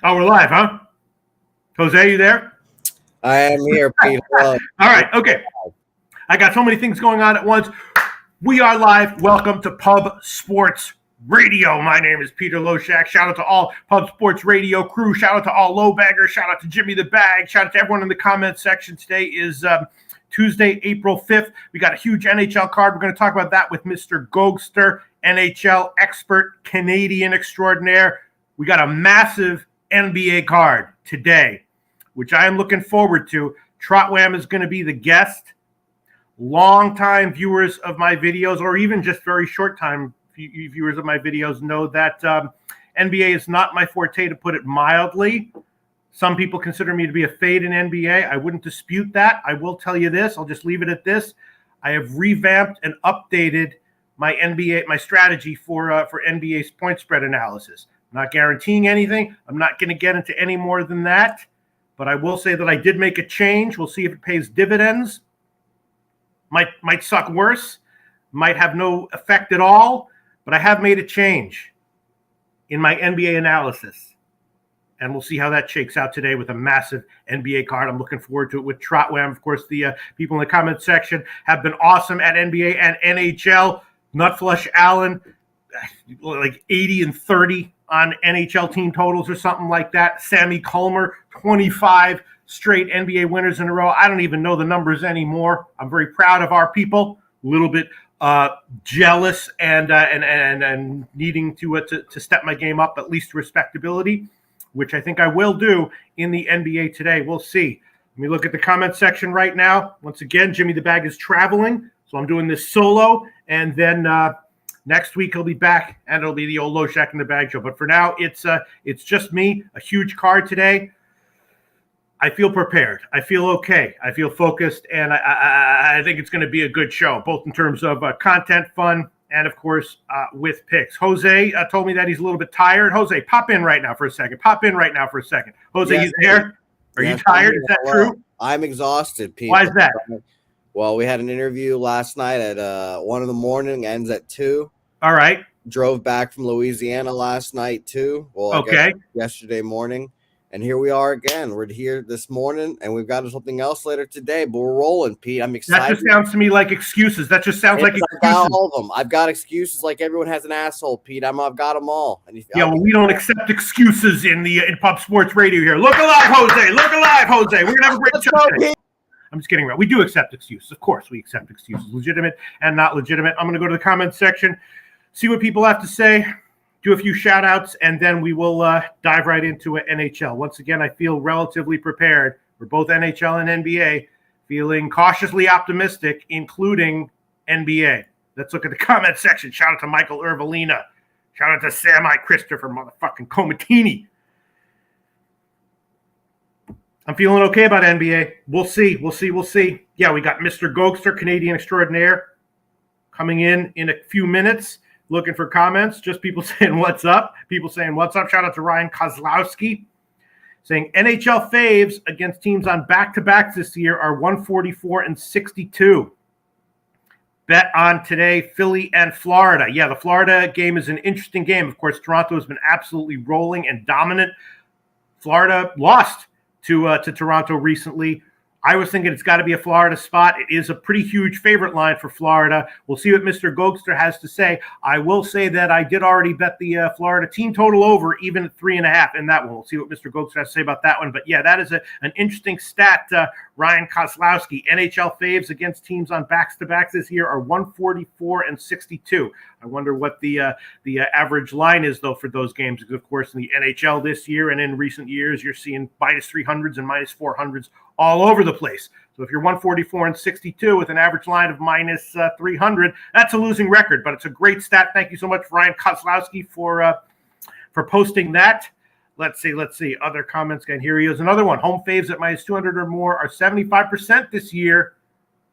Oh, we're live, huh? Jose, you there? I am here, Peter. All right, okay. I got so many things going on at once. We are live. Welcome to Pub Sports Radio. My name is Peter Loshak. Shout out to all Pub Sports Radio crew. Shout out to all Lowbaggers. Shout out to Jimmy the Bag. Shout out to everyone in the comment section. Today is Tuesday, April 5th. We got a huge NHL card. We're going to talk about that with Mr. Gogster, NHL expert, Canadian extraordinaire. We got a massive NBA card today, which I am looking forward to. TROTWAM is going to be the guest. Long-time viewers of my videos, or even just very short-time viewers of my videos, know that NBA is not my forte, to put it mildly. Some people consider me to be a fade in NBA. I wouldn't dispute that. I will tell you this. I'll just leave it at this. I have revamped and updated my strategy for NBA's point spread analysis. I'm not guaranteeing anything. I'm not going to get into any more than that. But I will say that I did make a change. We'll see if it pays dividends. Might suck worse. Might have no effect at all. But I have made a change in my NBA analysis. And we'll see how that shakes out today with a massive NBA card. I'm looking forward to it with TROTWAM. Of course, the people in the comment section have been awesome at NBA and NHL. Nutflush Allen, like 80 and 30 on NHL team totals or something like that. Sammy Culmer, 25 straight NBA winners in a row. I don't even know the numbers anymore. I'm very proud of our people. A little bit jealous and needing to step my game up, at least to respectability, which I think I will do in the NBA today. We'll see. Let me look at the comment section right now. Once again, Jimmy the Bag is traveling, so I'm doing this solo, and then next week he'll be back, and it'll be the old Loshak in the Bag show. But for now, it's just me. A huge card today. I feel prepared. I feel okay. I feel focused, and I think it's going to be a good show, both in terms of content, fun, and, of course, with picks. Jose told me that he's a little bit tired. Jose, pop in right now for a second. Jose, yes, you there? Are you tired? Is that true? I'm exhausted, Pete. Why is that? Well, we had an interview last night at 1 in the morning, ends at 2. All right. Drove back from Louisiana last night, too. Well, okay. Yesterday morning. And here we are again. We're here this morning, and we've got something else later today, but we're rolling, Pete. I'm excited. That just sounds to me like excuses. Like excuses. I've got all of them. I've got excuses like everyone has an asshole, Pete. I've got them all. Well, we don't accept excuses in Pub Sports Radio here. Look alive, Jose. Look alive, Jose. We're going to have a great show today. I'm just kidding around. We do accept excuses. Of course, we accept excuses, legitimate and not legitimate. I'm going to go to the comments section, see what people have to say. Do a few shout outs, and then we will dive right into it. NHL. Once again, I feel relatively prepared for both NHL and NBA, feeling cautiously optimistic, including NBA. Let's look at the comment section. Shout out to Michael Ervelina. Shout out to Sami Christopher motherfucking Comatini. I'm feeling okay about NBA. We'll see. Yeah, we got Mr. Gogster, Canadian extraordinaire, coming in a few minutes. Looking for comments, just people saying what's up. Shout out to Ryan Kozlowski saying NHL faves against teams on back-to-backs this year are 144 and 62. Bet on today, Philly and Florida. Yeah, the Florida game is an interesting game. Of course, Toronto has been absolutely rolling and dominant. Florida lost to Toronto recently. I was thinking it's got to be a Florida spot. It is a pretty huge favorite line for Florida. We'll see what Mr. Gogster has to say. I will say that I did already bet the Florida team total over, even at 3.5 in that one. We'll see what Mr. Gogster has to say about that one. But, yeah, that is an interesting stat. Ryan Kozlowski, NHL faves against teams on backs-to-backs this year are 144 and 62. I wonder what the average line is, though, for those games. Because, of course, in the NHL this year and in recent years, you're seeing minus 300s and minus 400s all over the place. So if you're 144 and 62 with an average line of minus 300, that's a losing record. But it's a great stat. Thank you so much, Ryan Kozlowski, for posting that. Let's see. Other comments. Again, here he is. Another one. Home faves at minus 200 or more are 75% this year.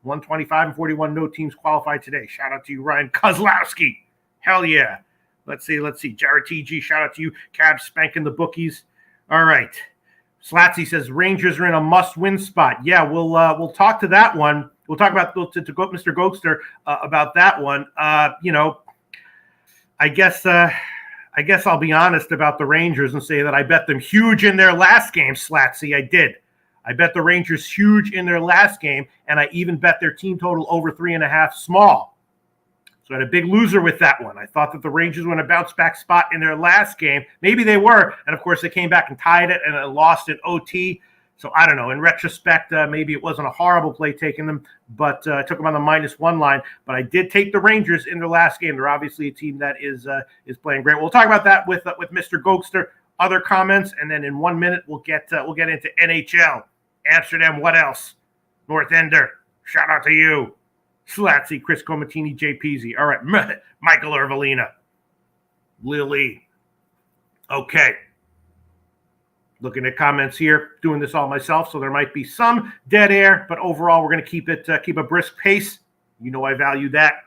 125 and 41. No teams qualified today. Shout out to you, Ryan Kozlowski. Hell yeah. Let's see. Jared TG. Shout out to you. Cab spanking the bookies. All right. Slatsy says Rangers are in a must-win spot. Yeah, we'll talk to that one. We'll talk about to Mr. Gogster about that one. I guess I guess I'll be honest about the Rangers and say that I bet them huge in their last game, Slatsy. I did. I bet the Rangers huge in their last game, and I even bet their team total over 3.5 small. So I had a big loser with that one. I thought that the Rangers were in a bounce-back spot in their last game. Maybe they were, and, of course, they came back and tied it and lost in OT. So I don't know. In retrospect, maybe it wasn't a horrible play taking them, but I took them on the -1 line. But I did take the Rangers in their last game. They're obviously a team that is playing great. We'll talk about that with Mr. Gogster. Other comments, and then in 1 minute we'll get into NHL, Amsterdam. What else? North Ender. Shout out to you, Slatsy, Chris Comatini, Jay Peasy. All right, Michael Ervelina, Lily. Okay. Looking at comments here, doing this all myself, so there might be some dead air, but overall, we're going to keep a brisk pace. You know I value that.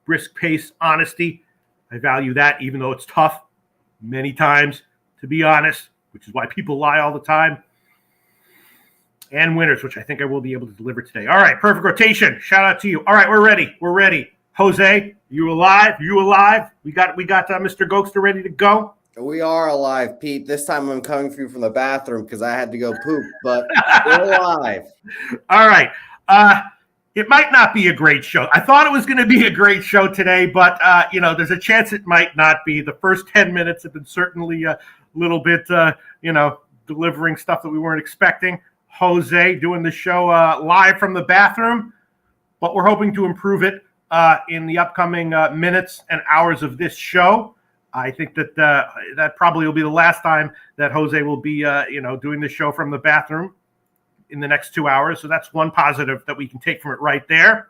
Brisk pace, honesty. I value that, even though it's tough many times, to be honest, which is why people lie all the time. And winners, which I think I will be able to deliver today. All right, perfect rotation. Shout out to you. All right, we're ready. Jose, you alive? We got Mr. Gogster ready to go. We are alive, Pete. This time I'm coming for you from the bathroom because I had to go poop, but we're alive. All right. It might not be a great show. I thought it was going to be a great show today, but, there's a chance it might not be. The first 10 minutes have been certainly a little bit, delivering stuff that we weren't expecting. Jose doing the show live from the bathroom, but we're hoping to improve it in the upcoming minutes and hours of this show. I think that that probably will be the last time that Jose will be, doing the show from the bathroom in the next 2 hours. So that's one positive that we can take from it right there.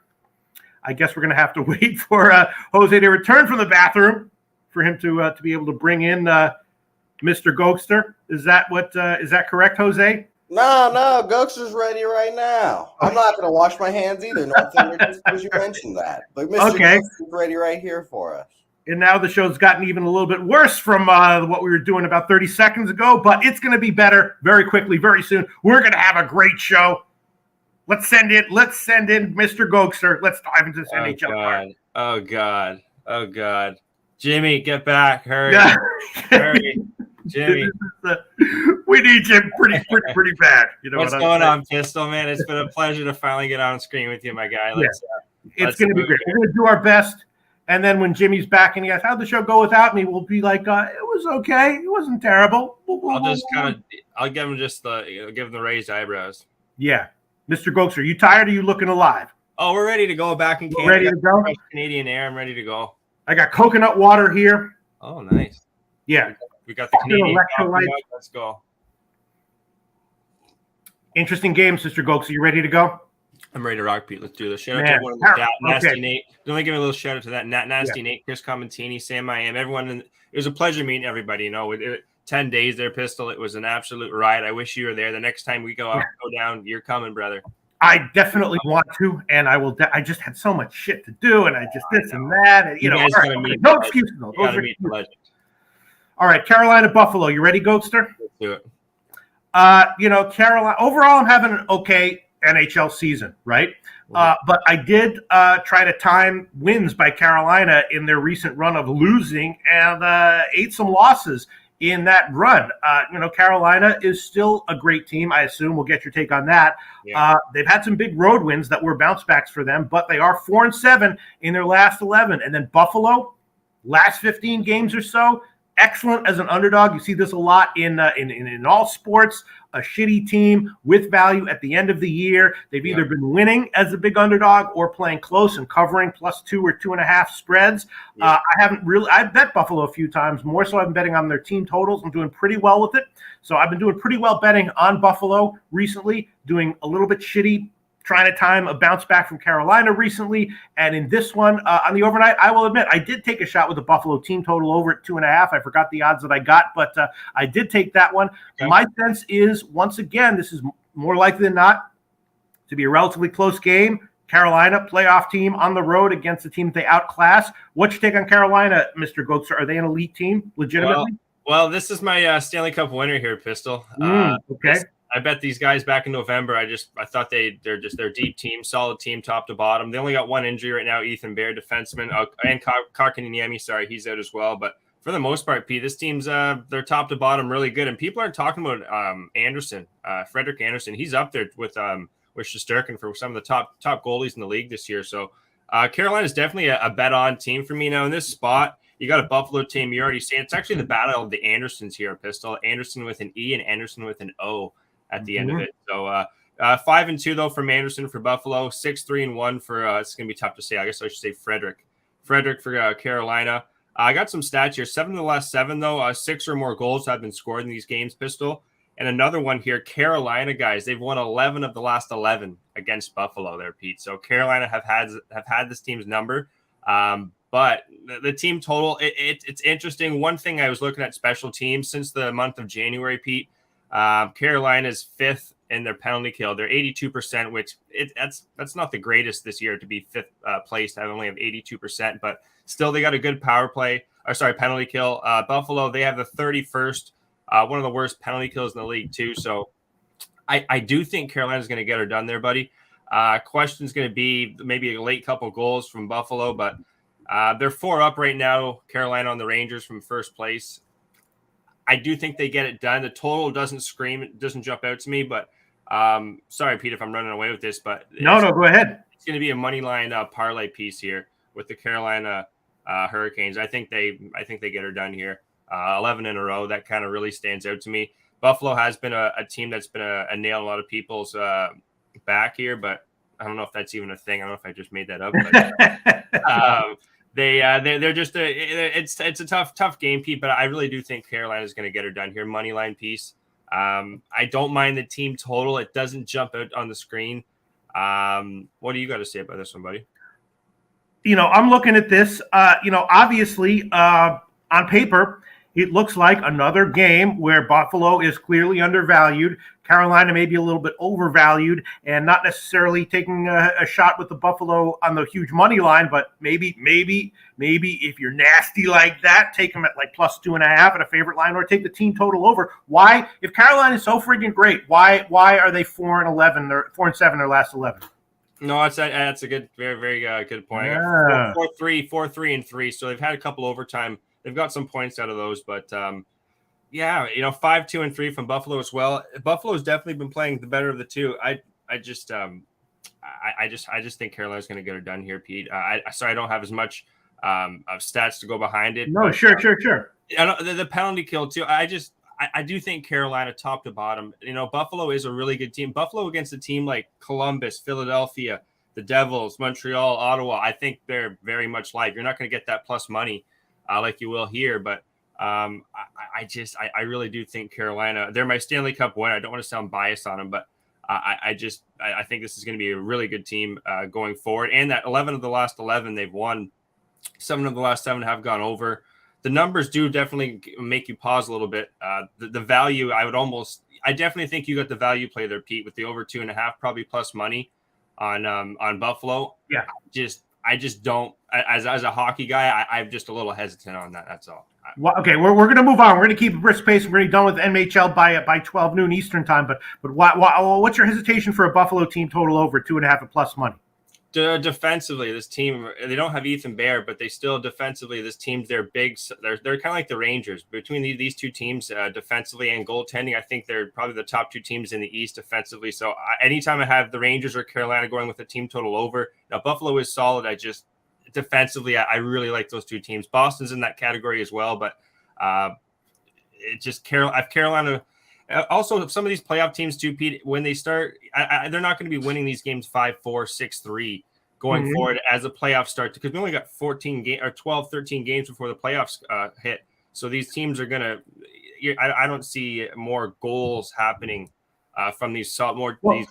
I guess we're going to have to wait for Jose to return from the bathroom for him to be able to bring in Mr. Gogster. Is that correct, Jose? No, Gogster's ready right now. I'm not going to wash my hands either, Northanger, just because you mentioned that. But Mr. Gogster's ready right here for us. And now the show's gotten even a little bit worse from what we were doing about 30 seconds ago, but it's going to be better very quickly, very soon. We're going to have a great show. Let's send in Mr. Gogster. Let's dive into this NHL part. Oh, God. Jimmy, get back. Hurry. Hurry. Jimmy. We need Jim pretty bad. You know what's going on, Pistol, man? It's been a pleasure to finally get on screen with you, my guy. It's going to be great. We're going to do our best. And then when Jimmy's back and he asks, how'd the show go without me? We'll be like, it was okay. It wasn't terrible. I'll give him give him the raised eyebrows. Yeah. Mr. Gogster, are you tired or are you looking alive? Oh, we're ready to go back in Canada. Ready to go? Canadian air. I'm ready to go. I got coconut water here. Oh, nice. Yeah. We got the Canadian electrolytes. Let's go. Interesting game, Mr. Gogster. You ready to go? I'm ready to rock, Pete. Let's do this. Shout out to everyone in the chat. Nasty Nate. Let me give a little shout out to that. Nasty Nate, Chris Comentini, Sam I Am, everyone. It was a pleasure meeting everybody. 10 days there, Pistol. It was an absolute riot. I wish you were there. The next time we go down, you're coming, brother. I definitely want to, and I will. I just had so much shit to do, and I just this and that, and no excuses. No, those are meet the legend. All right, Carolina, Buffalo. You ready, Goldster? Let's do it. Carolina. Overall, I'm having an okay NHL season, right? But I did try to time wins by Carolina in their recent run of losing and ate some losses in that run. Carolina is still a great team. I assume we'll get your take on that. Yeah. They've had some big road wins that were bounce backs for them, but they are 4-7 in their last 11. And then Buffalo, last 15 games or so, excellent as an underdog. You see this a lot in all sports. A shitty team with value at the end of the year. They've either been winning as a big underdog or playing close and covering +2 or 2.5 spreads. Yeah. I bet Buffalo a few times. More so I've been betting on their team totals. I'm doing pretty well with it. So I've been doing pretty well betting on Buffalo recently, doing a little bit shitty, trying to time a bounce back from Carolina recently. And in this one, on the overnight, I will admit, I did take a shot with the Buffalo team total over at 2.5. I forgot the odds that I got, but I did take that one. Okay. My sense is, once again, this is more likely than not to be a relatively close game. Carolina, playoff team on the road against a team that they outclass. What's your take on Carolina, Mr. Gogster? Are they an elite team, legitimately? Well, this is my Stanley Cup winner here, Pistol. Okay. I bet these guys back in November. I thought they're a deep team, solid team, top to bottom. They only got one injury right now, Ethan Bear, defenseman, and Kotkaniemi, sorry, he's out as well. But For the most part, Pete, this team's they're top to bottom really good, and people aren't talking about Anderson, Frederick Anderson. He's up there with Shesterkin for some of the top goalies in the league this year. So Carolina is definitely a bet on team for me now in this spot. You got a Buffalo team. You already see it's actually the battle of the Andersons here, Pistol. Anderson with an E and Anderson with an O at the end of it. So 5-2 though from Anderson for Buffalo, 6-3-1 for it's gonna be tough to say. I guess I should say Frederick for Carolina. I got some stats here. 7 of the last 7, though. 6 or more goals have been scored in these games, Pistol. And another one here, Carolina, guys. They've won 11 of the last 11 against Buffalo there, Pete. So Carolina have had this team's number. But the team total, it's interesting. One thing I was looking at special teams since the month of January, Pete. Carolina's 5th in their penalty kill. They're 82%, which that's not the greatest this year to be 5th placed. I only have 82%, but still, they got a good penalty kill. Buffalo, they have the 31st, one of the worst penalty kills in the league, too. So I do think Carolina's going to get her done there, buddy. Question's going to be maybe a late couple goals from Buffalo, but they're 4 up right now, Carolina on the Rangers from first place. I do think they get it done. The total doesn't jump out to me, but sorry, Pete, if I'm running away with this, but no, go ahead. It's going to be a money line parlay piece here with the Carolina Hurricanes. I think they get her done here. 11 in a row. That kind of really stands out to me. Buffalo has been a team that's been a nail in a lot of people's back here, but I don't know if that's even a thing. I don't know if I just made that up. But, they're just it's a tough game, Pete. But I really do think Carolina is going to get her done here. Money line piece. I don't mind the team total. It doesn't jump out on the screen. What do you got to say about this one, buddy? I'm looking at this, obviously on paper, it looks like another game where Buffalo is clearly undervalued. Carolina may be a little bit overvalued and not necessarily taking a shot with the Buffalo on the huge money line, but maybe if you're nasty like that, take them at like +2.5 at a favorite line or take the team total over. Why? If Carolina is so freaking great, why are they 4-11? They're 4-7 their last 11. No, that's a good, very, very good point. Yeah. 4-3-3. So they've had a couple overtime. They've got some points out of those, but 5-2-3 from Buffalo as well. Buffalo's definitely been playing the better of the two. I just think Carolina's going to get her done here, Pete. Sorry, I don't have as much of stats to go behind it. No, sure. The penalty kill too. I do think Carolina top to bottom. Buffalo is a really good team. Buffalo against a team like Columbus, Philadelphia, the Devils, Montreal, Ottawa. I think they're very much live. You're not going to get that plus money like you will here, but I really do think Carolina. They're my Stanley Cup winner. I don't want to sound biased on them, but I think this is going to be a really good team going forward. And that 11 of the last 11 they've won. 7 of the last 7 have gone over. The numbers do definitely make you pause a little bit. The value, I definitely think you got the value play there, Pete, with the over 2.5, probably plus money on Buffalo. Yeah. I just don't, as a hockey guy, I'm just a little hesitant on that. That's all. Well, okay, we're going to move on. We're going to keep a brisk pace. We're going to be done with NHL by 12 noon Eastern time. But what's your hesitation for a Buffalo team total over 2.5 at plus money? Defensively, this team, they don't have Ethan Bear, but they still defensively, this team's they're big. They're kind of like the Rangers. Between these two teams, defensively and goaltending, I think they're probably the top 2 teams in the East defensively. So anytime I have the Rangers or Carolina going with a team total over, now Buffalo is solid. Defensively, I really like those 2 teams. Boston's in that category as well, but Carolina. Also, some of these playoff teams too, Pete, when they start, they're not going to be winning these games 5-4, 6-3 going forward as the playoffs start, because we only got 12, 13 games before the playoffs hit. So these teams are going to, I don't see more goals happening from these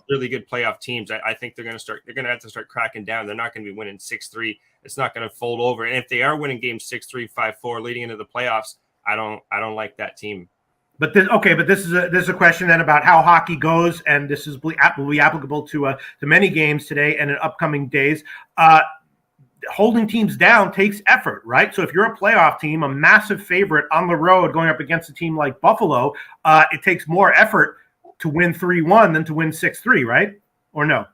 really good playoff teams. I think they're going to have to start cracking down. They're not going to be winning 6-3. It's not going to fold over. And if they are winning games 6-3, 5-4 leading into the playoffs, I don't like that team. But this is a question then about how hockey goes, and this will be applicable to many games today and in upcoming days. Holding teams down takes effort, right? So if you're a playoff team, a massive favorite on the road going up against a team like Buffalo, it takes more effort to win 3-1 than to win 6-3, right? Or no?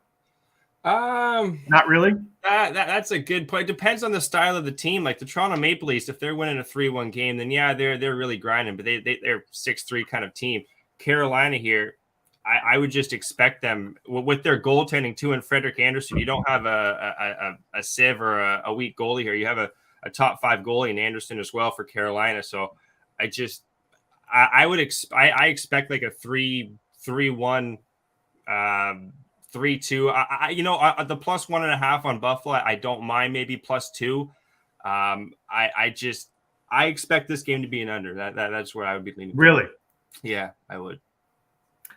Not really. That's a good point. It depends on the style of the team. Like the Toronto Maple Leafs, if they're winning a 3-1 game, then yeah, they're really grinding. But they're 6-3 kind of team. Carolina here, I would just expect them with their goaltending too. And Frederik Andersen, you don't have a sieve or a weak goalie here. You have a top 5 goalie in Andersen as well for Carolina. So I expect like a 3-1. 3-2. The plus 1.5 on Buffalo, I don't mind. Maybe +2. I expect this game to be an under. That's where I would be leaning. Really? Yeah, I would.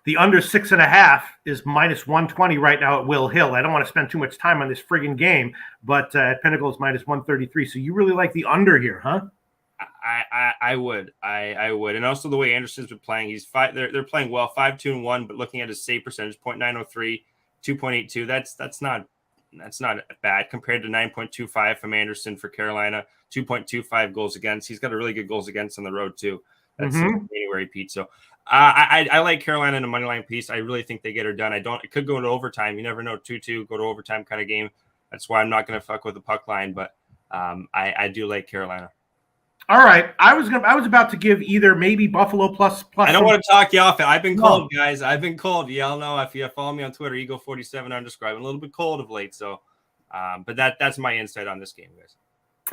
The under 6.5 is -120 right now at Will Hill. I don't want to spend too much time on this friggin' game, but at Pinnacle it's -133. So you really like the under here, huh? I would. I would. And also the way Anderson's been playing, they're playing well, 5-2-1, but looking at his save percentage, .903, 2.82. That's not bad compared to 9.25 from Andersen for Carolina, 2.25 goals against. He's got a really good goals against on the road too. That's January, Pete. So I like Carolina in a money line piece. I really think they get her done. It could go into overtime. You never know. 2-2 go to overtime kind of game. That's why I'm not going to fuck with the puck line, but I do like Carolina. All right, I was about to give either maybe Buffalo plus. I don't want to talk you off it. I've been cold, guys. I've been cold. Y'all know if you follow me on Twitter, Ego47 _. I'm a little bit cold of late, so. But that's my insight on this game, guys.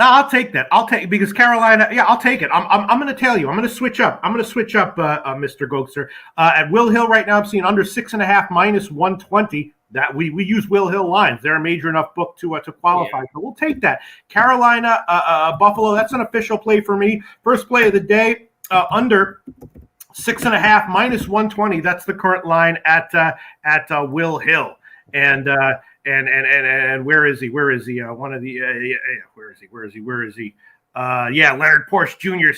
I'll take that. Because Carolina. Yeah, I'll take it. I'm going to tell you. I'm going to switch up. Mr. Gogster. At Will Hill right now, I'm seeing under 6.5 -120. That we use Will Hill lines. They're a major enough book to qualify. Yeah. So we'll take that. Carolina, Buffalo. That's an official play for me. First play of the day. Under 6.5 -120. That's the current line at Will Hill. And where is he? Where is he? One of the where is he? Leonard Porsche Jr.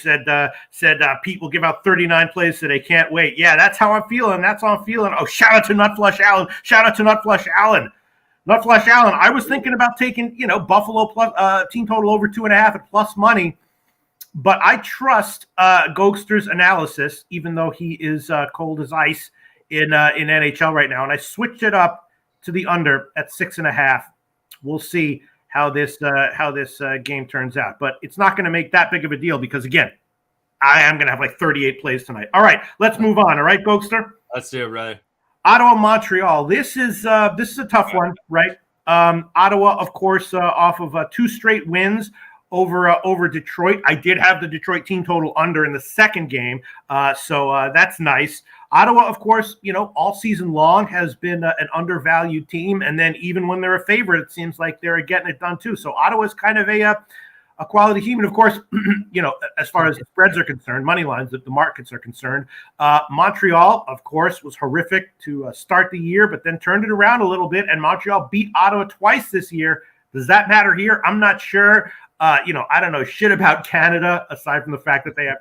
said Pete will give out 39 plays today. Can't wait. Yeah, that's how I'm feeling. Oh, shout out to Nutflush Allen. Nutflush Allen. I was thinking about taking Buffalo plus team total over 2.5 at plus money, but I trust Gogster's analysis, even though he is cold as ice in NHL right now, and I switched it up to the under at 6.5. We'll see how this game turns out. But it's not going to make that big of a deal because, again, I am going to have like 38 plays tonight. All right, let's move on. All right, Gogster? Let's do it, brother. Ottawa, Montreal. This is a tough one, right? Ottawa, of course, off of 2 straight wins over Detroit. I did have the Detroit team total under in the second game, so that's nice. Ottawa, of course, all season long has been an undervalued team, and then even when they're a favorite, it seems like they're getting it done too. So Ottawa is kind of a quality team, and of course, as far as the spreads are concerned, money lines, the markets are concerned, Montreal, of course, was horrific to start the year, but then turned it around a little bit, and Montreal beat Ottawa twice this year. Does that matter here? I'm not sure. I don't know shit about Canada aside from the fact that they have,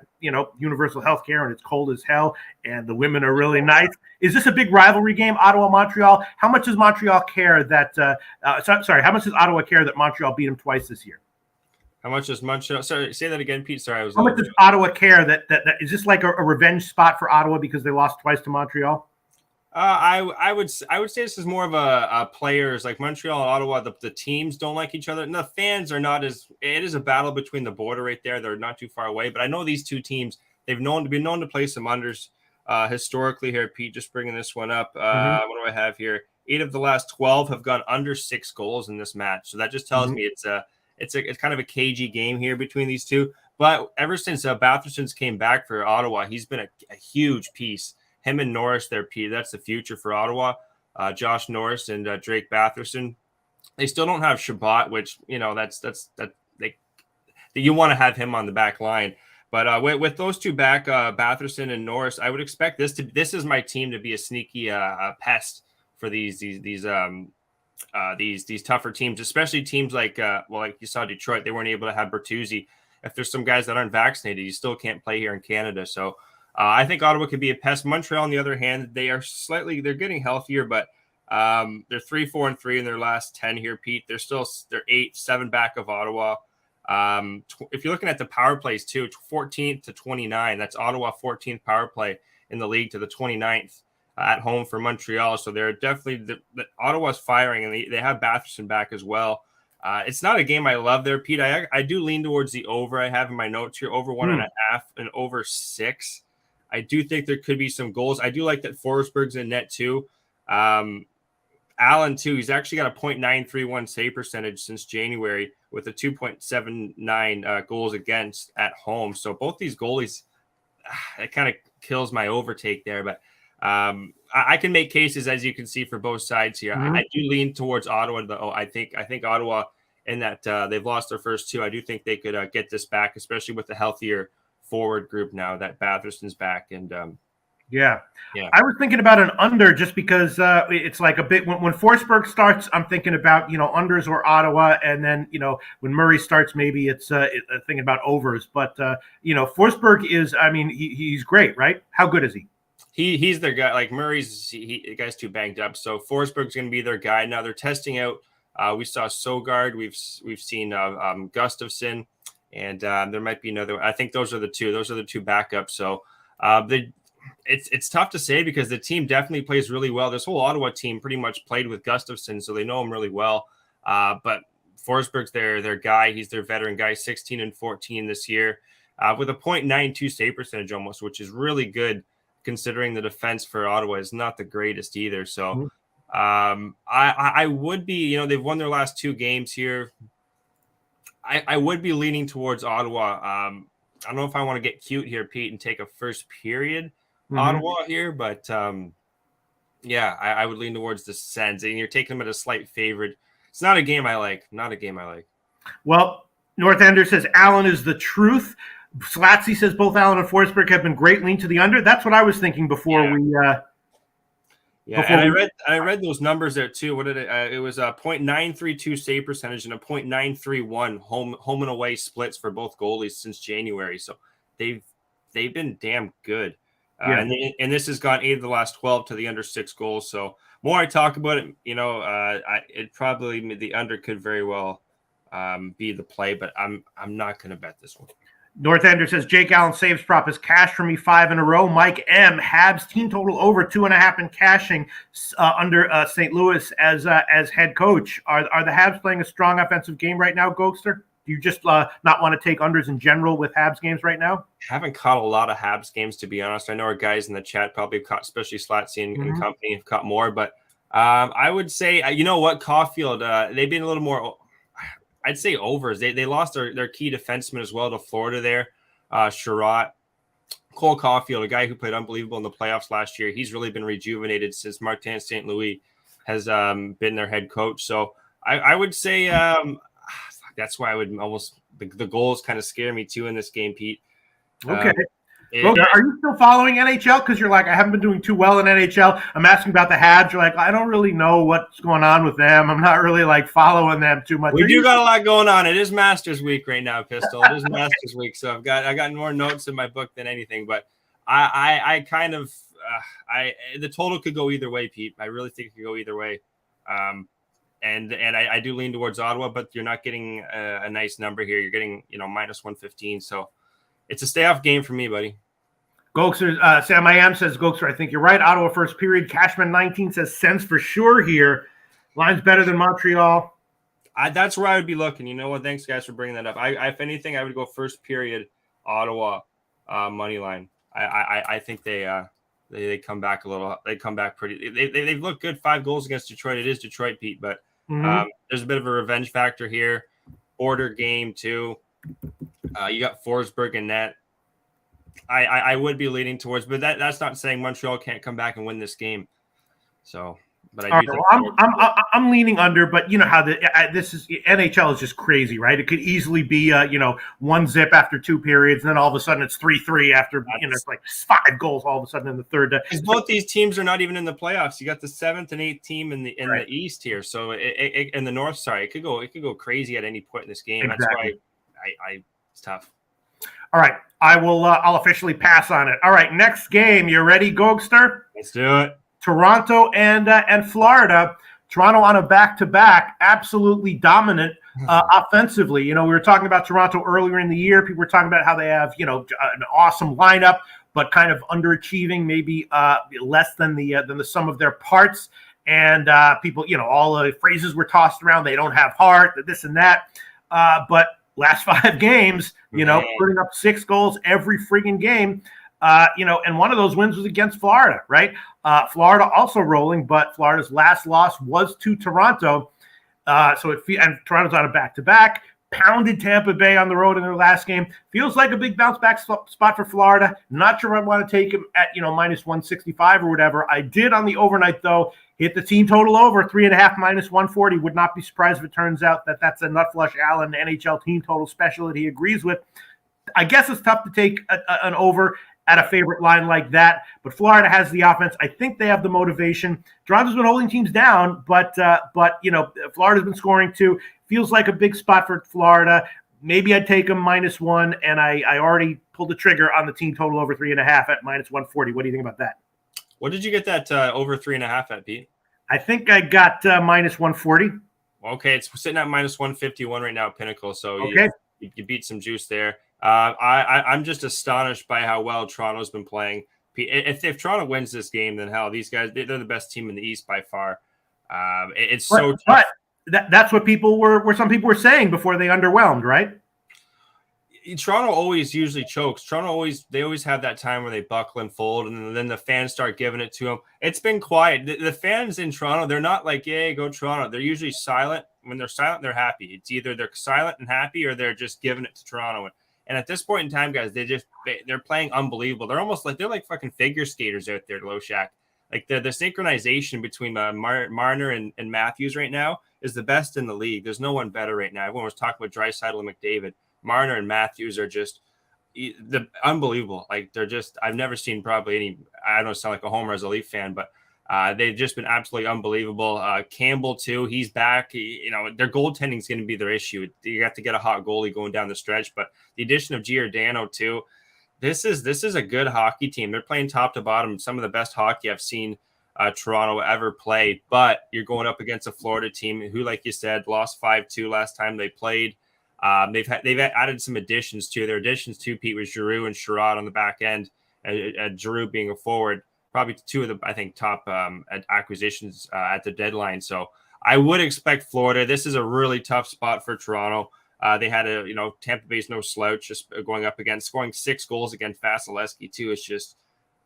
universal health care and it's cold as hell and the women are really nice. Is this a big rivalry game, Ottawa-Montreal? How much does Montreal care that how much does Ottawa care that Montreal beat them twice this year? How much does Montreal? Sorry, say that again, Pete. Sorry, How much does Ottawa care that is this like a revenge spot for Ottawa because they lost twice to Montreal? I would say this is more of a players like Montreal and Ottawa. The teams don't like each other. And the fans are not as. It is a battle between the border right there. They're not too far away. But I know these two teams. They've been known to play some unders historically here. Pete, just bringing this one up. What do I have here? 8 of the last 12 have gone under 6 goals in this match. So that just tells me it's kind of a cagey game here between these two. But ever since Batherson's came back for Ottawa, he's been a huge piece. Him and Norris, that's the future for Ottawa. Josh Norris and Drake Batherson. They still don't have Shabbat, which you want to have him on the back line. But with those two back, Batherson and Norris, I would expect this is my team to be a sneaky pest for these tougher teams, especially teams like you saw Detroit. They weren't able to have Bertuzzi. If there's some guys that aren't vaccinated, you still can't play here in Canada. So. I think Ottawa could be a pest. Montreal, on the other hand, they're getting healthier, but they're 3-4-3 in their last 10 here, Pete. They're 8-7 back of Ottawa. If you're looking at the power plays too, 14th to 29, that's Ottawa 14th power play in the league to the 29th. at home for Montreal. So they're definitely Ottawa's firing, and they have Batherson back as well. It's not a game I love there, Pete. I do lean towards the over. I have in my notes here over 1.5 and over 6. I do think there could be some goals. I do like that Forsberg's in net too. Allen too. He's actually got a .931 save percentage since January with a 2.79 goals against at home. So both these goalies, it kind of kills my overtake there. But I can make cases, as you can see, for both sides here. I do lean towards Ottawa, though. I think Ottawa, in that they've lost their first 2. I do think they could get this back, especially with the healthier forward group now that Batherson's back. And yeah. I was thinking about an under just because it's like a bit when Forsberg starts, I'm thinking about, unders or Ottawa. And then, when Murray starts, maybe it's thinking about overs. But, Forsberg is, he's great, right? How good is he? He's their guy. Like Murray's, the guy's too banged up. So Forsberg's going to be their guy. Now they're testing out. We saw Sogard. We've seen Gustafsson, and there might be another. I think those are the two. Those are the 2 backups. So it's tough to say because the team definitely plays really well. This whole Ottawa team pretty much played with Gustafsson, so they know him really well. But Forsberg's their guy. He's their veteran guy, 16-14 this year, with a .92 save percentage almost, which is really good considering the defense for Ottawa is not the greatest either. So I would be, they've won their last 2 games here. I would be leaning towards Ottawa. I don't know if I want to get cute here, Pete, and take a first period Ottawa here, but I would lean towards the Sens, and you're taking them at a slight favorite. It's not a game I like. Well, North Ender says Allen is the truth. Slatsy says both Allen and Forsberg have been great. Lean to the under. That's what I was thinking before we. I read those numbers there too. What did it? It was a .932 save percentage and a .931 home and away splits for both goalies since January. So they've been damn good. And this has gone 8 of the last 12 to the under 6 goals. So more I talk about it, it probably the under could very well be the play, but I'm not going to bet this one. North Ender says Jake Allen saves prop is cash for me 5 in a row. Mike M. Habs team total over 2.5 in cashing under St. Louis as head coach. Are the Habs playing a strong offensive game right now, Gogster? Do you just not want to take unders in general with Habs games right now? Haven't caught a lot of Habs games, to be honest. I know our guys in the chat probably caught, especially Slatsy and company, have caught more. But I would say, Caulfield, they've been a little more – I'd say overs. They lost their key defenseman as well to Florida there. Sherratt. Cole Caulfield, a guy who played unbelievable in the playoffs last year. He's really been rejuvenated since Martin St. Louis has been their head coach. So I would say that's why I would almost the goals kind of scare me too in this game, Pete. Okay. Are you still following NHL? Because you're like, I haven't been doing too well in NHL. I'm asking about the Habs. You're like, I don't really know what's going on with them. I'm not really following them too much. We do got a lot going on. It is Masters Week right now, Pistol. It is Masters Week, so I got more notes in my book than anything. But I kind of the total could go either way, Pete. I really think it could go either way. And I do lean towards Ottawa, but you're not getting a nice number here. You're getting minus 115. So. It's a stay-off game for me, buddy. Gogster, Sam I Am says, Gogster, I think you're right. Ottawa first period. Cashman 19 says Sens for sure here. Line's better than Montreal. That's where I would be looking. You know what? Thanks, guys, for bringing that up. If anything, I would go first period Ottawa money line. I think they come back a little. They come back pretty. They've looked good. 5 goals against Detroit. It is Detroit, Pete, but there's a bit of a revenge factor here. Order game too. You got Forsberg in net. I would be leaning towards, but that's not saying Montreal can't come back and win this game. So, but I do. I'm leaning under, but you know how this is NHL is just crazy, right? It could easily be 1-0 after 2 periods, and then all of a sudden it's 3-3 after it's like 5 goals all of a sudden in the third. Because both these teams are not even in the playoffs. You got the 7th and 8th team in the East here, so in the North. Sorry, it could go crazy at any point in this game. Exactly. That's why it's tough. All right, I'll officially pass on it. All right, next game. You ready, Gogster? Let's do it. Toronto and Florida. Toronto on a back-to-back, absolutely dominant offensively. We were talking about Toronto earlier in the year. People were talking about how they have, an awesome lineup. but kind of underachieving, maybe less than the sum of their parts. And people, all the phrases were tossed around. They don't have heart, this and that. But last 5 games, putting up 6 goals every friggin' game. And one of those wins was against Florida, right? Florida also rolling, but Florida's last loss was to Toronto. And Toronto's on a back-to-back. Pounded Tampa Bay on the road in their last game. Feels like a big bounce-back spot for Florida. Not sure I want to take him at, minus 165 or whatever. I did on the overnight, though, hit the team total over 3.5 minus 140. Would not be surprised if it turns out that that's a Nutflush Allen NHL team total special that he agrees with. I guess it's tough to take an over at a favorite line like that, but Florida has the offense. I think they have the motivation. Toronto's been holding teams down, but Florida's been scoring too. Feels like a big spot for Florida. Maybe I'd take them -1, and I already pulled the trigger on the team total over 3.5 at minus 140. What do you think about that? What did you get that over 3.5 at, Pete? I think I got minus 140. Okay, it's sitting at minus 151 right now at Pinnacle, so okay. you beat some juice there. I'm just astonished by how well Toronto's been playing. If Toronto wins this game, then hell, these guys, they're the best team in the East by far. It's so tough. But that's what some people were saying before they underwhelmed, right? Toronto always usually chokes. They always have that time where they buckle and fold, and then the fans start giving it to them. It's been quiet. The fans in Toronto, they're not like, "Yay, go Toronto." They're usually silent. When they're silent, they're happy. It's either they're silent and happy, or they're just giving it to Toronto. And at this point in time, guys, they're playing unbelievable. They're almost like they're like fucking figure skaters out there, Loshak. Like the synchronization between Marner and Matthews right now is the best in the league. There's no one better right now. Everyone was talking about Draisaitl and McDavid. Marner and Matthews are just unbelievable. Like I've never seen probably any. I don't sound like a homer as a Leaf fan, but they've just been absolutely unbelievable. Campbell too, he's back. Their goaltending is going to be their issue. You have to get a hot goalie going down the stretch, but the addition of Giordano too. This is a good hockey team. They're playing top to bottom, some of the best hockey I've seen Toronto ever play. But you're going up against a Florida team who, like you said, lost 5-2 last time they played. They've added some additions too. Their additions too, Pete, was Giroux and Sherrod on the back end. Giroux being a forward, probably two of the top acquisitions at the deadline. So I would expect Florida. This is a really tough spot for Toronto. They had Tampa Bay's no slouch, just going up against scoring 6 goals against Vasilevsky too. It's just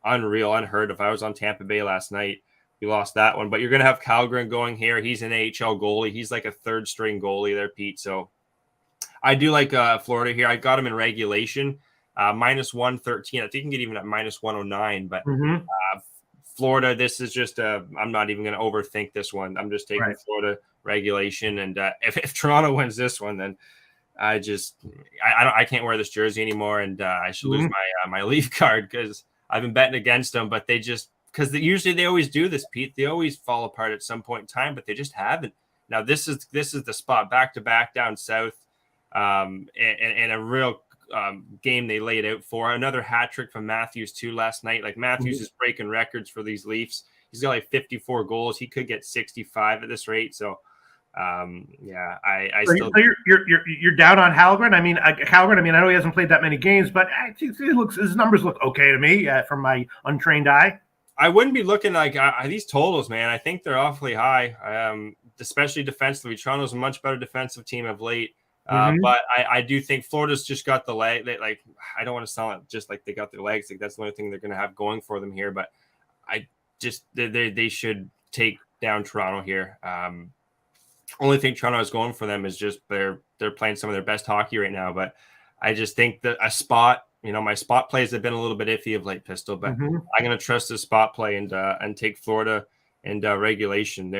unreal, unheard of. I was on Tampa Bay last night. We lost that one, but you're going to have Kallgren going here. He's an AHL goalie. He's like a third string goalie there, Pete. So I do like Florida here. I got him in regulation, minus 113. I think you can get even at minus 109, but Florida, this is just I'm not even going to overthink this one. I'm just taking Florida regulation. And if Toronto wins this one, then I can't wear this jersey anymore. And I should lose my Leaf card because I've been betting against them, but because usually they always do this, Pete. They always fall apart at some point in time, but they just haven't. Now this is the spot, back to back down south, and a real game they laid out for. Another hat trick from Matthews too last night. Like Matthews is breaking records for these Leafs. He's got like 54 goals. He could get 65 at this rate. So So you're down on Kallgren. I mean, I know he hasn't played that many games, but his numbers look okay to me from my untrained eye. I wouldn't be looking like these totals, man. I think they're awfully high, especially defensively. Toronto's a much better defensive team of late, but I do think Florida's just got the leg. I don't want to sound just like they got their legs. Like that's the only thing they're going to have going for them here. But they should take down Toronto here. Only thing Toronto is going for them is just they're playing some of their best hockey right now. But I just think that a spot, my spot plays have been a little bit iffy of late, Pistol. But I'm going to trust the spot play and take Florida and regulation.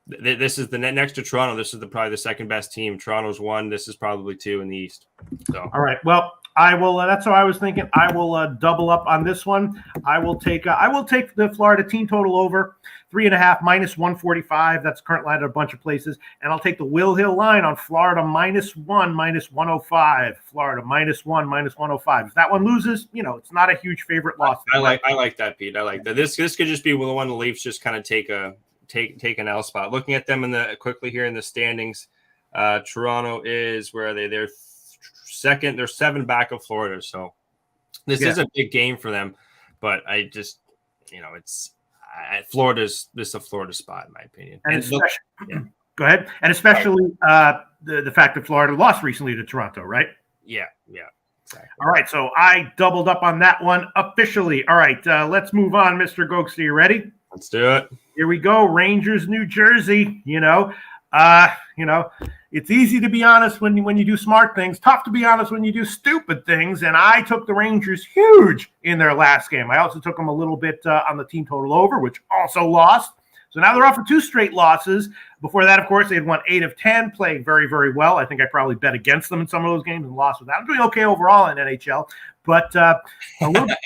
This is the next to Toronto. This is probably the second best team. Toronto's 1. This is probably 2 in the East. So all right. Well, I will. That's how I was thinking. I will double up on this one. I will take the Florida team total over 3.5 minus 145. That's current line at a bunch of places, and I'll take the Will Hill line on Florida -1 minus 105. Florida -1 minus 105. If that one loses, it's not a huge favorite loss. I like that, Pete. I like that. This could just be the one the Leafs just kind of take an L spot. Looking at them quickly here in the standings, Toronto is where are they? They're second. They're 7 back of Florida. So This is a big game for them, but I just, it's Florida's a Florida spot in my opinion. And go ahead. And especially the fact that Florida lost recently to Toronto, right? Yeah, exactly. All right, so I doubled up on that one officially. All right, let's move on, Mr. Gogster. You ready? Let's do it. Here we go. Rangers, New Jersey. It's easy to be honest when you do smart things. Tough to be honest when you do stupid things. And I took the Rangers huge in their last game. I also took them a little bit on the team total over, which also lost. So now they're off for 2 straight losses. Before that, of course, they had won 8 of 10, playing very, very well. I think I probably bet against them in some of those games and lost with that. I'm doing okay overall in NHL, but a little bit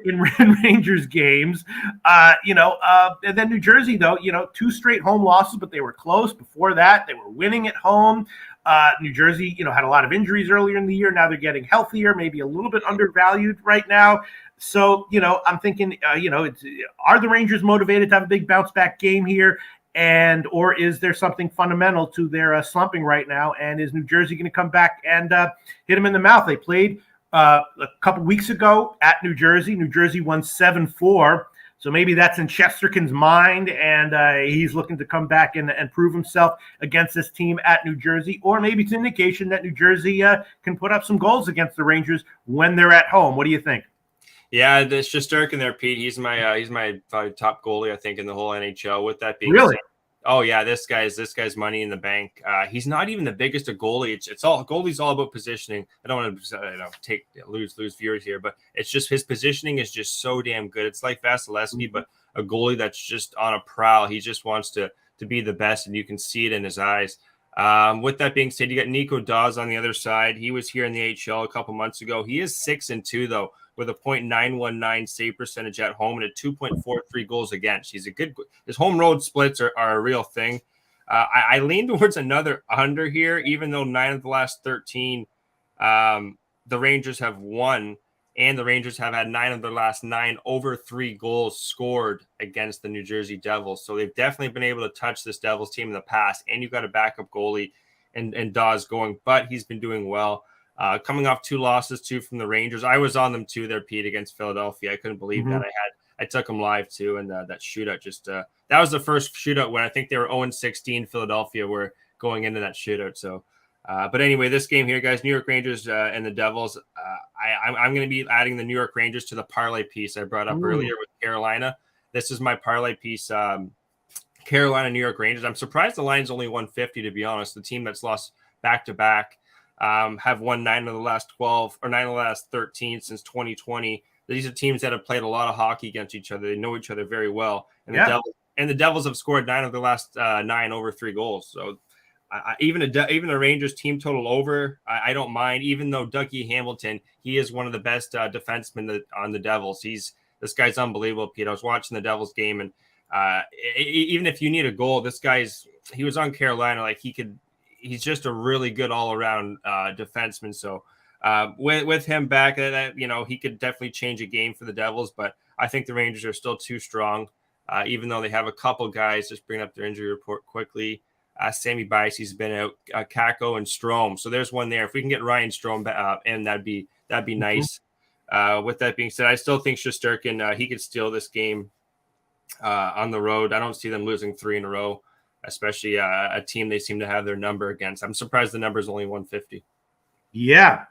in Rangers games. And then New Jersey, though, 2 straight home losses, but they were close. Before that, they were winning at home. New Jersey, had a lot of injuries earlier in the year. Now they're getting healthier, maybe a little bit undervalued right now. So, I'm thinking, are the Rangers motivated to have a big bounce back game here? Or is there something fundamental to their slumping right now? And is New Jersey going to come back and hit them in the mouth? They played a couple weeks ago at New Jersey. New Jersey won 7-4. So maybe that's in Chesterkin's mind, and he's looking to come back and prove himself against this team at New Jersey. Or maybe it's an indication that New Jersey can put up some goals against the Rangers when they're at home. What do you think? Yeah, it's Shesterkin there, Pete. He's my probably top goalie, I think, in the whole NHL. With that being really, said, oh yeah, this guy's money in the bank. He's not even the biggest a goalie. It's all goalie's all about positioning. I don't want to lose viewers here, but it's just his positioning is just so damn good. It's like Vasilevsky, but a goalie that's just on a prowl. He just wants to be the best, and you can see it in his eyes. With that being said, you got Nico Daws on the other side. He was here in the AHL a couple months ago. He is 6-2 though, with a .919 save percentage at home and a 2.43 goals against. He's a good. His home road splits are a real thing. I lean towards another under here, even though 9 of the last 13 the Rangers have won, and the Rangers have had 9 of their last 9 over 3 goals scored against the New Jersey Devils. So they've definitely been able to touch this Devils team in the past, and you've got a backup goalie and Dawes going, but he's been doing well. Coming off 2 losses, 2 from the Rangers. I was on them too there, Pete, against Philadelphia. I couldn't believe that. I took them live too, and that shootout just that was the first shootout when I think they were 0-16. Philadelphia were going into that shootout. So, but anyway, this game here, guys, New York Rangers and the Devils. I'm going to be adding the New York Rangers to the parlay piece I brought up earlier with Carolina. This is my parlay piece. Carolina, New York Rangers. I'm surprised the line's only 150, to be honest. The team that's lost back-to-back. Have won 9 of the last 12 or 9 of the last 13 since 2020. These are teams that have played a lot of hockey against each other. They know each other very well. And the Devils have scored 9 of the last 9 over 3 goals. So even a Rangers team total over, I don't mind. Even though Dougie Hamilton, he is one of the best defensemen on the Devils. This guy's unbelievable, Pete. I was watching the Devils game, and even if you need a goal, he was on Carolina. Like he's just a really good all-around defenseman. So with him back, he could definitely change a game for the Devils. But I think the Rangers are still too strong, even though they have a couple guys. Just bring up their injury report quickly. Sammy Baisi's been out, Kako and Strome. So there's one there. If we can get Ryan Strome in, that'd be nice. With that being said, I still think Shesterkin, he could steal this game on the road. I don't see them losing 3 in a row, especially a team they seem to have their number against. I'm surprised the number is only 150. Yeah.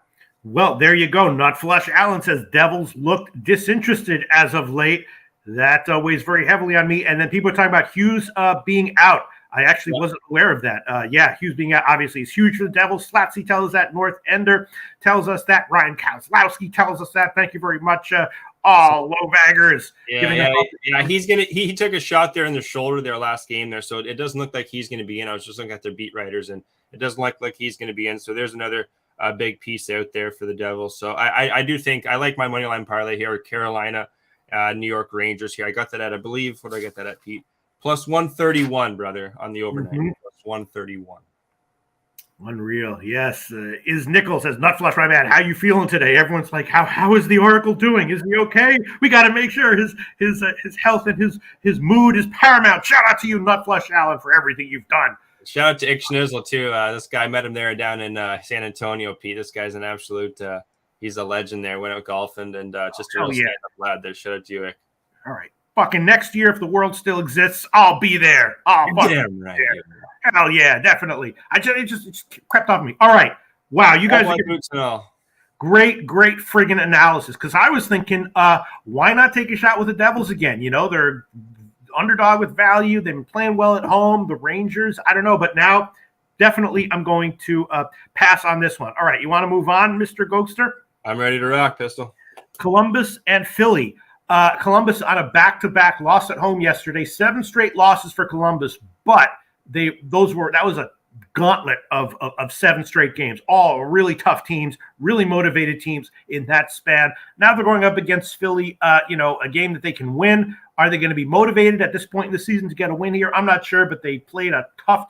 Well, there you go. Not Flush Allen says Devils looked disinterested as of late. That weighs very heavily on me. And then people are talking about Hughes being out. I actually wasn't aware of that. Hughes being out obviously is huge for the Devils. Slatsy tells us that. North Ender tells us that. Ryan Kozlowski tells us that. Thank you very much. All low baggers. He took a shot there in the shoulder their last game there, so it doesn't look like he's going to be in. I was just looking at their beat writers, and it doesn't look like he's going to be in. So there's another big piece out there for the Devils. So I do think I like my money line parlay here. Carolina, New York Rangers here. I got that at, I believe, what did I get that at, Pete? Plus 131, brother, on the overnight. Plus 131. Unreal. Yes. Is Nichols says, Nut Flush, my man, how you feeling today? Everyone's like, how is the Oracle doing? Is he okay? We got to make sure his health and his mood is paramount. Shout out to you, Nut Flush Allen, for everything you've done. Shout out to Ick Schnizzle, too. This guy, met him there down in San Antonio, Pete. This guy's an absolute He's a legend there. Went out golfing and just a real stand-up lad there. Shout out to you, Vic. All right. Fucking next year, if the world still exists, I'll be there. Oh, damn right. Hell yeah, definitely. It just crept off me. All right. Wow, you guys are great friggin' analysis. Because I was thinking, why not take a shot with the Devils again? You know, they're underdog with value. They've been playing well at home. The Rangers, I don't know. But now, definitely, I'm going to pass on this one. All right, you want to move on, Mr. Gogster? I'm ready to rock, Pistol. Columbus and Philly. Columbus on a back-to-back loss at home yesterday. 7 straight losses for Columbus, but that was a gauntlet of 7 straight games. All really tough teams, really motivated teams in that span. Now they're going up against Philly, a game that they can win. Are they going to be motivated at this point in the season to get a win here? I'm not sure, but they played a tough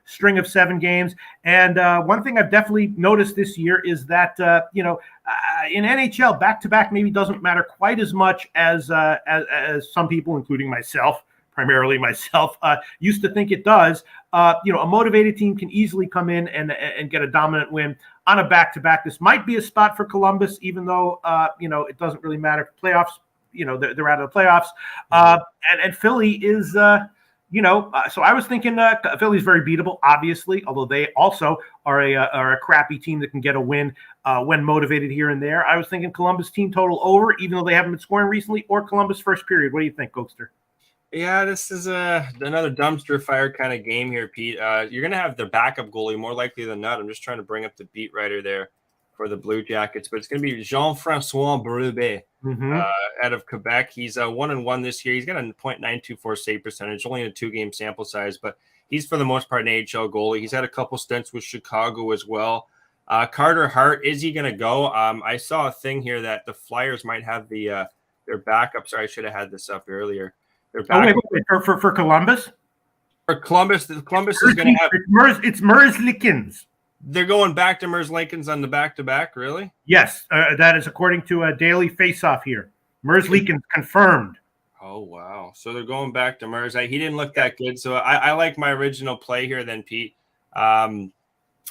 string of 7 games. And one thing I've definitely noticed this year is that, in NHL, back-to-back maybe doesn't matter quite as much as some people, including myself, primarily myself, used to think it does. A motivated team can easily come in and get a dominant win on a back-to-back. This might be a spot for Columbus, even though, it doesn't really matter. Playoffs, they're out of the playoffs. And Philly is, so I was thinking Philly's very beatable, obviously, although they also are a crappy team that can get a win when motivated here and there. I was thinking Columbus team total over, even though they haven't been scoring recently, or Columbus first period. What do you think, Goldster? Yeah, this is another dumpster fire kind of game here, Pete. You're going to have the backup goalie more likely than not. I'm just trying to bring up the beat writer there for the Blue Jackets, but it's going to be Jean-François Berube out of Quebec. He's 1-1 this year. He's got a .924 save percentage, only in a 2-game sample size, but he's for the most part an AHL goalie. He's had a couple stints with Chicago as well. Carter Hart, is he going to go? I saw a thing here that the Flyers might have their backup. Sorry, I should have had this up earlier. Wait, for Columbus? For Columbus is going to have it's Merzlikins. They're going back to Merzlikins on the back-to-back, really? Yes, that is according to a Daily Face-Off here. Merzlikins confirmed. Oh, wow. So they're going back to Merz. He didn't look that good, so I like my original play here then, Pete. I'm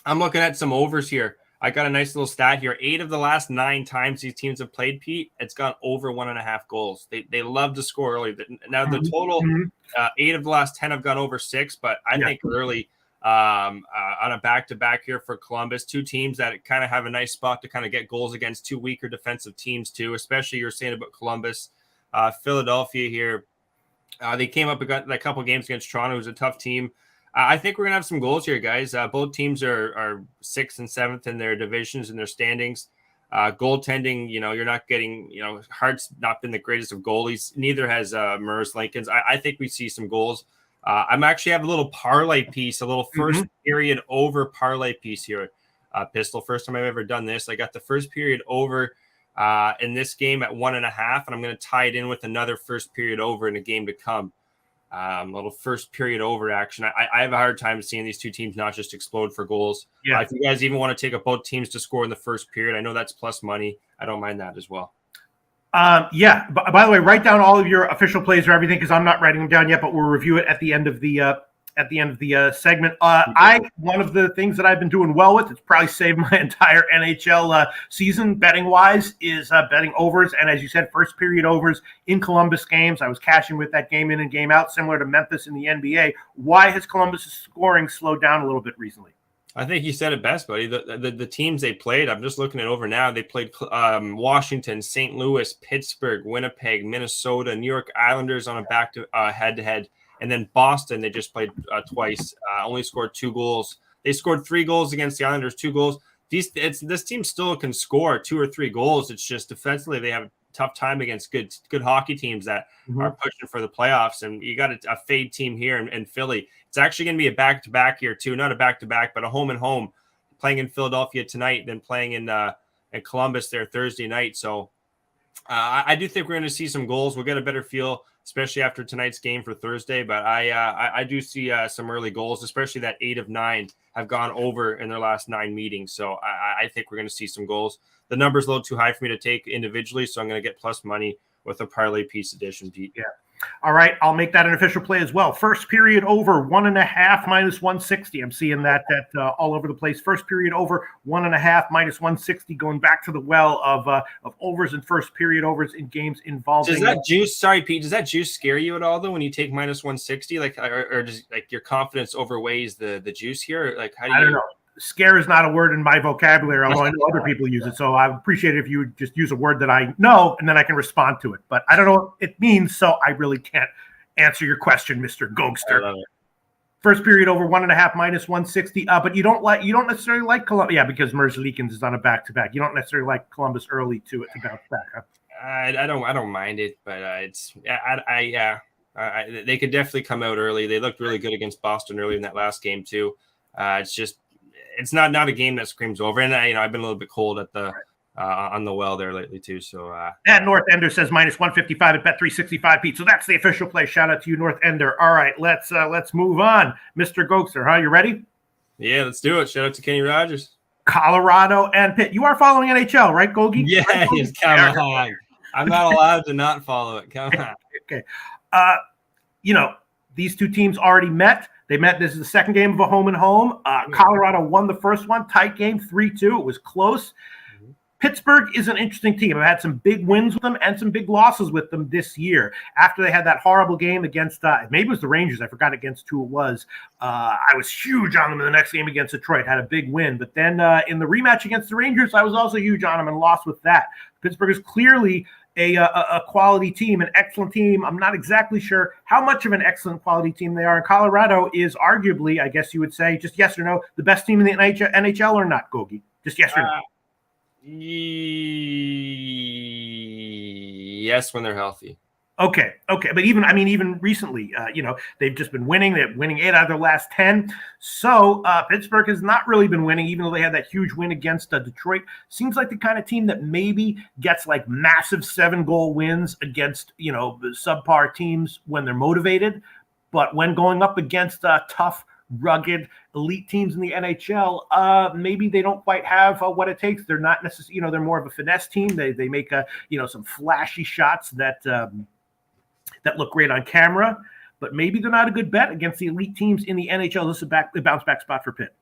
looking at some overs here. I got a nice little stat here. 8 of the last 9 times these teams have played, Pete, it's gone over 1.5 goals. They love to score early. Now, the total, 8 of the last 10 have gone over 6, but I think early – on a back-to-back here for Columbus, 2 teams that kind of have a nice spot to kind of get goals against 2 weaker defensive teams too, especially you're saying about Columbus. Philadelphia here, they came up a couple games against Toronto, who's a tough team. I think we're gonna have some goals here, guys. Both teams are 6th and 7th in their divisions and their standings. Goaltending, you're not getting, Hart's not been the greatest of goalies. Neither has Merzlikins. I think we see some goals. I'm actually have a little parlay piece, a little first period over parlay piece here. Pistol, first time I've ever done this. I got the first period over in this game at 1.5, and I'm going to tie it in with another first period over in a game to come. A little first period over action. I have a hard time seeing these 2 teams not just explode for goals. Yeah. If you guys even want to take up both teams to score in the first period, I know that's plus money. I don't mind that as well. By the way, write down all of your official plays or everything because I'm not writing them down yet, but we'll review it at the end of the segment. One of the things that I've been doing well with, it's probably saved my entire NHL season betting wise, is betting overs. And as you said, first period overs in Columbus games. I was cashing with that game in and game out, similar to Memphis in the NBA. Why has Columbus scoring slowed down a little bit recently? I think you said it best, buddy. The teams they played, I'm just looking it over now. They played Washington, St. Louis, Pittsburgh, Winnipeg, Minnesota, New York Islanders on a back to head-to-head, and then Boston. They just played twice. Only scored 2 goals. They scored 3 goals against the Islanders, 2 goals. This team still can score 2 or 3 goals. It's just defensively they have a tough time against good hockey teams that are pushing for the playoffs. And you got a fade team here in Philly. It's actually going to be a back-to-back here too. Not a back-to-back, but a home and home. Playing in Philadelphia tonight, then playing in Columbus there Thursday night. So I do think we're going to see some goals. We'll get a better feel, especially after tonight's game for Thursday. But I do see some early goals, especially that 8 of 9 have gone over in their last 9 meetings. So I think we're going to see some goals. The number's a little too high for me to take individually, so I'm going to get plus money with a parlay piece edition, Pete. Yeah. All right, I'll make that an official play as well. First period over 1.5 minus 160. I'm seeing that all over the place. First period over 1.5 minus 160. Going back to the well of overs and first period overs in games involving. Does that juice? Sorry, Pete. Does that juice scare you at all though when you take minus 160? Like, or does like your confidence overweighs the juice here? Like, how do you? I don't know. Scare is not a word in my vocabulary, although I know other people use it. So I would appreciate it if you would just use a word that I know, and then I can respond to it. But I don't know what it means, so I really can't answer your question, Mr. Gogster. First period over 1.5 minus 160. But you don't necessarily like Columbus. Yeah, because Merzlikins is on a back-to-back. You don't necessarily like Columbus early to bounce back, huh? I don't mind it, but they could definitely come out early. They looked really good against Boston early in that last game too. It's not a game that screams over, and I've been a little bit cold at the on the well there lately too. So and North Ender says minus 155 at Bet365, Pete. So that's the official play. Shout out to you, North Ender. All right, let's move on, Mr. Gogster. Huh? You ready? Yeah, let's do it. Shout out to Kenny Rogers. Colorado and Pitt. You are following NHL, right, Gogi? Yes, come on. I'm not allowed to not follow it. Come on. Okay. These two teams already met. They met. This is the second game of a home and home. Colorado won the first one. Tight game, 3-2. It was close. Mm-hmm. Pittsburgh is an interesting team. I've had some big wins with them and some big losses with them this year. After they had that horrible game against, maybe it was the Rangers. I forgot against who it was. I was huge on them in the next game against Detroit. Had a big win. But then in the rematch against the Rangers, I was also huge on them and lost with that. Pittsburgh is clearly a quality team, an excellent team. I'm not exactly sure how much of an excellent quality team they are. And Colorado is arguably, I guess you would say, just yes or no, the best team in the NHL or not, Gogi? Just yes or no? Yes, when they're healthy. Okay. But even recently, they've just been winning. They're winning 8 out of their last 10. So Pittsburgh has not really been winning, even though they had that huge win against Detroit. Seems like the kind of team that maybe gets like massive 7-goal wins against, subpar teams when they're motivated. But when going up against tough, rugged, elite teams in the NHL, maybe they don't quite have what it takes. They're not necessarily, they're more of a finesse team. They make some flashy shots that look great on camera, but maybe they're not a good bet against the elite teams in the NHL. This is a bounce back spot for Pitt.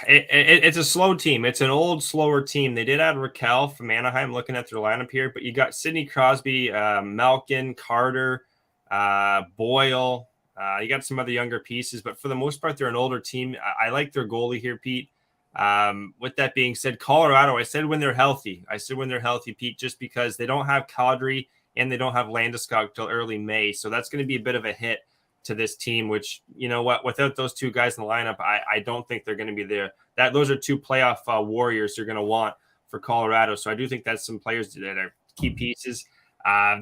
It's a slow team. It's an old, slower team. They did add Raquel from Anaheim, looking at their lineup here, but you got Sidney Crosby, Malkin, Carter, Boyle. You got some other younger pieces, but for the most part, they're an older team. I like their goalie here, Pete. With that being said, Colorado, I said when they're healthy, Pete, just because they don't have Kadri and they don't have Landeskog till early May. So that's going to be a bit of a hit to this team, which, without those two guys in the lineup, I don't think they're going to be there. Those are two playoff warriors you're going to want for Colorado. So I do think that's some players that are key pieces.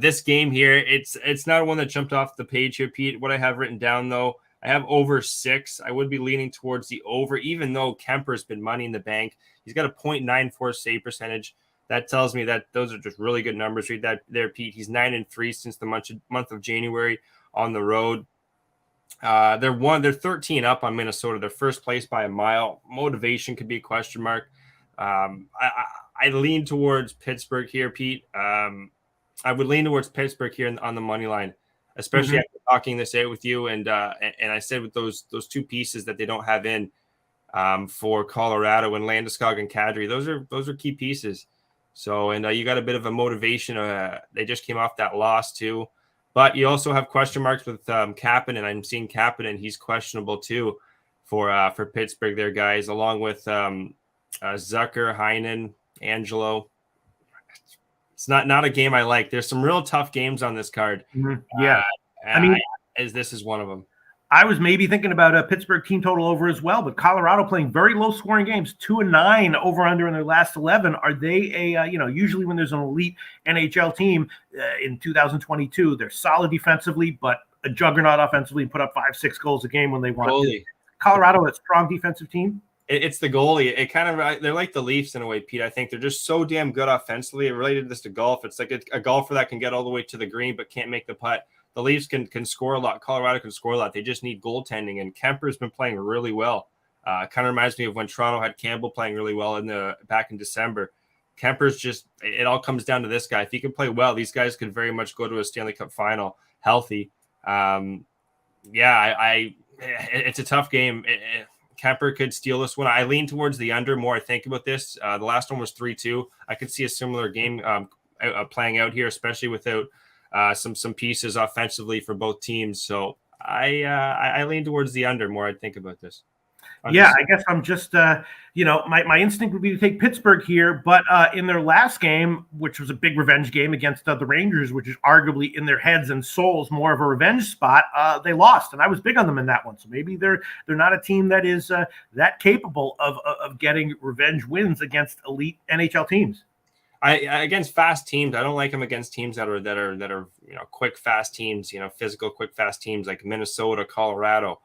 This game here, it's not one that jumped off the page here, Pete. What I have written down, though, I have over 6. I would be leaning towards the over, even though Kemper's been money in the bank. He's got a .94 save percentage. That tells me that those are just really good numbers. Read that there, Pete. He's 9-3 since the month of January on the road. They're 13 up on Minnesota. They're first place by a mile. Motivation could be a question mark. I lean towards Pittsburgh here, Pete. I would lean towards Pittsburgh here on the money line, especially after talking this out with you. And I said with those two pieces that they don't have in for Colorado and Landeskog and Kadri, those are key pieces. So, and you got a bit of a motivation. They just came off that loss too, but you also have question marks with Kapanen. I'm seeing Kapanen; he's questionable too for Pittsburgh. There, guys, along with Zucker, Heinen, Angelo. It's not a game I like. There's some real tough games on this card. Yeah, this is one of them. I was maybe thinking about a Pittsburgh team total over as well, but Colorado playing very low scoring games, 2-9 over under in their last 11. Are they usually when there's an elite NHL team in 2022, they're solid defensively, but a juggernaut offensively and put up 5-6 goals a game when they want. Colorado, a strong defensive team. It's the goalie. It kind of, they're like the Leafs in a way, Pete. I think they're just so damn good offensively. I related this to golf. It's like a golfer that can get all the way to the green but can't make the putt. The Leafs can score a lot. Colorado can score a lot. They just need goaltending, and Kemper's been playing really well. Kind of reminds me of when Toronto had Campbell playing really well back in December. Kemper's just, it all comes down to this guy. If he can play well, these guys could very much go to a Stanley Cup final healthy. It's a tough game. Kemper could steal this one. I lean towards the under more. I think about this. The last one was 3-2. I could see a similar game playing out here, especially without some pieces offensively for both teams. So I lean towards the under more. I think about this. I guess I'm just, my instinct would be to take Pittsburgh here, but in their last game, which was a big revenge game against the Rangers, which is arguably in their heads and souls more of a revenge spot, they lost, and I was big on them in that one. So maybe they're not a team that is that capable of getting revenge wins against elite NHL teams. Against fast teams, I don't like them against teams that are quick, fast teams, physical, quick, fast teams like Minnesota, Colorado.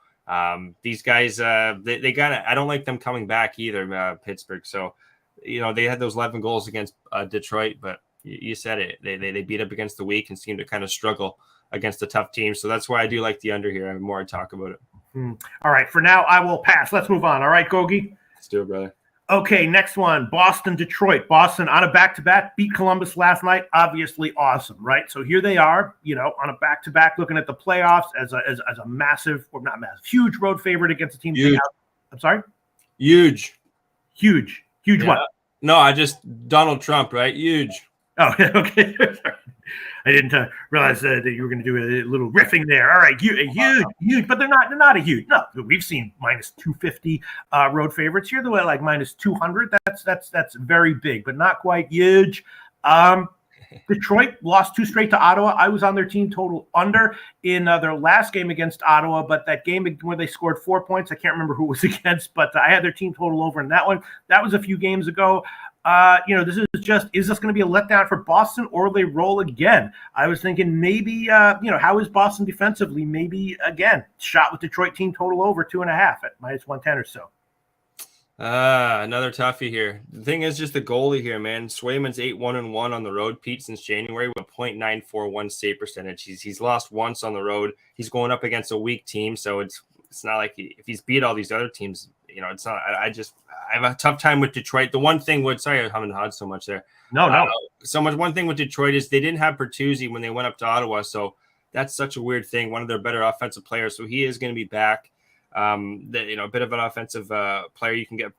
These guys, they got it. I don't like them coming back either, Pittsburgh. So, they had those 11 goals against Detroit, but you said it. They beat up against the weak and seem to kind of struggle against the tough teams. So that's why I do like the under here. I have more to talk about it. All right. For now, I will pass. Let's move on. All right, Gogi? Let's do it, brother. Okay, next one, Boston, Detroit. Boston on a back-to-back, beat Columbus last night. Obviously awesome, right? So here they are, on a back-to-back, looking at the playoffs as a massive, or not massive, huge road favorite against a team. Huge. I'm sorry? Huge. Huge what? No, Donald Trump, right? Huge. Oh, okay. I didn't realize that you were going to do a little riffing there. All right, huge, but they're not a huge. No, we've seen minus 250 road favorites here. The way like minus 200. That's very big, but not quite huge. Detroit lost 2 straight to Ottawa. I was on their team total under in their last game against Ottawa, but that game where they scored 4 points, I can't remember who it was against, but I had their team total over in that one. That was a few games ago. This is this going to be a letdown for Boston, or will they roll again? I was thinking maybe, how is Boston defensively? Maybe again, shot with Detroit team total over 2.5 at minus 110 or so. Another toughie here. The thing is just the goalie here, man. Swayman's 8-1-1 on the road, Pete, since January with a .941 save percentage. He's lost once on the road. He's going up against a weak team, so it's not like if he's beat all these other teams, it's not. I have a tough time with Detroit. The one thing sorry, I'm humming hard so much there. No. One thing with Detroit is they didn't have Bertuzzi when they went up to Ottawa, so that's such a weird thing. One of their better offensive players, so he is going to be back. A bit of an offensive player you can get.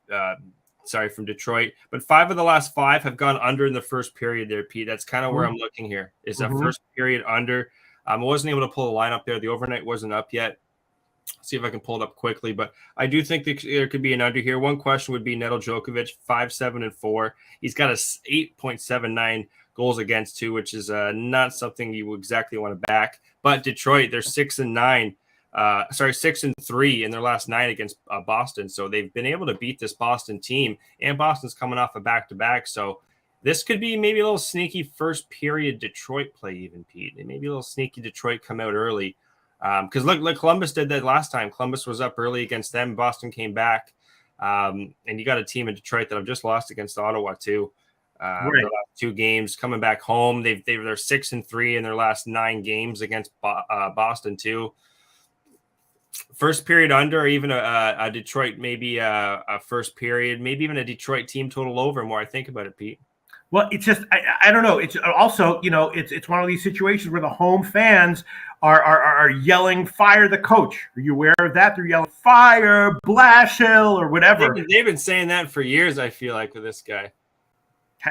From Detroit, but 5 of the last 5 have gone under in the first period there, Pete. That's kind of where I'm looking here. Is a first period under. I wasn't able to pull the line up there. The overnight wasn't up yet. See if I can pull it up quickly, but I do think there could be an under here. One question would be Neto Djokovic, 5-7-4. He's got a 8.79 goals against too, which is not something you exactly want to back. But Detroit, they're 6-3 in their last 9 against Boston. So they've been able to beat this Boston team, and Boston's coming off a back-to-back. So this could be maybe a little sneaky first period Detroit play even, Pete. Maybe a little sneaky Detroit come out early. Because look, Columbus did that last time. Columbus was up early against them. Boston came back. And you got a team in Detroit that have just lost against Ottawa too. Right. Their last 2 games coming back home. They're 6-3 in their last 9 games against Boston too. First period under, or even a Detroit, maybe a first period, maybe even a Detroit team total over. More I think about it, Pete. Well, it's just I don't know. It's also it's one of these situations where the home fans are yelling "fire the coach." Are you aware of that? They're yelling "fire Blashill" or whatever. They've been saying that for years. I feel like with this guy.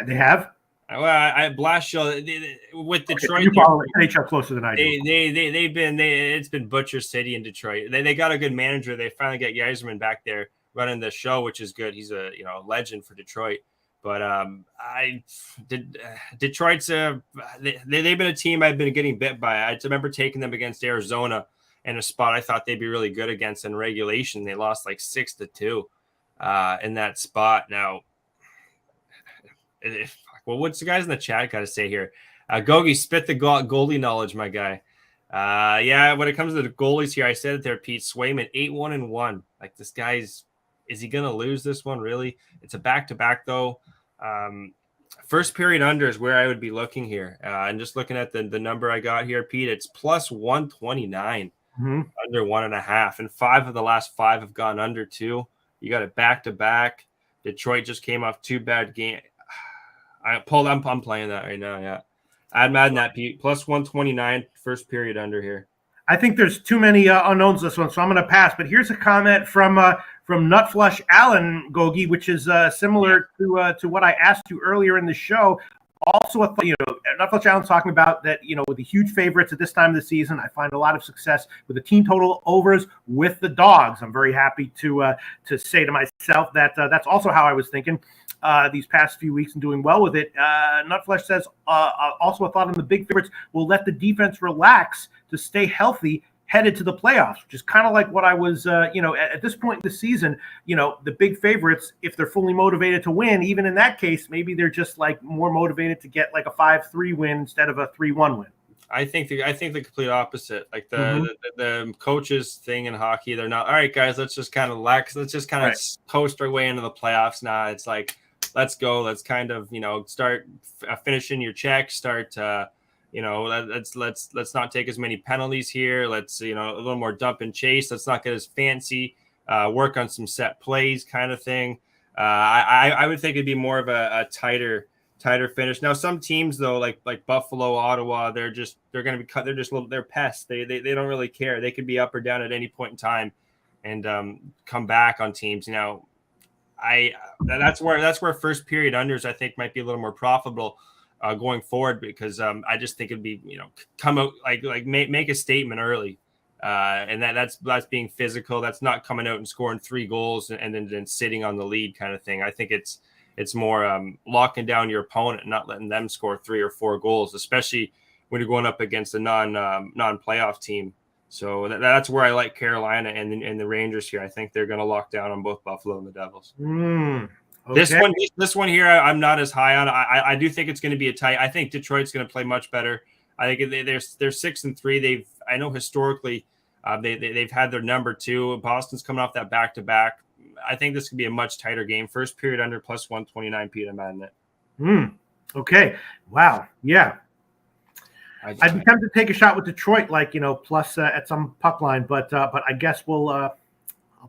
They have. Well, Blashill with Detroit. You follow NHL closer than I do. It's been Butcher City in Detroit. They got a good manager. They finally got Yzerman back there running the show, which is good. He's a legend for Detroit. But Detroit's they've been a team I've been getting bit by. I remember taking them against Arizona in a spot I thought they'd be really good against in regulation. They lost like 6-2 in that spot. Now, what's the guys in the chat got to say here? Gogi, spit the goalie knowledge, my guy. When it comes to the goalies here, I said it there, Pete. Swayman, 8-1-1. Like this guy's. Is he going to lose this one, really? It's a back-to-back, though. First period under is where I would be looking here. And just looking at the number I got here, Pete, it's plus 129, under 1.5. And 5 of the last 5 have gone under 2. You got it back-to-back. Detroit just came off 2 bad games. I'm playing that right now. Yeah, I'm adding that, Pete. Plus 129 first period under here. I think there's too many unknowns this one, so I'm going to pass. But here's a comment from Nutflush Allen Gogi, which is similar to what I asked you earlier in the show. Also, Nutflush Allen's talking about that, with the huge favorites at this time of the season, I find a lot of success with the team total overs with the dogs. I'm very happy to say to myself that that's also how I was thinking these past few weeks and doing well with it. Nutflesh says also a thought on the big favorites will let the defense relax to stay healthy headed to the playoffs, which is kind of like what I was, at this point in the season, the big favorites, if they're fully motivated to win, even in that case, maybe they're just like more motivated to get like a 5-3 win instead of a 3-1 win. I think the complete opposite. Like the coaches thing in hockey, they're not, all right, guys, let's just kind of relax. Let's just kind of coast our way into the playoffs. Now it's like, let's go. Let's kind of, start finishing your check, start let's not take as many penalties here. Let's, a little more dump and chase. Let's not get as fancy, work on some set plays kind of thing. I would think it'd be more of a tighter finish. Now, some teams though, like Buffalo, Ottawa, they're going to be cut. They're pests. They don't really care. They could be up or down at any point in time and come back on teams. That's where first period unders I think might be a little more profitable going forward, because I just think it'd be, come out make a statement early, and that's being physical. That's not coming out and scoring 3 goals and then sitting on the lead kind of thing. I think it's more locking down your opponent and not letting them score 3 or 4 goals, especially when you're going up against a non-playoff team. So that's where I like Carolina and the Rangers here. I think they're going to lock down on both Buffalo and the Devils. Okay. This one here, I'm not as high on. I do think it's going to be a tight. I think Detroit's going to play much better. I think they're 6-3. I know historically they've had their number 2. Boston's coming off that back-to-back. I think this could be a much tighter game. First period under plus 129. Pete, I'm adding it. Okay. Wow. Yeah. I'd be tempted to take a shot with Detroit, plus at some puck line, but I guess we'll.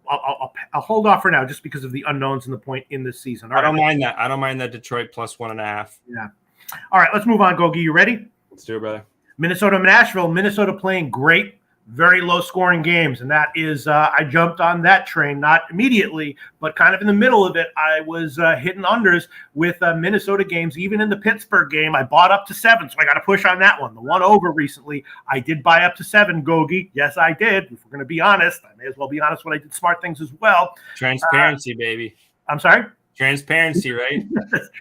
I'll hold off for now just because of the unknowns in the point in this season. I don't mind that. I don't mind that Detroit plus 1.5. Yeah. All right, let's move on, Gogi. You ready? Let's do it, brother. Minnesota, Nashville. Minnesota playing great, very low-scoring games, and that is I jumped on that train, not immediately, but kind of in the middle of it. I was hitting unders with Minnesota games. Even in the Pittsburgh game, I bought up to 7, so I got to push on that one. The one over recently, I did buy up to 7, Gogi. Yes, I did. If we're going to be honest, I may as well be honest when I did smart things as well. Transparency, baby. I'm sorry? Transparency, right?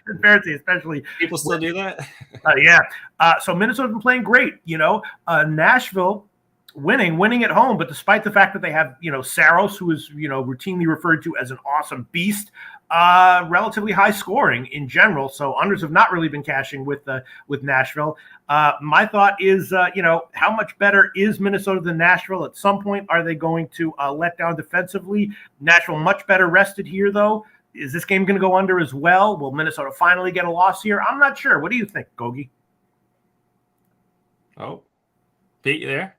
Transparency, especially. People still do that? Yeah. So Minnesota's been playing great. Nashville winning at home, but despite the fact that they have, Saros, who is, routinely referred to as an awesome beast, relatively high scoring in general. So unders have not really been cashing with Nashville. My thought is, how much better is Minnesota than Nashville? At some point, are they going to let down defensively? Nashville much better rested here, though. Is this game going to go under as well? Will Minnesota finally get a loss here? I'm not sure. What do you think, Gogi? Oh, Pete, you there?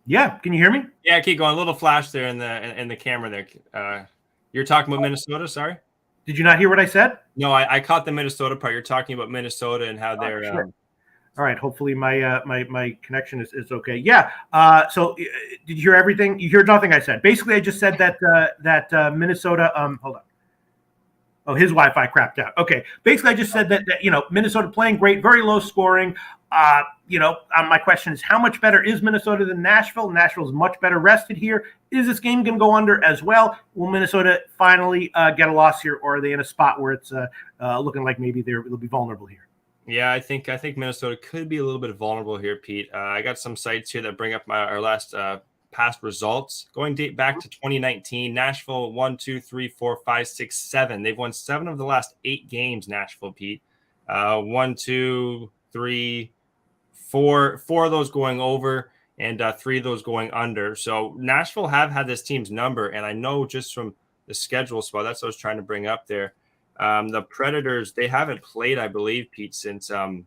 Yeah, can you hear me? Yeah, keep going. A little flash there in the camera there. You're talking about Minnesota, sorry? Did you not hear what I said? No, I caught the Minnesota part. You're talking about Minnesota and how they're sure. All right, hopefully my connection is okay. Yeah. So did you hear everything? You heard nothing I said. Basically, I just said that Minnesota hold on. Oh, his Wi-Fi crapped out. Okay. Basically, I just said that Minnesota playing great, very low scoring. My question is, how much better is Minnesota than Nashville? Nashville's much better rested here. Is this game going to go under as well? Will Minnesota finally get a loss here, or are they in a spot where it's looking like maybe they'll be vulnerable here? Yeah, I think Minnesota could be a little bit vulnerable here, Pete. I got some sites here that bring up our last past results going back to 2019. Nashville 1, 2, 3, 4, 5, 6, 7. They've won 7 of the last 8 games. Nashville, Pete. 1, 2, 3, 4 of those going over, and 3 of those going under. So Nashville have had this team's number, and I know just from the schedule spot, that's what I was trying to bring up there. The Predators, they haven't played, I believe, Pete, since sorry,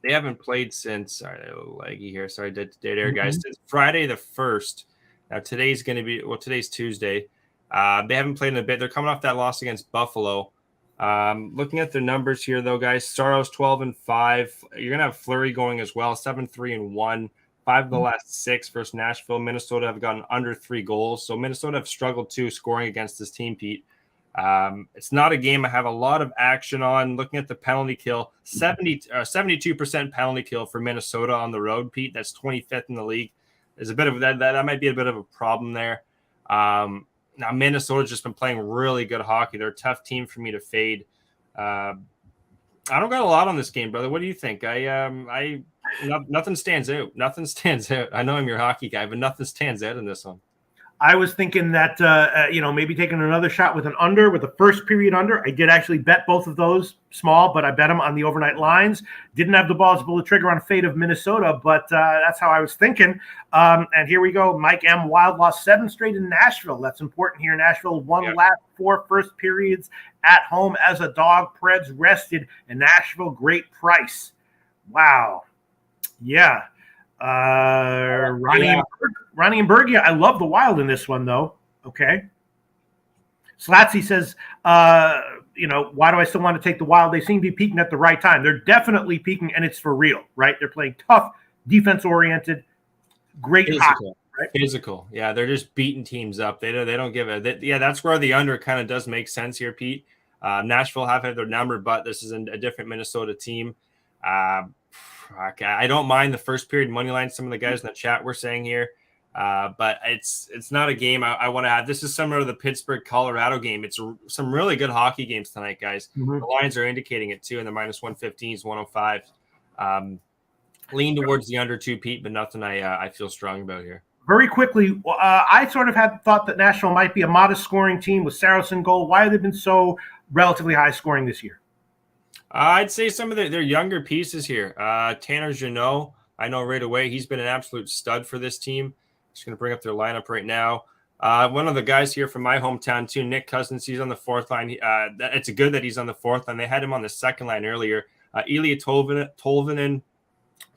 a little laggy here. Sorry, dead air, guys. Since Friday the 1st. Now today's Tuesday. They haven't played in a bit. They're coming off that loss against Buffalo. Looking at their numbers here, though, guys, Saros 12-5. You're gonna have Fleury going as well, 7-3-1. 5 of the last 6 versus Nashville. Minnesota have gotten under 3 goals, so Minnesota have struggled too scoring against this team, Pete. It's not a game I have a lot of action on. Looking at the penalty kill, 72% penalty kill for Minnesota on the road, Pete. That's 25th in the league. There's a bit of that might be a bit of a problem there. Now Minnesota's just been playing really good hockey. They're a tough team for me to fade. I don't got a lot on this game, brother. What do you think? Nothing stands out. Nothing stands out. I know I'm your hockey guy, but nothing stands out in this one. I was thinking that, maybe taking another shot with an under, with the first period under. I did actually bet both of those small, but I bet them on the overnight lines. Didn't have the balls to pull the trigger on a fade of Minnesota, but that's how I was thinking. And here we go. Mike M. Wild lost 7 straight in Nashville. That's important here. Nashville won last 4 first periods at home as a dog. Preds rested, and Nashville, great price. Wow. Yeah. Ronnie and Bergia. I love the Wild in this one, though. Okay. Slatsy says, why do I still want to take the Wild? They seem to be peaking at the right time. They're definitely peaking, and it's for real, right? They're playing tough, defense-oriented, great hockey. Right? Physical. Yeah, they're just beating teams up. They don't give a – that's where the under kind of does make sense here, Pete. Nashville have had their number, but this is a different Minnesota team. I don't mind the first period money line. Some of the guys in the chat were saying here, but it's not a game I want to have. This is similar to the Pittsburgh-Colorado game. It's some really good hockey games tonight, guys. Mm-hmm. The lines are indicating it too, and the -115s, 105. Lean towards the under 2, Pete, but nothing I feel strong about here. Very quickly, I sort of had thought that Nashville might be a modest scoring team with Saros in goal. Why have they been so relatively high scoring this year? I'd say some of their younger pieces here. Tanner Jeannot, I know right away. He's been an absolute stud for this team. Just going to bring up their lineup right now. One of the guys here from my hometown, too, Nick Cousins, he's on the 4th line. It's good that he's on the 4th line. They had him on the 2nd line earlier. Ilya Tolvanen,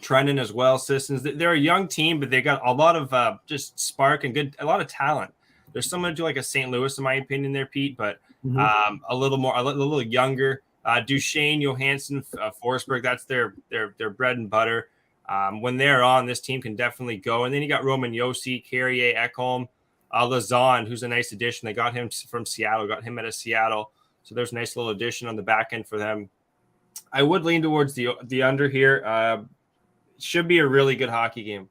Trennan as well, Sissons. They're a young team, but they got a lot of just spark and a lot of talent. They're similar to like a St. Louis, in my opinion, there, Pete, but a little younger. Duchesne, Johansson, Forsberg, that's their bread and butter. When they're on, this team can definitely go. And then you got Roman Josi, Carrier, Ekholm, Lazan, who's a nice addition. They got him from Seattle, got him out of Seattle. So there's a nice little addition on the back end for them. I would lean towards the under here. Should be a really good hockey game.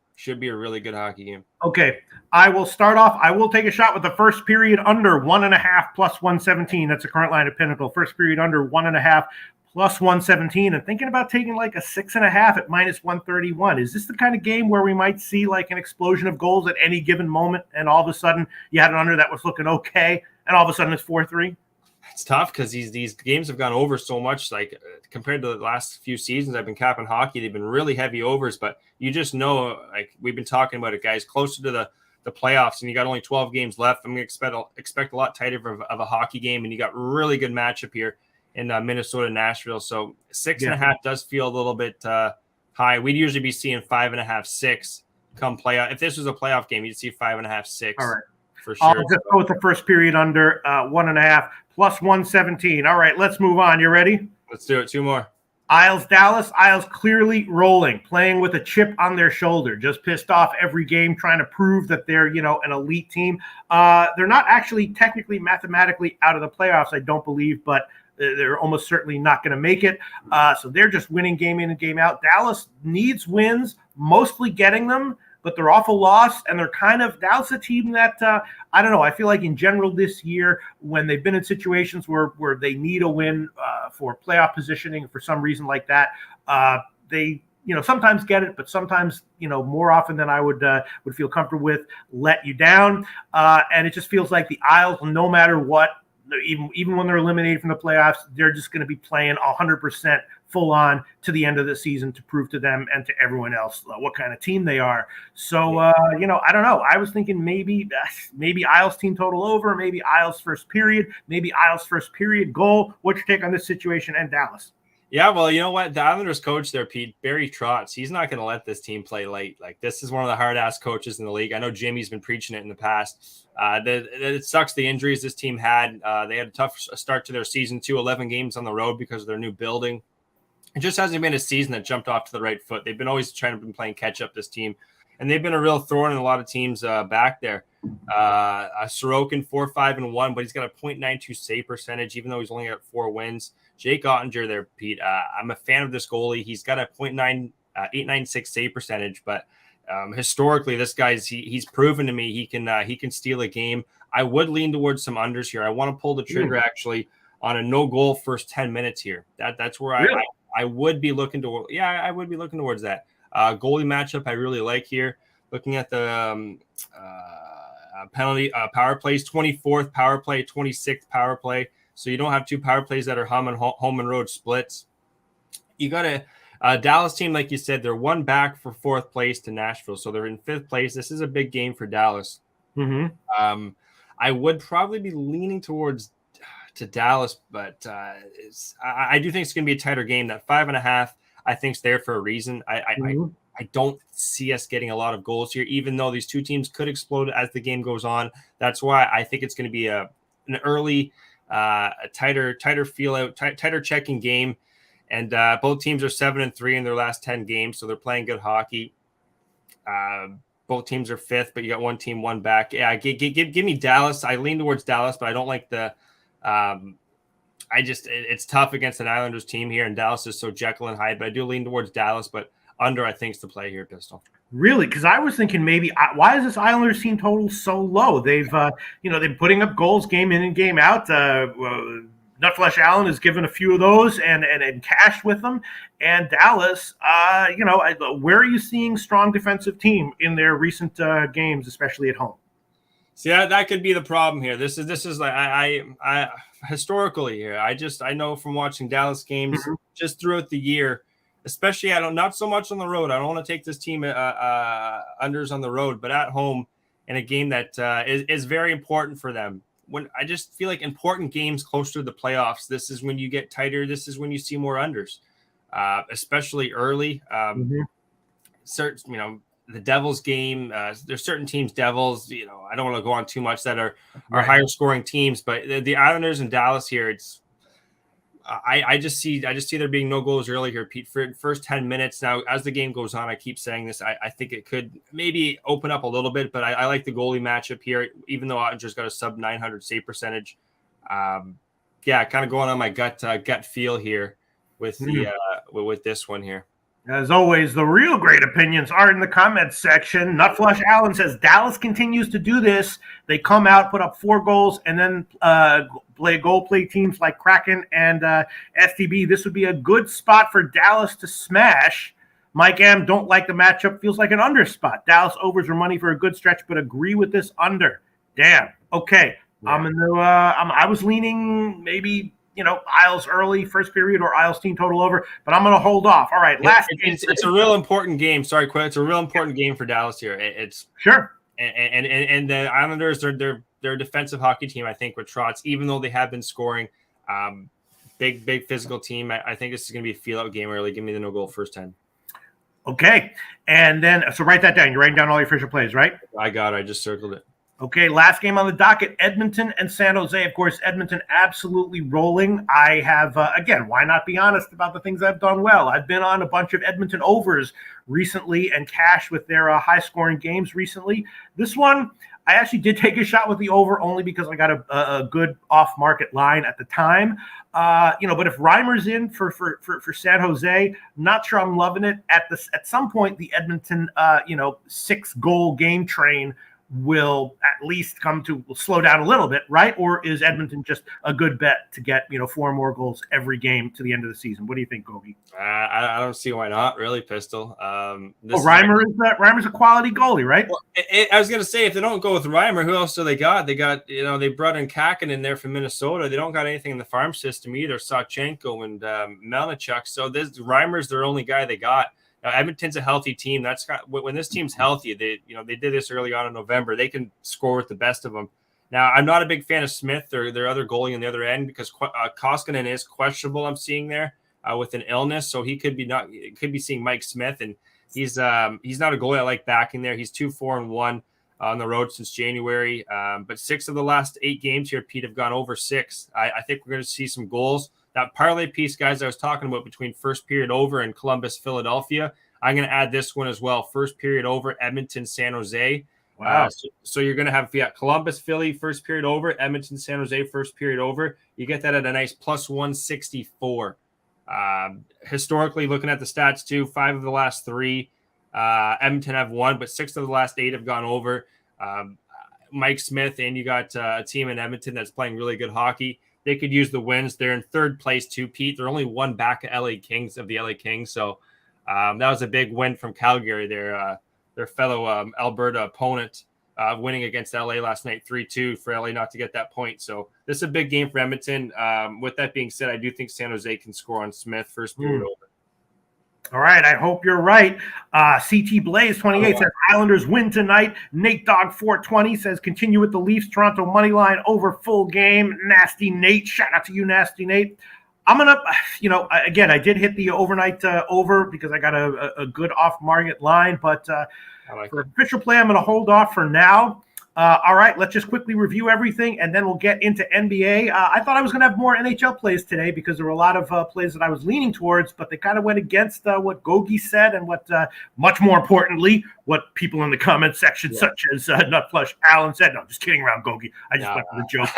Okay. I will start off. I will take a shot with the first period under 1.5 plus 117. That's the current line of Pinnacle. First period under 1.5 plus 117. And thinking about taking like a 6.5 at -131. Is this the kind of game where we might see like an explosion of goals at any given moment, and all of a sudden you had an under that was looking okay, and all of a sudden it's 4-3? It's tough because these games have gone over so much. Like compared to the last few seasons I've been capping hockey, they've been really heavy overs. But you just know, like we've been talking about it, guys, closer to the playoffs, and you got only 12 games left. I'm going to expect a lot tighter of a hockey game, and you got really good matchup here in Minnesota, Nashville. So 6.5 does feel a little bit high. We'd usually be seeing 5.5, 6 come playoff. If this was a playoff game, you'd see 5.5, 6. All right. For sure. I'll just go with the first period under 1.5 plus 117. All right, let's move on. You ready? Let's do it. 2 more. Isles, Dallas. Isles clearly rolling, playing with a chip on their shoulder, just pissed off every game, trying to prove that they're, an elite team. They're not actually technically, mathematically out of the playoffs, I don't believe, but they're almost certainly not going to make it. So they're just winning game in and game out. Dallas needs wins, mostly getting them, but they're awful lost, and they're kind of – Dallas a team that, I don't know, I feel like in general this year when they've been in situations where they need a win for playoff positioning for some reason like that, they sometimes get it, but sometimes, more often than I would feel comfortable with, let you down. And it just feels like the Isles, no matter what, even when they're eliminated from the playoffs, they're just going to be playing 100% full on to the end of the season to prove to them and to everyone else what kind of team they are. So, I don't know. I was thinking maybe Isles team total over, maybe Isles first period, maybe Isles first period goal. What's your take on this situation and Dallas? Yeah, well, you know what? The Islanders coach there, Pete, Barry Trotz, he's not going to let this team play late. Like, this is one of the hard-ass coaches in the league. I know Jimmy's been preaching it in the past. It sucks the injuries this team had. They had a tough start to their season, too, 11 games on the road because of their new building. It just hasn't been a season that jumped off to the right foot. They've been always trying to be playing catch-up, this team. And they've been a real thorn in a lot of teams back there. Sorokin, 4-5-1, but he's got a .92 save percentage, even though he's only got 4 wins. Jake Ottinger there, Pete. I'm a fan of this goalie. He's got a .896 save percentage, but historically, this guy's he's proven to me he can steal a game. I would lean towards some unders here. I want to pull the trigger actually on a no goal first 10 minutes here. That's where really? I would be looking to. Yeah, I would be looking towards that goalie matchup. I really like here. Looking at the penalty power plays, 24th power play, 26th power play. So you don't have 2 power plays that are home and road splits. You got a Dallas team, like you said, they're 1 back for 4th place to Nashville. So they're in 5th place. This is a big game for Dallas. Mm-hmm. I would probably be leaning towards to Dallas, but I do think it's going to be a tighter game. That 5.5, I think, is there for a reason. I don't see us getting a lot of goals here, even though these 2 teams could explode as the game goes on. That's why I think it's going to be an early a tighter feel out, tighter checking game. And both teams are 7-3 in their last 10 games. So they're playing good hockey. Both teams are 5th, but you got one team, 1 back. Yeah. Give me Dallas. I lean towards Dallas, but I don't like the, it's tough against an Islanders team here. And Dallas is so Jekyll and Hyde, but I do lean towards Dallas, but under, I think, is the play here, Pistol. Really? Because I was thinking maybe why is this Islanders team total so low? They've they're putting up goals game in and game out. Nutflesh Allen has given a few of those and cash with them. And Dallas, where are you seeing strong defensive team in their recent games, especially at home? See, that could be the problem here. This is like I historically here. I know from watching Dallas games just throughout the year. Especially, not so much on the road. I don't want to take this team unders on the road, but at home in a game that is very important for them. When I just feel like important games closer to the playoffs, this is when you get tighter. This is when you see more unders, especially early. Certain, the Devils game. There's certain teams, Devils. I don't want to go on too much that are higher scoring teams, but the Islanders and Dallas here, it's. I just see there being no goals early here, Pete. For first 10 minutes now, as the game goes on, I keep saying this. I think it could maybe open up a little bit, but I like the goalie matchup here, even though Ottinger's got a sub 900 save percentage. Kind of going on my gut feel here with the with this one here. As always, the real great opinions are in the comments section. Nutflush Allen says Dallas continues to do this. They come out, put up 4 goals, and then play teams like Kraken and STB. This would be a good spot for Dallas to smash. Mike M. don't like the matchup. Feels like an under spot. Dallas overs are money for a good stretch, but agree with this under. Damn. Okay. Yeah. I was leaning maybe. Isles early, first period, or Isles team total over, but I'm going to hold off. All right, last game. It's a real important game. Sorry, Quinn. It's a real important game for Dallas here. It's sure. And the Islanders, they're a defensive hockey team, I think, with Trotz, even though they have been scoring. Big physical team. I think this is going to be a feel-out game early. Give me the no-goal first 10. Okay. And then, so write that down. You're writing down all your official plays, right? I got it. I just circled it. Okay, last game on the docket, Edmonton and San Jose. Of course, Edmonton absolutely rolling. I have, again, why not be honest about the things I've done well? I've been on a bunch of Edmonton overs recently and cashed with their high-scoring games recently. This one, I actually did take a shot with the over only because I got a good off-market line at the time. But if Reimer's in for San Jose, not sure I'm loving it. At some point, the Edmonton, 6-goal game train will at least will slow down a little bit, right? Or is Edmonton just a good bet to get 4 more goals every game to the end of the season? What do you think, Gogi? I don't see why not, really, Pistol. Reimer's a quality goalie, right? Well, I was gonna say, if they don't go with Reimer, who else do they got? They got they brought in Kakin in there from Minnesota. They don't got anything in the farm system either. Sawchenko and Melnichuk. So Reimer's their only guy they got. Now, Edmonton's a healthy team. When this team's healthy, they did this early on in November. They can score with the best of them. Now, I'm not a big fan of Smith or their other goalie on the other end because Koskinen is questionable. I'm seeing there. with an illness, so he could be seeing Mike Smith, and he's not a goalie I like backing there. He's 2-4-1 on the road since January, but 6 of the last 8 games here, Pete, have gone over 6. I think we're going to see some goals. That parlay piece, guys, I was talking about between first period over and Columbus, Philadelphia, I'm going to add this one as well. First period over, Edmonton, San Jose. Wow. So you're going to have Columbus, Philly, first period over, Edmonton, San Jose, first period over. You get that at a nice plus 164. Historically, looking at the stats too, 5 of the last 3, Edmonton have won, but 6 of the last 8 have gone over. Mike Smith, and you got a team in Edmonton that's playing really good hockey. They could use the wins. They're in 3rd place too, Pete. They're only 1 back of the LA Kings. So that was a big win from Calgary, their fellow Alberta opponent, winning against LA last night 3-2 for LA not to get that point. So this is a big game for Edmonton. With that being said, I do think San Jose can score on Smith first period over. All right, I hope you're right. CT Blaze 28 says Islanders win tonight. Nate Dog 420 says continue with the Leafs. Toronto money line over full game. Nasty Nate, shout out to you, Nasty Nate. I'm gonna, again, I did hit the overnight over because I got a good off-market line, but for official play, I'm gonna hold off for now. All right, let's just quickly review everything, and then we'll get into NBA. I thought I was going to have more NHL plays today because there were a lot of plays that I was leaning towards, but they kind of went against what Gogi said and what, much more importantly, what people in the comment section, such as Nutflush Allen said. No, just kidding around, Gogi. I just went for the joke.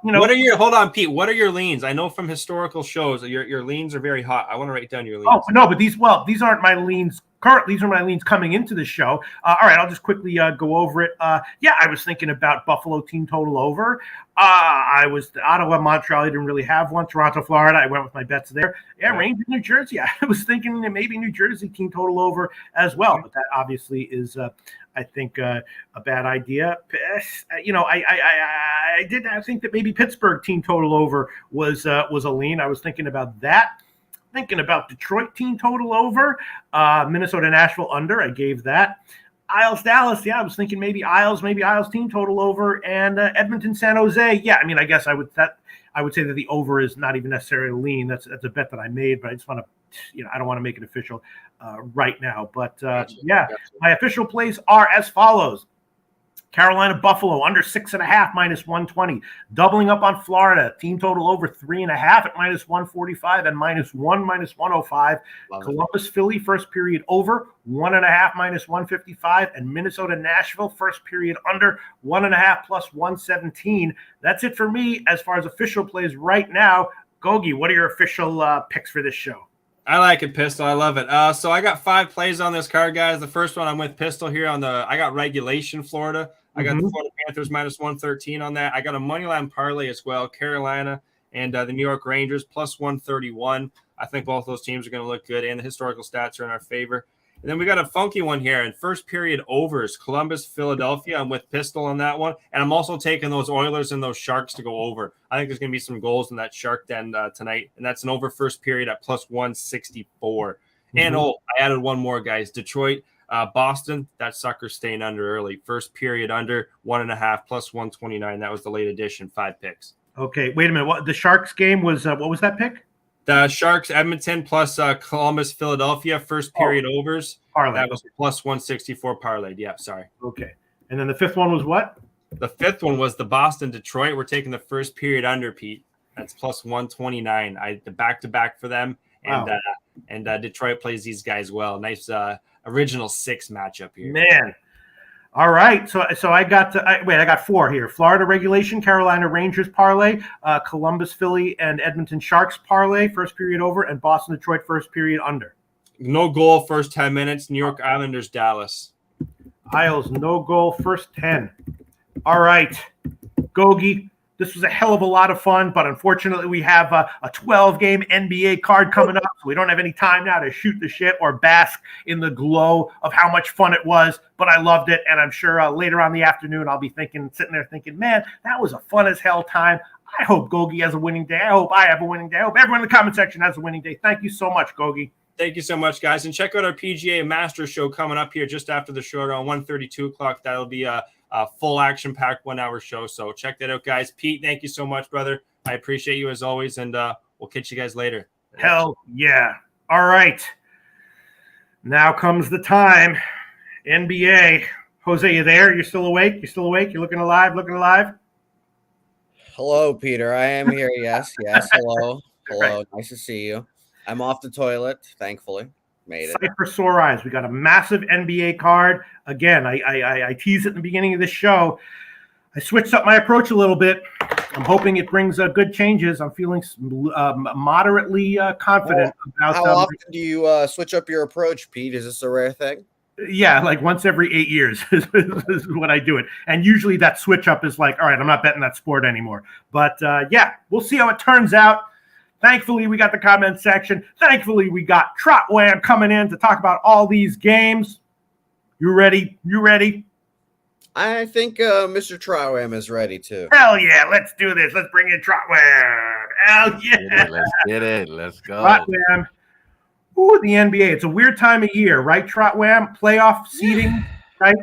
What are your? Hold on, Pete. What are your leans? I know from historical shows your leans are very hot. I want to write down your leans. Oh no, but these aren't my leans. These are my leans coming into the show. All right, I'll just quickly go over it. I was thinking about Buffalo team total over. I was Ottawa, Montreal. I didn't really have one. Toronto, Florida. I went with my bets there. Yeah, Rangers, New Jersey. I was thinking maybe New Jersey team total over as well, but that obviously is, I think, a bad idea. I think that maybe Pittsburgh team total over was a lean. I was thinking about that. Thinking about Detroit team total over, Minnesota, Nashville under. I gave that. Isles, Dallas. Yeah, I was thinking maybe Isles team total over, and Edmonton, San Jose. Yeah, I mean, I guess I would say that the over is not even necessarily a lean. That's a bet that I made, but I just want to, I don't want to make it official right now. But my official plays are as follows. Carolina, Buffalo, under 6.5, minus 120. Doubling up on Florida. Team total over 3.5 at minus 145 and minus 105. Columbus, Philly, first period over 1.5, minus 155. And Minnesota, Nashville, first period under 1.5 plus 117. That's it for me as far as official plays right now. Gogi, what are your official picks for this show? I like it, Pistol. I love it. So I got 5 plays on this card, guys. The first one I'm with Pistol here I got regulation Florida. I got the Florida Panthers minus 113 on that. I got a money line parlay as well, Carolina and the New York Rangers plus 131. I think both those teams are going to look good, and the historical stats are in our favor. And then we got a funky one here in first period overs, Columbus, Philadelphia. I'm with Pistol on that one. And I'm also taking those Oilers and those Sharks to go over. I think there's going to be some goals in that Shark den tonight. And that's an over first period at plus 164. And I added one more, guys. Detroit, Boston, that sucker's staying under early. First period under 1.5 plus 129. That was the late edition, 5 picks. Okay, wait a minute. What the Sharks game was? What was that pick? The Sharks, Edmonton plus Columbus, Philadelphia, first period overs. Parlay. That was plus 164 parlayed. Yeah, sorry. Okay. And then the 5th one was what? The 5th one was the Boston, Detroit. We're taking the first period under, Pete. That's plus 129. The back-to-back for them. And wow. And Detroit plays these guys well. Nice original 6 matchup here. Man. All right, so I got 4 here. Florida regulation, Carolina Rangers parlay, Columbus, Philly, and Edmonton Sharks parlay, first period over, and Boston, Detroit, first period under. No goal, first 10 minutes. New York Islanders, Dallas. Isles, no goal, first 10. All right, Gogi, this was a hell of a lot of fun, but unfortunately we have a 12-game NBA card coming up, so we don't have any time now to shoot the shit or bask in the glow of how much fun it was, but I loved it, and I'm sure later on the afternoon I'll be sitting there thinking, man, that was a fun as hell time. I hope Gogi has a winning day. I hope I have a winning day. I hope everyone in the comment section has a winning day. Thank you so much, Gogi. Thank you so much, guys, and check out our PGA Master Show coming up here just after the show around 1:32 o'clock. That'll be a full action-packed 1-hour show. So check that out, guys. Pete, thank you so much, brother. I appreciate you as always, and we'll catch you guys later. Hell yeah. All right. Now comes the time. NBA. Jose, you there? You're still awake? You're still awake? You're looking alive? Hello, Peter. I am here. Yes. Hello. Right. Nice to see you. I'm off the toilet, thankfully. Made it. Sight for sore eyes. We got a massive NBA card. Again, I teased it in the beginning of the show. I switched up my approach a little bit. I'm hoping it brings good changes. I'm feeling moderately confident about. How often do you switch up your approach, Pete? Is this a rare thing? Yeah, like once every 8 years is when I do it. And usually that switch up is like, all right, I'm not betting that sport anymore. But yeah, we'll see how it turns out. Thankfully, we got the comment section. Thankfully, we got TROTWAM coming in to talk about all these games. You ready? I think Mr. TROTWAM is ready too. Hell yeah, let's do this. Let's bring in TROTWAM. Hell yeah. Let's get it. Let's go. TROTWAM. Ooh, the NBA. It's a weird time of year, right, TROTWAM? Playoff seeding, right?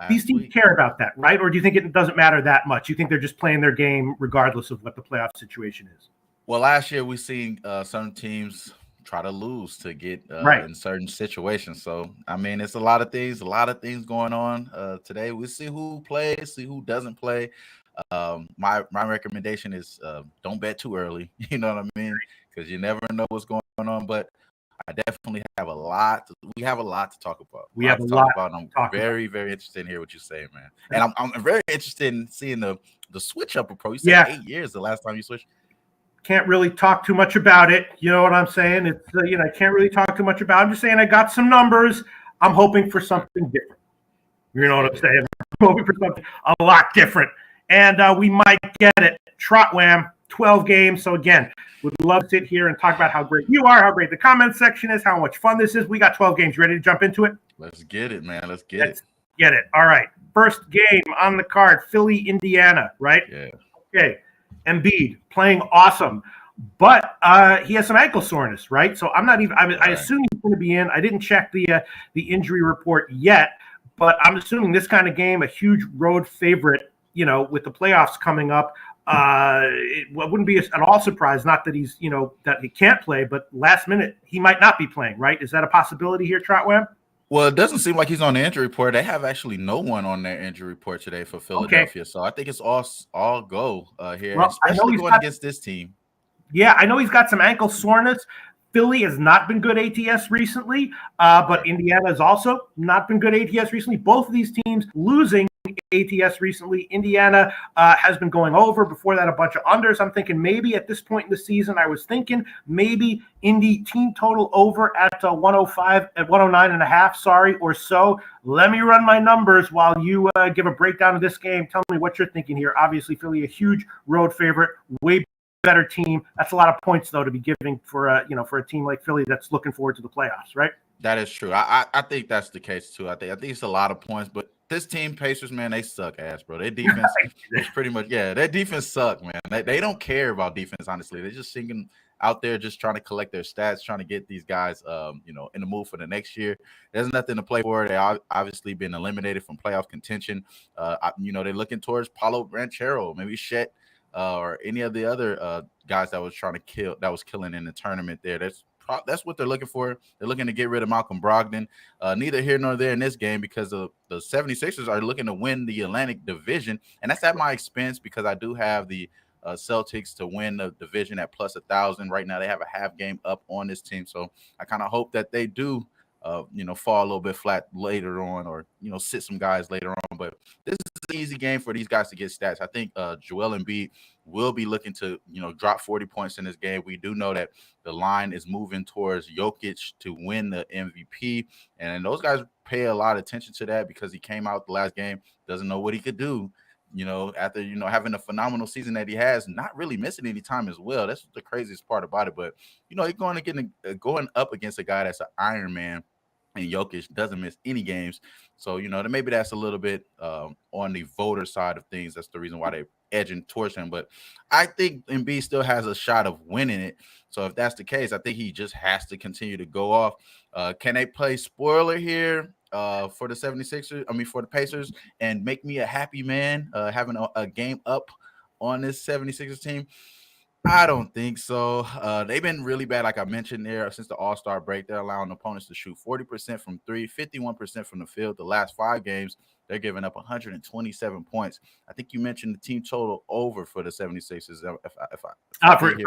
These teams care about that, right? Or do you think it doesn't matter that much? You think they're just playing their game regardless of what the playoff situation is? Well, last year we seen some teams try to lose to get in certain situations. So, I mean, it's a lot of things going on today. We'll see who plays, see who doesn't play. My recommendation is don't bet too early. You know what I mean? Because you never know what's going on. But I definitely have a lot. We have a lot to talk about. We have a lot to talk about. I'm very, very interested in hearing what you say, man. And I'm very interested in seeing the switch up approach. You said 8 years the last time you switched. Can't really talk too much about it. You know what I'm saying? It's I can't really talk too much about it. I'm just saying I got some numbers. I'm hoping for something different. You know what I'm saying? I'm hoping for something a lot different. And we might get it. TROTWAM, 12 games. So again, would love to sit here and talk about how great you are, how great the comment section is, how much fun this is. We got 12 games. Ready to jump into it? Let's get it, man. Let's get it. All right. First game on the card, Philly, Indiana, right? Yeah. Okay. Embiid playing awesome, but he has some ankle soreness, right? So I'm not even. I assume he's going to be in. I didn't check the injury report yet, but I'm assuming this kind of game, a huge road favorite, with the playoffs coming up. It wouldn't be at all surprised. Not that he's that he can't play, but last minute he might not be playing. Right? Is that a possibility here, TROTWAM? Well, it doesn't seem like he's on the injury report. They have actually no one on their injury report today for Philadelphia. Okay. So I think it's all go here, well, especially going against this team. Yeah, I know he's got some ankle soreness. Philly has not been good ATS recently, but Indiana has also not been good ATS recently. Both of these teams losing ATS recently. Indiana has been going over. Before that, a bunch of unders. I'm thinking maybe at this point in the season, I was thinking maybe Indy team total over at 105, at 109.5, or so. Let me run my numbers while you give a breakdown of this game. Tell me what you're thinking here. Obviously, Philly, a huge road favorite, way better team. That's a lot of points, though, to be giving for a team like Philly that's looking forward to the playoffs, right? That is true. I think that's the case, too. I think it's a lot of points, but this team, Pacers, man, they suck ass, bro. Their defense is pretty much, their defense suck, man. They don't care about defense, honestly. They're just singing out there, just trying to collect their stats, trying to get these guys, in the mood for the next year. There's nothing to play for. They obviously been eliminated from playoff contention. They're looking towards Paolo Banchero, maybe Chet, or any of the other guys that was killing in the tournament there. That's what they're looking for. They're looking to get rid of Malcolm Brogdon. Neither here nor there in this game because the 76ers are looking to win the Atlantic Division, and that's at my expense because I do have the Celtics to win the division at plus 1,000. Right now they have a half game up on this team, so I kind of hope that they do fall a little bit flat later on or, sit some guys later on. But this is an easy game for these guys to get stats. I think Joel Embiid will be looking to, drop 40 points in this game. We do know that the line is moving towards Jokic to win the MVP. And those guys pay a lot of attention to that because he came out the last game, doesn't know what he could do. After, having a phenomenal season that he has, not really missing any time as well. That's the craziest part about it. But, he's going up against a guy that's an Iron Man. And Jokic doesn't miss any games. So, maybe that's a little bit on the voter side of things. That's the reason why they're edging towards him. But I think Embiid still has a shot of winning it. So if that's the case, I think he just has to continue to go off. Can they play spoiler here for the 76ers? For the Pacers and make me a happy man having a game up on this 76ers team? I don't think so. They've been really bad, like I mentioned there, since the All-Star break. They're allowing opponents to shoot 40% from three, 51% from the field. The last 5 games, they're giving up 127 points. I think you mentioned the team total over for the 76ers. For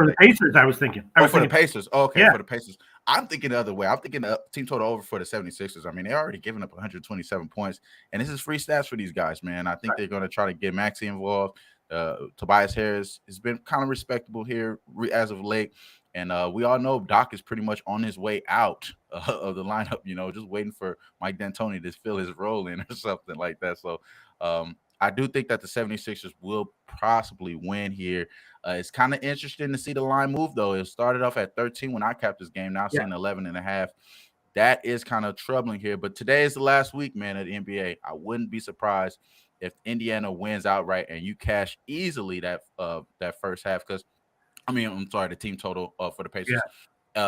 the Pacers, I was thinking. For the Pacers. Oh, okay, yeah. For the Pacers. I'm thinking the other way. I'm thinking the team total over for the 76ers. I mean, they're already giving up 127 points, and this is free stats for these guys, man. I think they're going to try to get Maxey involved. Tobias Harris has been kind of respectable here as of late. And we all know Doc is pretty much on his way out of the lineup, just waiting for Mike D'Antoni to fill his role in or something like that. So I do think that the 76ers will possibly win here. It's kind of interesting to see the line move, though. It started off at 13 when I capped this game. Now seeing 11.5. That is kind of troubling here. But today is the last week, man, of the NBA. I wouldn't be surprised if Indiana wins outright and you cash easily that first half, because the team total for the Pacers,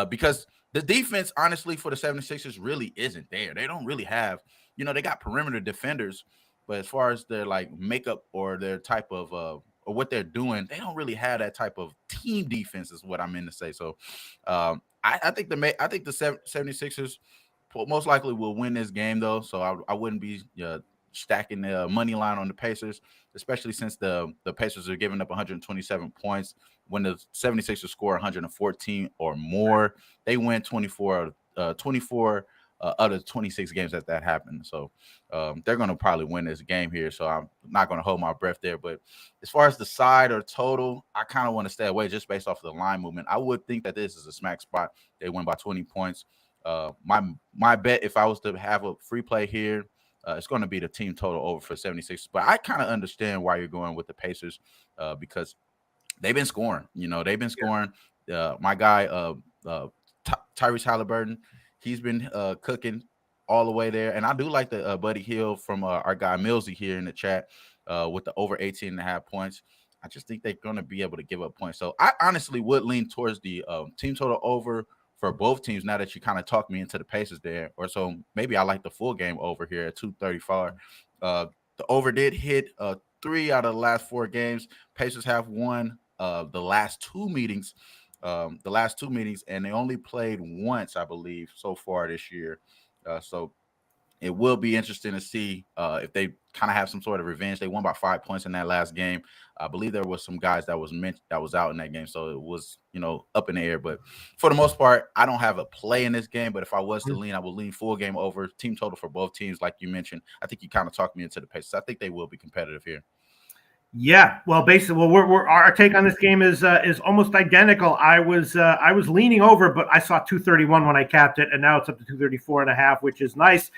because the defense, honestly, for the 76ers really isn't there. They don't really have, they got perimeter defenders, but as far as their like makeup or their type of or what they're doing, they don't really have that type of team defense is what I meant to say. So I think the 76ers most likely will win this game, though. So I wouldn't be stacking the money line on the Pacers, especially since the Pacers are giving up 127 points. When the 76ers score 114 or more, they win 24 out of 26 games that happened. So they're going to probably win this game here. So I'm not going to hold my breath there. But as far as the side or total, I kind of want to stay away just based off of the line movement. I would think that this is a smack spot. They win by 20 points. My bet, if I was to have a free play here, it's going to be the team total over for 76. But I kind of understand why you're going with the Pacers because they've been scoring. They've been scoring. My guy, Tyrese Halliburton, he's been cooking all the way there. And I do like the Buddy Hield from our guy Millsy here in the chat with the over 18.5 points. I just think they're going to be able to give up points. So I honestly would lean towards the team total over for both teams now that you kind of talked me into the Pacers there. Or so maybe I like the full game over here at 235. The over did hit 3 out of the last 4 games. Pacers have won the last 2 meetings. And they only played once, I believe, so far this year. So it will be interesting to see if they kind of have some sort of revenge. They won by 5 points in that last game. I believe there was some guys that was out in that game, so it was up in the air. But for the most part, I don't have a play in this game. But if I was to lean, I would lean full game over, team total for both teams, like you mentioned. I think you kind of talked me into the Pacers. I think they will be competitive here. Yeah, well, basically, our take on this game is almost identical. I was leaning over, but I saw 231 when I capped it, and now it's up to 234.5, which is nice.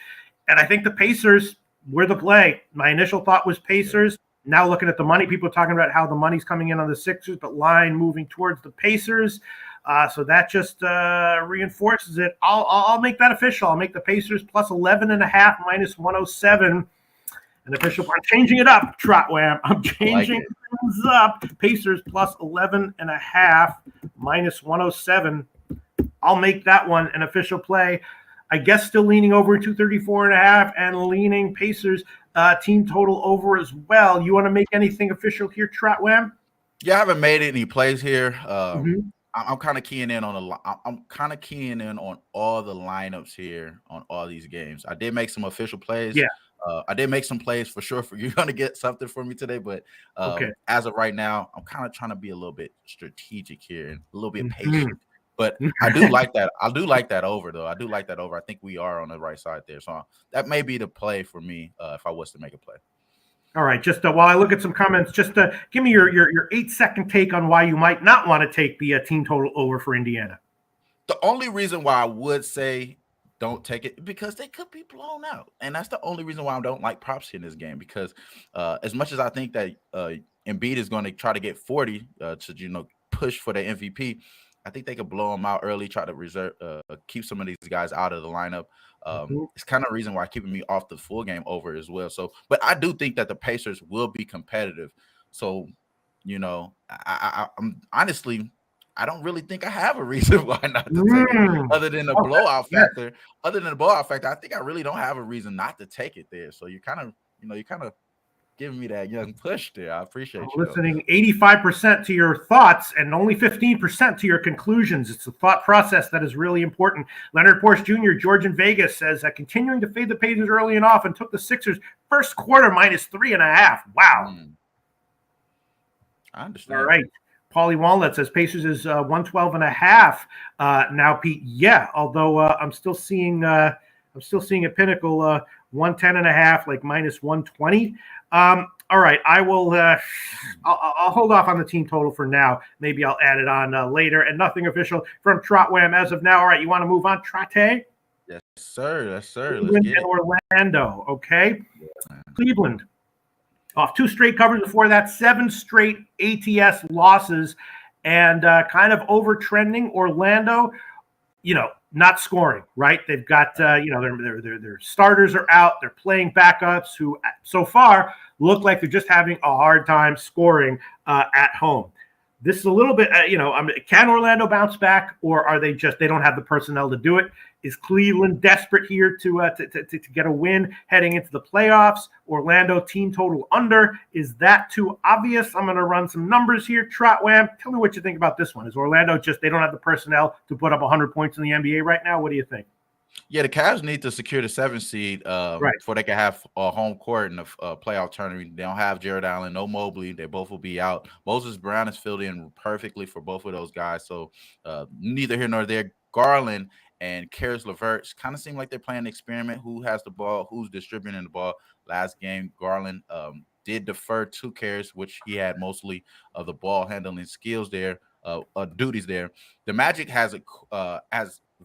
And I think the Pacers were the play. My initial thought was Pacers. Now looking at the money, people are talking about how the money's coming in on the Sixers, but line moving towards the Pacers. So that just reinforces it. I'll make that official. I'll make the Pacers plus 11.5 minus 107. An official. I'm changing it up, TROTWAM. I'm changing things up. Pacers plus 11.5 minus 107. I'll make that one an official play. I guess still leaning over 234.5 and leaning Pacers team total over as well. You want to make anything official here, TROTWAM? Yeah, I haven't made any plays here. I'm kind of keying in on all the lineups here on all these games. I did make some official plays. Yeah. I did make some plays for sure. You're going to get something from me today, but as of right now, I'm kind of trying to be a little bit strategic here and a little bit patient. But I do like that. I do like that over, though. I do like that over. I think we are on the right side there. So that may be the play for me if I was to make a play. All right. Just while I look at some comments, just give me your 8-second take on why you might not want to take the team total over for Indiana. The only reason why I would say don't take it because they could be blown out. And that's the only reason why I don't like props in this game, because as much as I think that Embiid is going to try to get 40 to, push for the MVP, I think they could blow them out early, try to keep some of these guys out of the lineup. It's kind of a reason why keeping me off the full game over as well. So, but I do think that the Pacers will be competitive. So, I'm honestly, I don't really think I have a reason why not to take it other than the blowout factor. Other than the blowout factor, I think I really don't have a reason not to take it there. So you kind of giving me that young push there. I appreciate you. Listening 85% to your thoughts and only 15% to your conclusions. It's the thought process that is really important. Leonard Porsche Jr., George in Vegas says that continuing to fade the Pacers early and often took the Sixers first quarter -3.5. Wow. I understand. All right. Paulie Walnut says Pacers is 112.5 now, Pete. Yeah, although I'm still seeing a Pinnacle 110.5, like -120. All right, I will. I'll hold off on the team total for now. Maybe I'll add it on later. And nothing official from TROTWAM as of now. All right, you want to move on, Trotte? Yes, sir. Yes, sir. Cleveland and Orlando. Okay, Cleveland. Off 2 straight covers before that, 7 straight ATS losses, and kind of overtrending. Orlando, not scoring, right? They've got, their starters are out. They're playing backups who so far look like they're just having a hard time scoring at home. This is a little bit, can Orlando bounce back, or are they don't have the personnel to do it? Is Cleveland desperate here to get a win heading into the playoffs? Orlando team total under. Is that too obvious? I'm going to run some numbers here. Trotwam, tell me what you think about this one. Is Orlando they don't have the personnel to put up 100 points in the NBA right now? What do you think? Yeah, the Cavs need to secure the 7th seed before they can have a home court in the playoff tournament. They don't have Jared Allen, no Mobley. They both will be out. Moses Brown is filled in perfectly for both of those guys. So neither here nor there. Garland and Karis LeVert kind of seem like they're playing an experiment. Who has the ball? Who's distributing the ball? Last game, Garland did defer to Karis, which he had mostly of the ball handling skills there, duties there. The Magic has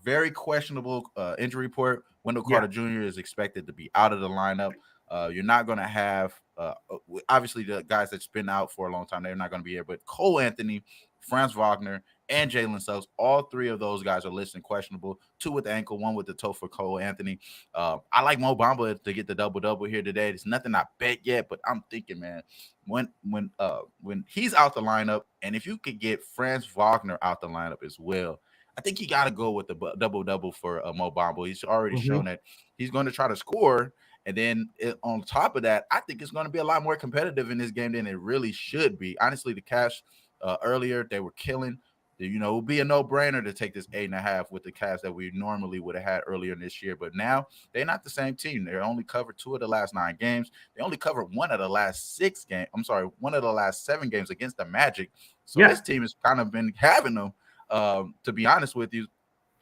very questionable injury report. Wendell Carter Jr. is expected to be out of the lineup. You're not going to have, obviously, the guys that's been out for a long time, they're not going to be here. But Cole Anthony, Franz Wagner, and Jalen Suggs, all 3 of those guys are listed questionable. 2 with the ankle, 1 with the toe for Cole Anthony. I like Mo Bamba to get the double-double here today. There's nothing I bet yet, but I'm thinking, man, when he's out the lineup, and if you could get Franz Wagner out the lineup as well, I think you got to go with the double-double for Mo Bamba. He's already shown that he's going to try to score. And then on top of that, I think it's going to be a lot more competitive in this game than it really should be. Honestly, the Cavs earlier, they were killing. It would be a no-brainer to take this 8.5 with the Cavs that we normally would have had earlier in this year. But now they're not the same team. They only covered 2 of the last 9 games. They only covered 1 of the last 6 games. I'm sorry, 1 of the last 7 games against the Magic. So this team has kind of been having them. To be honest with you,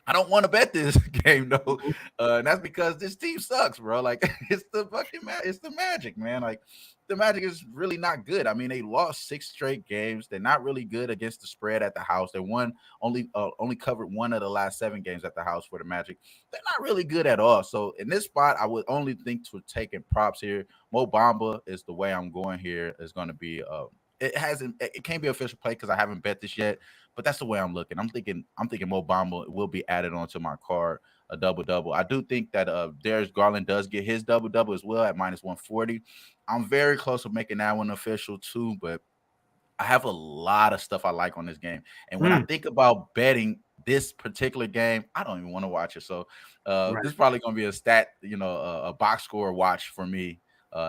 I don't want to bet this game though, and that's because this team sucks, bro. Like it's the Magic, man. Like the Magic is really not good. I mean, they lost 6 straight games. They're not really good against the spread at the house. They only covered 1 of the last 7 games at the house for the Magic. They're not really good at all. So in this spot, I would only think to taking props here. Mo Bamba is the way I'm going here. Is going to be it can't be official play because I haven't bet this yet. But that's the way I'm looking. I'm thinking Mo Bamba will be added onto my card, a double-double. I do think that Darius Garland does get his double-double as well at -140. I'm very close to making that one official too, but I have a lot of stuff I like on this game. And when I think about betting this particular game, I don't even want to watch it. So this is probably going to be a stat, a box score watch for me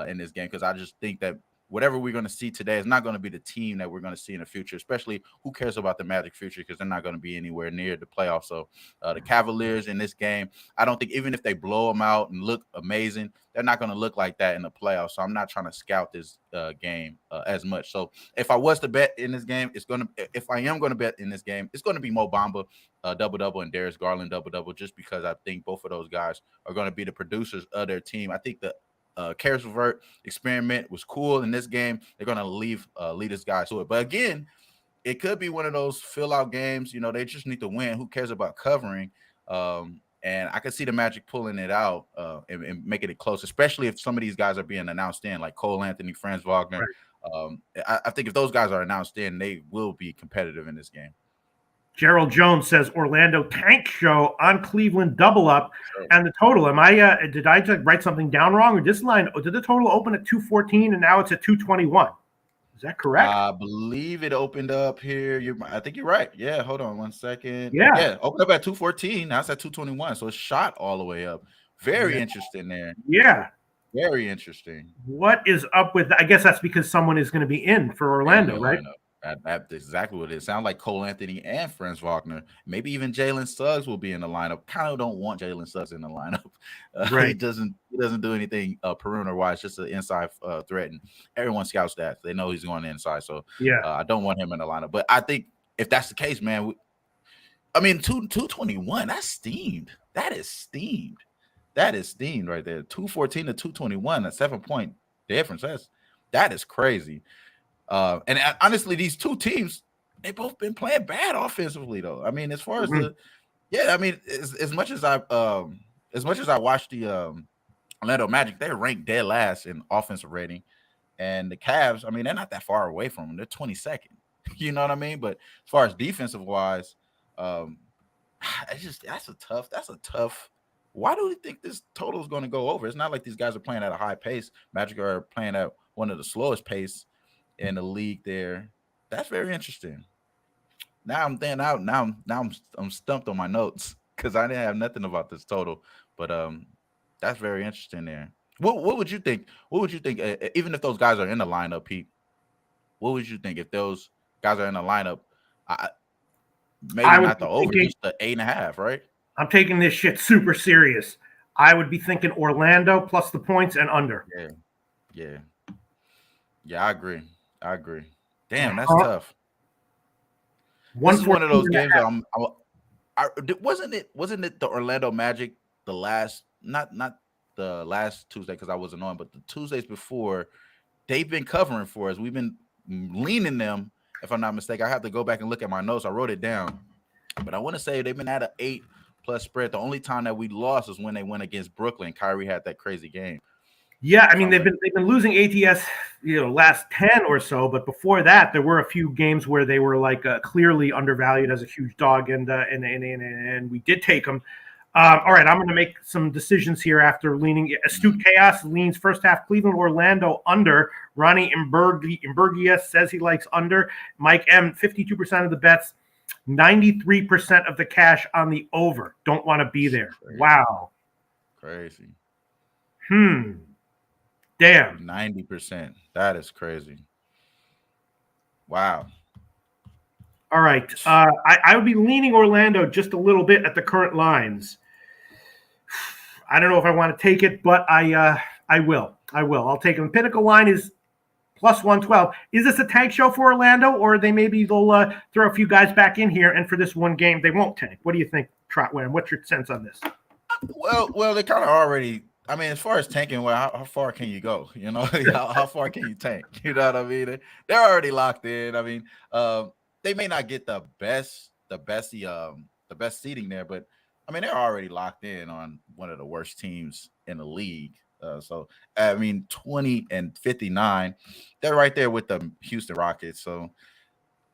in this game because I just think that whatever we're going to see today is not going to be the team that we're going to see in the future, especially who cares about the Magic future because they're not going to be anywhere near the playoffs. So the Cavaliers in this game, I don't think even if they blow them out and look amazing, they're not going to look like that in the playoffs. So I'm not trying to scout this game as much. So if I was to bet in this game, if I am going to bet in this game, it's going to be Mo Bamba double-double and Darius Garland double-double just because I think both of those guys are going to be the producers of their team. I think the Karis LeVert experiment was cool in this game. They're going to lead this guy to it. But again, it could be one of those fill-out games. They just need to win. Who cares about covering? And I can see the Magic pulling it out and making it close, especially if some of these guys are being announced in, like Cole Anthony, Franz Wagner. Right. I think if those guys are announced in, they will be competitive in this game. Gerald Jones says Orlando tank show on Cleveland double up and the total. Did I just write something down wrong? Or did the total open at 214 and now it's at 221? Is that correct? I believe it opened up here. I think you're right. Yeah, hold on 1 second. Yeah, opened up at 214. Now it's at 221. So it's shot all the way up. Very interesting there. Yeah. very interesting. What is up with that? I guess that's because someone is going to be in for Orlando, right? That's exactly what it is. Sounds like Cole Anthony and Franz Wagner. Maybe even Jalen Suggs will be in the lineup. Kind of don't want Jalen Suggs in the lineup. Right. He doesn't do anything perimeter wise, just an inside threat. And everyone scouts that. They know he's going inside. So I don't want him in the lineup. But I think if that's the case, man, 221, that's steamed. That is steamed. That is steamed right there. 214 to 221, a 7-point difference. That is crazy. And honestly, these two teams, they both been playing bad offensively, though. I mean, as far as as much as I watched the Orlando Magic, they're ranked dead last in offensive rating, and the Cavs, I mean, they're not that far away from them. They're 22nd. You know what I mean? But as far as defensive wise, that's a tough. Why do we think this total is going to go over? It's not like these guys are playing at a high pace. Magic are playing at one of the slowest pace in the league there. That's very interesting. Now I'm stumped on my notes because I didn't have nothing about this total. But that's very interesting there. What would you think? What would you think? Even if those guys are in the lineup, Pete, what would you think if those guys are in the lineup? Maybe not the over, just the 8.5, right? I'm taking this shit super serious. I would be thinking Orlando plus the points and under. Yeah, I agree. Damn, that's tough. This is one of those games that wasn't it the Orlando Magic the last not the last Tuesday because I wasn't on, but the Tuesdays before, they've been covering for us. We've been leaning them, if I'm not mistaken. I have to go back and look at my notes. I wrote it down, but I want to say they've been at an 8+ spread. The only time that we lost is when they went against Brooklyn. Kyrie had that crazy game. Yeah, I mean they've been losing ATS, last 10 or so, but before that there were a few games where they were like clearly undervalued as a huge dog, and we did take them. All right, I'm going to make some decisions here after leaning. Astute Chaos leans first half Cleveland Orlando under. Ronnie Imbergius says he likes under. Mike M 52% of the bets, 93% of the cash on the over. Don't want to be there. Wow, crazy. Damn. 90%. That is crazy. Wow. All right. I would be leaning Orlando just a little bit at the current lines. I don't know if I want to take it, but I will. I'll take them. Pinnacle line is plus 112. Is this a tank show for Orlando, or they'll throw a few guys back in here, and for this one game they won't tank? What do you think, Trotwam? What's your sense on this? Well, they kind of already. I mean, as far as tanking, well, how far can you go? How far can you tank? You know what I mean? They're already locked in. I mean, they may not get the best seating there, but I mean, they're already locked in on one of the worst teams in the league. So I mean, 20-59, they're right there with the Houston Rockets. So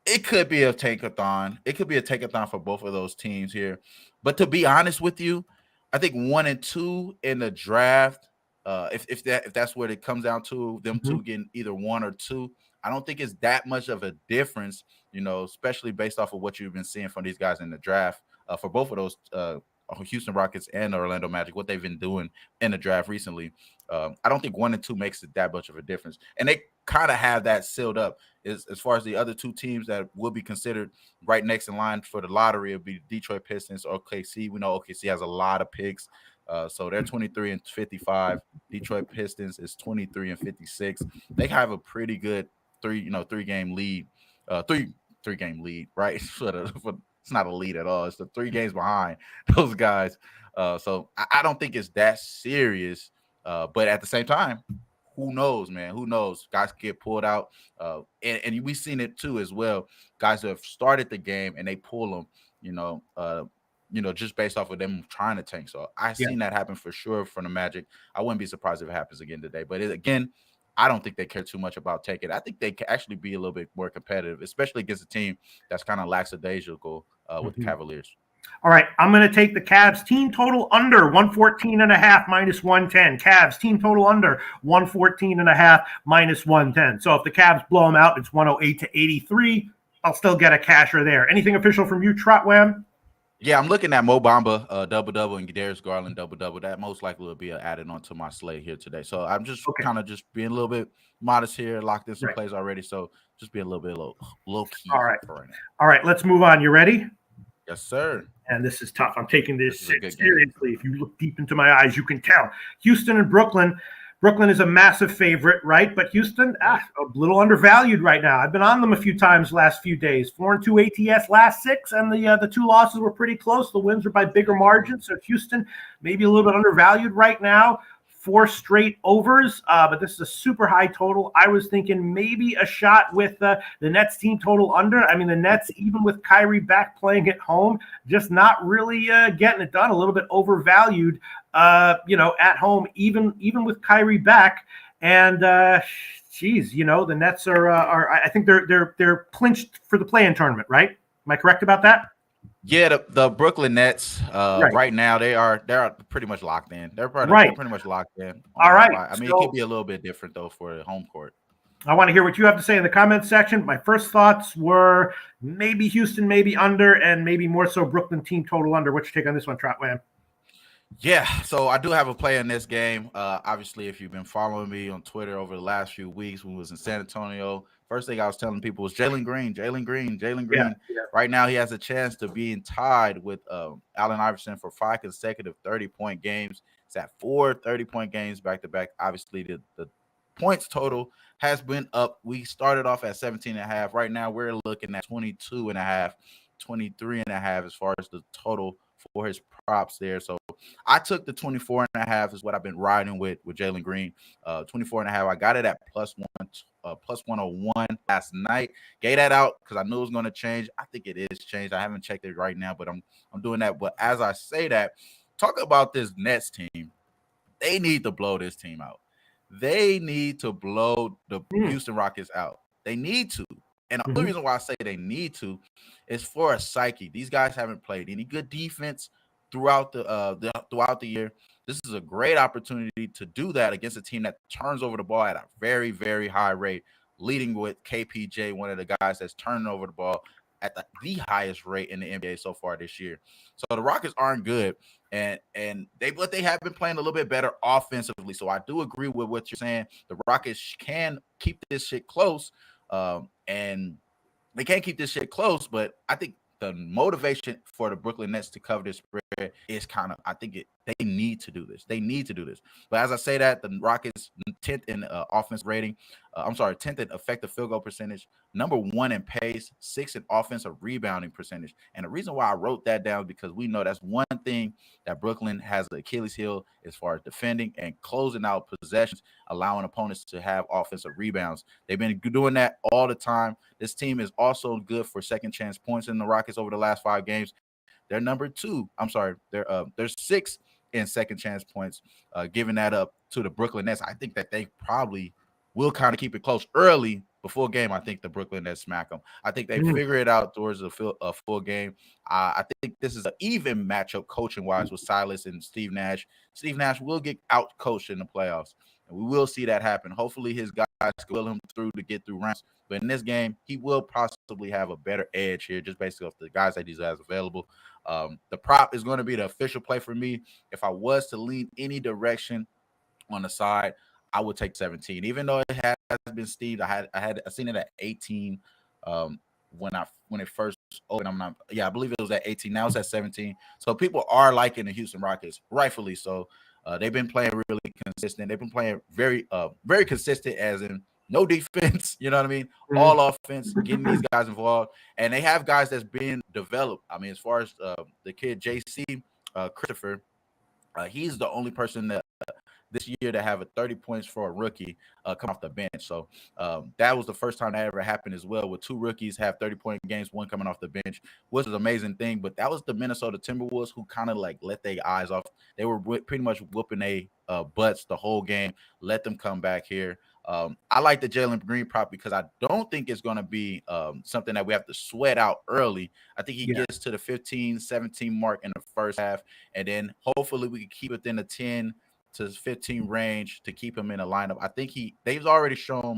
it could be a tankathon. It could be a tankathon for both of those teams here. But to be honest with you, I think 1 and 2 in the draft, if that's what it comes down to, them two getting either 1 or 2, I don't think it's that much of a difference, especially based off of what you've been seeing from these guys in the draft for both of those Houston Rockets and the Orlando Magic, what they've been doing in the draft recently. I don't think 1 and 2 makes it that much of a difference. And they kind of have that sealed up as far as the other two teams that will be considered right next in line for the lottery. It'll be Detroit Pistons or OKC. We know OKC has a lot of picks. So they're 23-55. Detroit Pistons is 23-56. They have a pretty good three-game lead. Three-game lead, right? It's not a lead at all. It's the 3 games behind those guys. So I don't think it's that serious. But at the same time, who knows, man? Who knows? Guys get pulled out. And we've seen it too as well. Guys who have started the game and they pull them, just based off of them trying to tank. So I've seen that happen for sure from the Magic. I wouldn't be surprised if it happens again today. But again, I don't think they care too much about taking. I think they can actually be a little bit more competitive, especially against a team that's kind of lackadaisical with the Cavaliers. All right, I'm going to take the Cavs team total under 114.5 minus 110. Cavs team total under 114.5 minus 110. So if the Cavs blow them out, it's 108-83. I'll still get a casher there. Anything official from you, Trotwam? Yeah, I'm looking at Mo Bamba double-double and Darius Garland double-double. That most likely will be added onto my slate here today. So I'm just kind of just being a little bit modest here, locked in some plays already. So just be a little bit low key All right. for right now. All right, let's move on. You ready? Yes, sir. And this is tough. I'm taking this seriously. If you look deep into my eyes, you can tell. Houston and Brooklyn. Brooklyn is a massive favorite, right? But Houston, a little undervalued right now. I've been on them a few times last few days. 4-2 ATS last 6, and the 2 losses were pretty close. The wins were by bigger margins. So Houston maybe a little bit undervalued right now. 4 straight overs, but this is a super high total. I was thinking maybe a shot with the Nets team total under. I mean, the Nets, even with Kyrie back playing at home, just not really getting it done. A little bit overvalued, at home, even with Kyrie back. And the Nets are I think they're clinched for the play-in tournament, right? Am I correct about that? Yeah, the Brooklyn Nets right now they're pretty much locked in. They're pretty much locked in. All right. I mean, it could be a little bit different though for the home court. I want to hear what you have to say in the comments section. My first thoughts were maybe Houston, maybe under, and maybe more so Brooklyn team total under. What's your take on this one, Trotwam? Yeah, so I do have a play in this game. Obviously, if you've been following me on Twitter over the last few weeks when we was in San Antonio, first thing I was telling people was Jalen Green. Yeah. Right now, he has a chance to be tied with Allen Iverson for 5 consecutive 30-point games. It's at 4 30-point games back-to-back. Obviously, the points total has been up. We started off at 17.5. Right now, we're looking at 22.5, 23.5 as far as the total for his props there. So I took the 24.5 is what I've been riding with Jalen Green. 24.5. I got it at plus 101 last night. Gave that out because I knew it was going to change. I think it is changed. I haven't checked it right now, but I'm doing that. But as I say that, talk about this Nets team. They need to blow this team out. They need to blow the Houston Rockets out. They need to. And the only reason why I say they need to is for a psyche. These guys haven't played any good defense throughout the year. This is a great opportunity to do that against a team that turns over the ball at a very, very high rate, leading with KPJ, one of the guys that's turning over the ball at the highest rate in the NBA so far this year. So the Rockets aren't good, and they have been playing a little bit better offensively. So I do agree with what you're saying. The Rockets can keep this shit close. And they can't keep this shit close, but I think the motivation for the Brooklyn Nets to cover this spread is they need to do this. They need to do this. But as I say that, the Rockets 10th in offense rating. 10th in effective field goal percentage, number 1 in pace, 6th in offensive rebounding percentage. And the reason why I wrote that down is because we know that's one thing that Brooklyn has the Achilles heel as far as defending and closing out possessions, allowing opponents to have offensive rebounds. They've been doing that all the time. This team is also good for second chance points in the Rockets over the last 5 games. They're number 2. They're 6th in second chance points, giving that up to the Brooklyn Nets. I think that they probably will kind of keep it close early before game. I think the Brooklyn Nets smack them. I think they figure it out towards a full game. I think this is an even matchup coaching-wise with Silas and Steve Nash. Steve Nash will get out-coached in the playoffs, and we will see that happen. Hopefully his guys will him through to get through rounds. But in this game, he will possibly have a better edge here just based off the guys that he has available. The prop is going to be the official play for me. If I was to lean any direction on the side, I would take 17, even though it has been steep. I seen it at 18 when it first opened. I believe it was at 18. Now it's at 17. So people are liking the Houston Rockets, rightfully so. They've been playing really consistent. They've been playing very, very consistent, as in no defense. You know what I mean? All offense, getting these guys involved, and they have guys that's being developed. I mean, as far as the kid JC Christopher, he's the only person that this year to have a 30 points for a rookie come off the bench. So that was the first time that ever happened as well, with 2 rookies have 30-point games, one coming off the bench, which is an amazing thing. But that was the Minnesota Timberwolves who kind of like let their eyes off. They were pretty much whooping their butts the whole game, let them come back here. I like the Jalen Green prop because I don't think it's going to be something that we have to sweat out early. I think he gets to the 15, 17 mark in the first half, and then hopefully we can keep it within the 10, to 15 range to keep him in a lineup. I think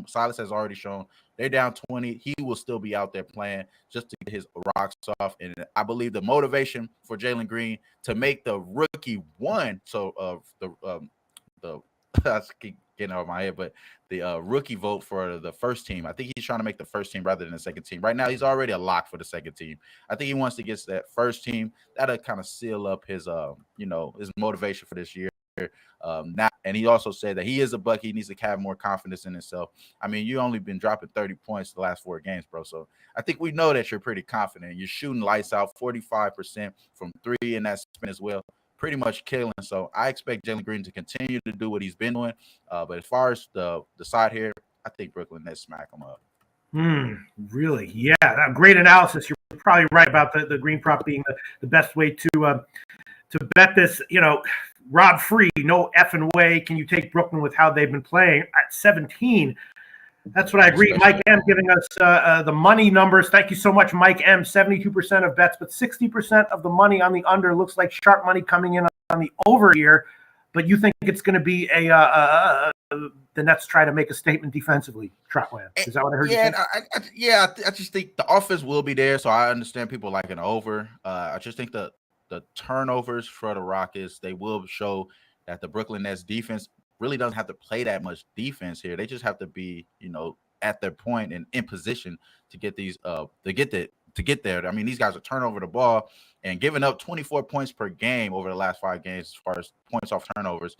Silas has already shown they're down 20. He will still be out there playing just to get his rocks off. And I believe the motivation for Jalen Green to make the rookie one, so the I keep getting out of my head, but the rookie vote for the first team. I think he's trying to make the first team rather than the second team. Right now, he's already a lock for the second team. I think he wants to get to that first team. That'll kind of seal up his his motivation for this year. And he also said that he is a Buck. He needs to have more confidence in himself. I mean, you only been dropping 30 points the last 4 games, bro. So I think we know that you're pretty confident. You're shooting lights out, 45% from 3 in that spin as well. Pretty much killing. So I expect Jalen Green to continue to do what he's been doing. But as far as the side here, I think Brooklyn Nets smack him up. Really? Yeah, great analysis. You're probably right about the green prop being the best way to bet this. Rob Free, no effing way can you take Brooklyn with how they've been playing at 17. That's what I agree. Mike M giving us the money numbers. Thank you so much, Mike M. 72% of bets, but 60% of the money on the under. Looks like sharp money coming in on the over here. But you think it's going to be the Nets try to make a statement defensively, TROTWAM. Is that what I heard you say? I just think the offense will be there, so I understand people like an over. I just think the turnovers for the Rockets, they will show that the Brooklyn Nets defense really doesn't have to play that much defense here. They just have to be, at their point and in position to get these to get there. I mean, these guys are turning over the ball and giving up 24 points per game over the last 5 games as far as points off turnovers.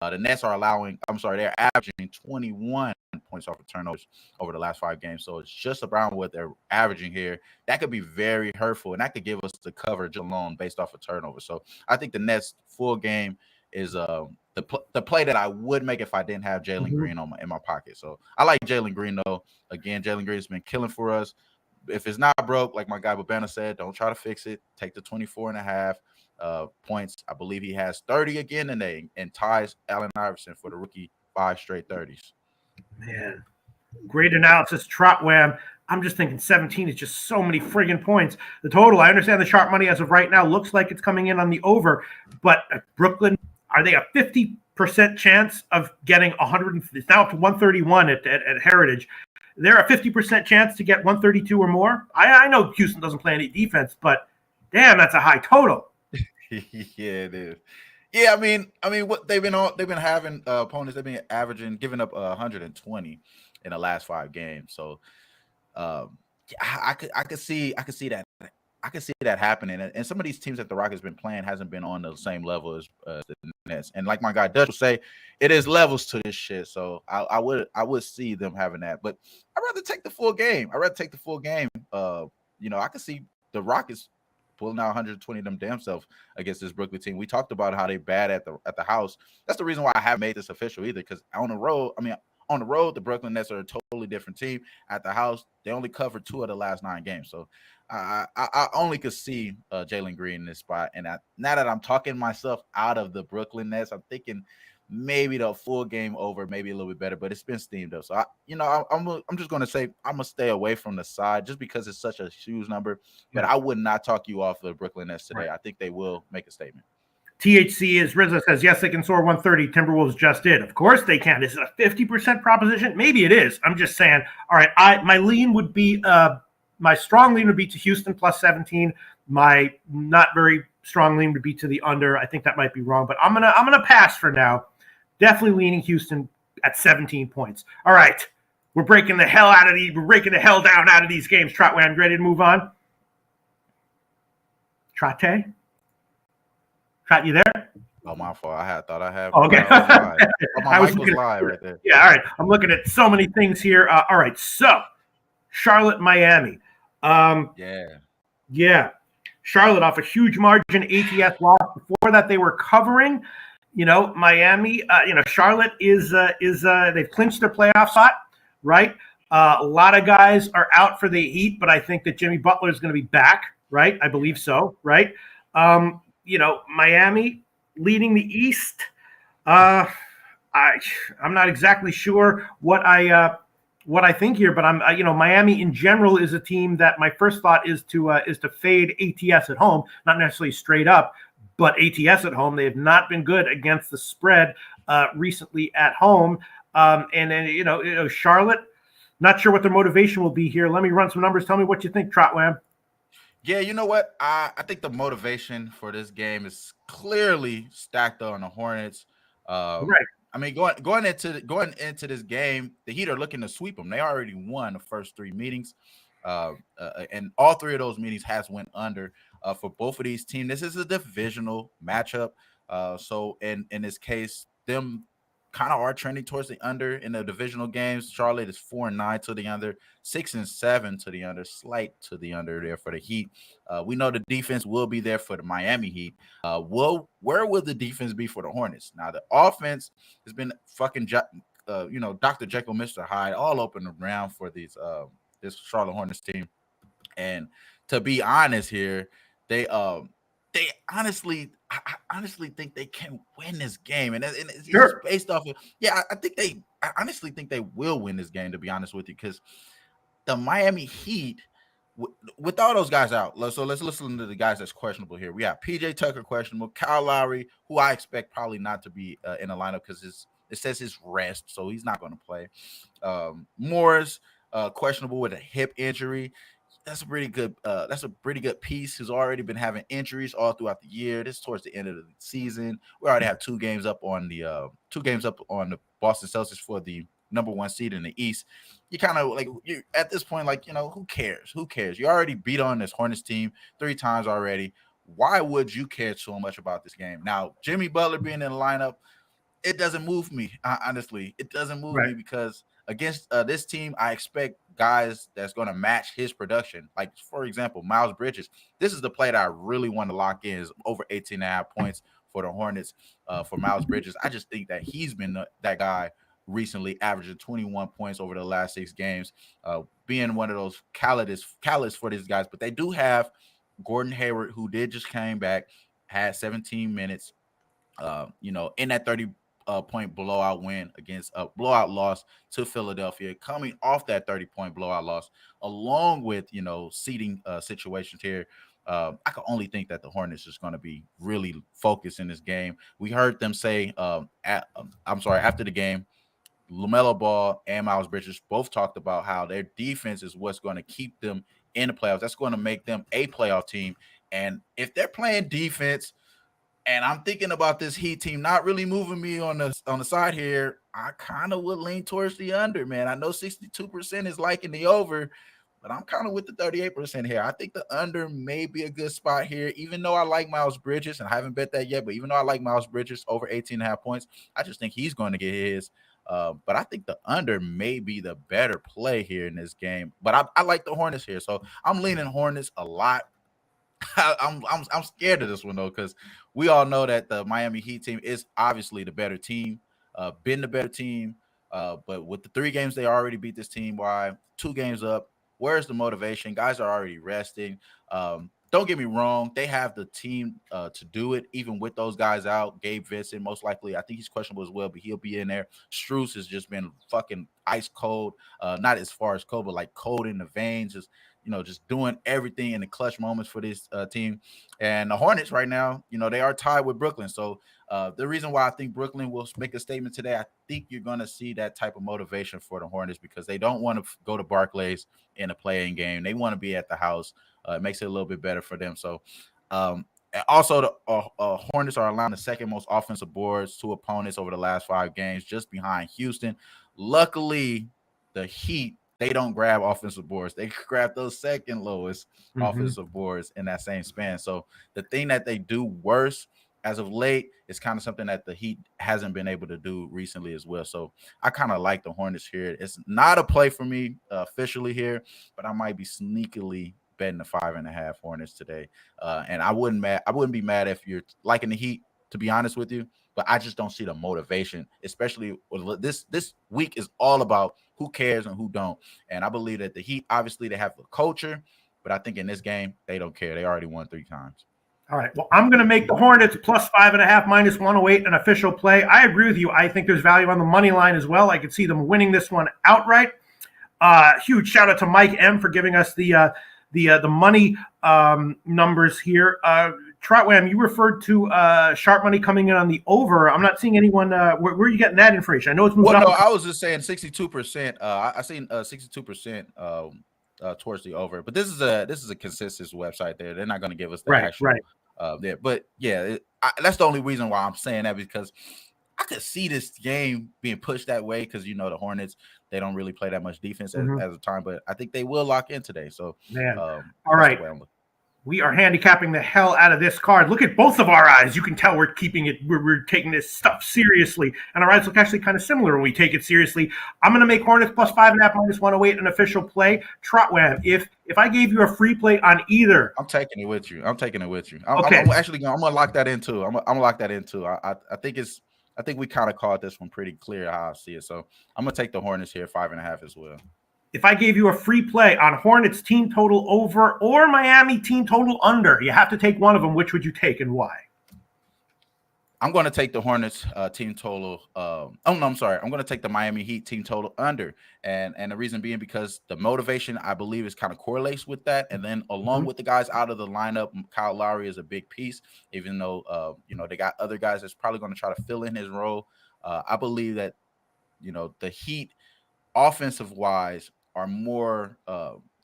The Nets are they're averaging 21 points off of turnovers over the last 5 games. So it's just around what they're averaging here. That could be very hurtful, and that could give us the coverage alone based off of turnovers. So I think the Nets full game is the play that I would make if I didn't have Jalen Green in my pocket. So I like Jalen Green, though. Again, Jalen Green has been killing for us. If it's not broke, like my guy Babana said, don't try to fix it. Take the 24.5 points. I believe he has 30 again today and ties Allen Iverson for the rookie 5 straight 30s. Man, great analysis, TROTWAM. I'm just thinking 17 is just so many friggin' points. The total, I understand the sharp money as of right now looks like it's coming in on the over, but Brooklyn, are they a 50% chance of getting 100? It's now up to 131 at Heritage. They're a 50% chance to get 132 or more. I know Houston doesn't play any defense, but damn, that's a high total. Yeah, it is. Yeah, I mean, what they've been having opponents. They've been giving up 120 in the last 5 games. So, I could see that. I can see that happening. And some of these teams that the Rockets been playing hasn't been on the same level as the Nets. And like my guy Dutch would say, it is levels to this shit. So I would see them having that. But I'd rather take the full game. I could see the Rockets pulling out 120 of them damn self against this Brooklyn team. We talked about how they bad at the house. That's the reason why I haven't made this official either, because on the road, the Brooklyn Nets are a totally different team. At the house, they only covered 2 of the last 9 games. So I only could see Jalen Green in this spot. And now that I'm talking myself out of the Brooklyn Nets, I'm thinking maybe the full game over, maybe a little bit better, but it's been steamed up. So I'm just going to say I'm going to stay away from the side just because it's such a huge number. But I would not talk you off the Brooklyn Nets today. Right. I think they will make a statement. THC is Rizzo says, yes, they can soar 130. Timberwolves just did. Of course they can. Is it a 50% proposition? Maybe it is. I'm just saying, all right, my lean would be my strong lean would be to Houston plus 17. My not very strong lean would be to the under. I think that might be wrong, but I'm gonna pass for now. Definitely leaning Houston at 17 points. All right. We're breaking the hell down out of these games. TROTWAM, ready to move on? Trotte, you there? Oh, my fault. I thought I had. Oh, okay. My mic was live right there. Yeah, all right. I'm looking at so many things here. All right, so Charlotte, Miami. Yeah. Charlotte off a huge margin, ATS loss. Before that, they were covering. Miami. Charlotte is they've clinched their playoff spot, right? A lot of guys are out for the Heat, but I think that Jimmy Butler is going to be back, right? I believe so, right? Miami leading the East. I'm not exactly sure what I think here, but Miami in general is a team that my first thought is to fade ATS at home, not necessarily straight up, but ATS at home, they have not been good against the spread recently at home. And then, Charlotte, not sure what their motivation will be here. Let me run some numbers. Tell me what you think, Trotwam. Yeah, you know what? I think the motivation for this game is clearly stacked on the Hornets. Right. I mean, going into this game, the Heat are looking to sweep them. They already won the first 3 meetings, and all 3 of those meetings has went under for both of these teams. This is a divisional matchup, so in this case, them kind of are trending towards the under in the divisional games. Charlotte is 4-9 to the under, 6-7 to the under, slight to the under there for the Heat. We know the defense will be there for the Miami Heat. Where will the defense be for the Hornets? Now, the offense has been fucking, Dr. Jekyll, Mr. Hyde, all open around for this Charlotte Hornets team. And to be honest here, I honestly think they can win this game, and it's just based off of I honestly think they will win this game, to be honest with you, because the Miami Heat, with all those guys out, so let's listen to the guys that's questionable here. We have PJ Tucker questionable, Kyle Lowry, who I expect probably not to be in the lineup because it says his rest, so he's not going to play. Morris questionable with a hip injury. That's a pretty good piece. Who's already been having injuries all throughout the year. This is towards the end of the season. We already have 2 games up on the Boston Celtics for the number 1 seed in the East. You kind of you at this point, who cares? Who cares? You already beat on this Hornets team 3 times already. Why would you care so much about this game? Now, Jimmy Butler being in the lineup, it doesn't move me. Honestly, it doesn't move me because against this team, I expect guys that's going to match his production. Like, for example, Miles Bridges. This is the play that I really want to lock in, is over 18.5 points for the Hornets for Miles Bridges. I just think that he's been that guy recently, averaging 21 points over the last 6 games, being one of those catalysts for these guys. But they do have Gordon Hayward, who did just came back, had 17 minutes, in that 30-point blowout win against a blowout loss to Philadelphia, coming off that 30-point blowout loss, along with, seeding situations here. I can only think that the Hornets is going to be really focused in this game. We heard them say, after the game, LaMelo Ball and Miles Bridges both talked about how their defense is what's going to keep them in the playoffs. That's going to make them a playoff team. And if they're playing defense, and I'm thinking about this Heat team not really moving me on the side here, I kind of would lean towards the under, man. I know 62% is liking the over, but I'm kind of with the 38% here. I think the under may be a good spot here, even though I like Miles Bridges, and I haven't bet that yet, but even though I like Miles Bridges over 18.5 points, I just think he's going to get his. But I think the under may be the better play here in this game. But I like the Hornets here, so I'm leaning Hornets a lot. I'm scared of this one though, because we all know that the Miami Heat team is obviously the better team, been the better team. But with the 3 games they already beat this team by 2 games up, where's the motivation? Guys are already resting. Don't get me wrong, they have the team to do it, even with those guys out. Gabe Vincent, most likely, I think he's questionable as well, but he'll be in there. Strus has just been fucking ice cold, not as far as cold, but like cold in the veins, just doing everything in the clutch moments for this team. And the Hornets right now, they are tied with Brooklyn. So the reason why I think Brooklyn will make a statement today, I think you're going to see that type of motivation for the Hornets, because they don't want to go to Barclays in a play-in game. They want to be at the house. It makes it a little bit better for them. So also the Hornets are allowing the 2nd most offensive boards to opponents over the last 5 games, just behind Houston. Luckily, the Heat, they don't grab offensive boards. They grab those 2nd lowest offensive boards in that same span. So the thing that they do worse as of late is kind of something that the Heat hasn't been able to do recently as well. So I kind of like the Hornets here. It's not a play for me officially here, but I might be sneakily betting the 5.5 Hornets today. And I wouldn't be mad if you're liking the Heat, to be honest with you, but I just don't see the motivation, especially this week is all about who cares and who don't. And I believe that the Heat, obviously they have the culture, but I think in this game, they don't care. They already won 3 times. All right. Well, I'm going to make the Hornets plus 5.5, minus 108 an official play. I agree with you. I think there's value on the money line as well. I could see them winning this one outright. Huge shout out to Mike M for giving us the money numbers here. TROTWAM, you referred to sharp money coming in on the over. I'm not seeing anyone. Where are you getting that information? I know it's moving up. No, I was just saying 62%. I seen 62% towards the over, but this is a consensus website. They're not going to give us the actual there. But yeah, that's the only reason why I'm saying that, because I could see this game being pushed that way, because the Hornets, they don't really play that much defense as a time, but I think they will lock in today. So all right. We are handicapping the hell out of this card. Look at both of our eyes. You can tell we're keeping it. We're taking this stuff seriously, and our eyes look actually kind of similar when we take it seriously. I'm going to make Hornets plus 5.5 minus 108 an official play. TROTWAM, if I gave you a free play on either, I'm taking it with you. I'm going to lock that in too. I'm going to lock that in too. I think we kind of called this one pretty clear how I see it. So I'm going to take the Hornets here 5.5 as well. If I gave you a free play on Hornets team total over or Miami team total under, you have to take one of them. Which would you take and why? I'm going to take the Hornets team total. I'm going to take the Miami Heat team total under. And the reason being because the motivation, I believe, is kind of correlates with that. And then along with the guys out of the lineup, Kyle Lowry is a big piece, even though, they got other guys that's probably going to try to fill in his role. I believe that, the Heat offensive wise are more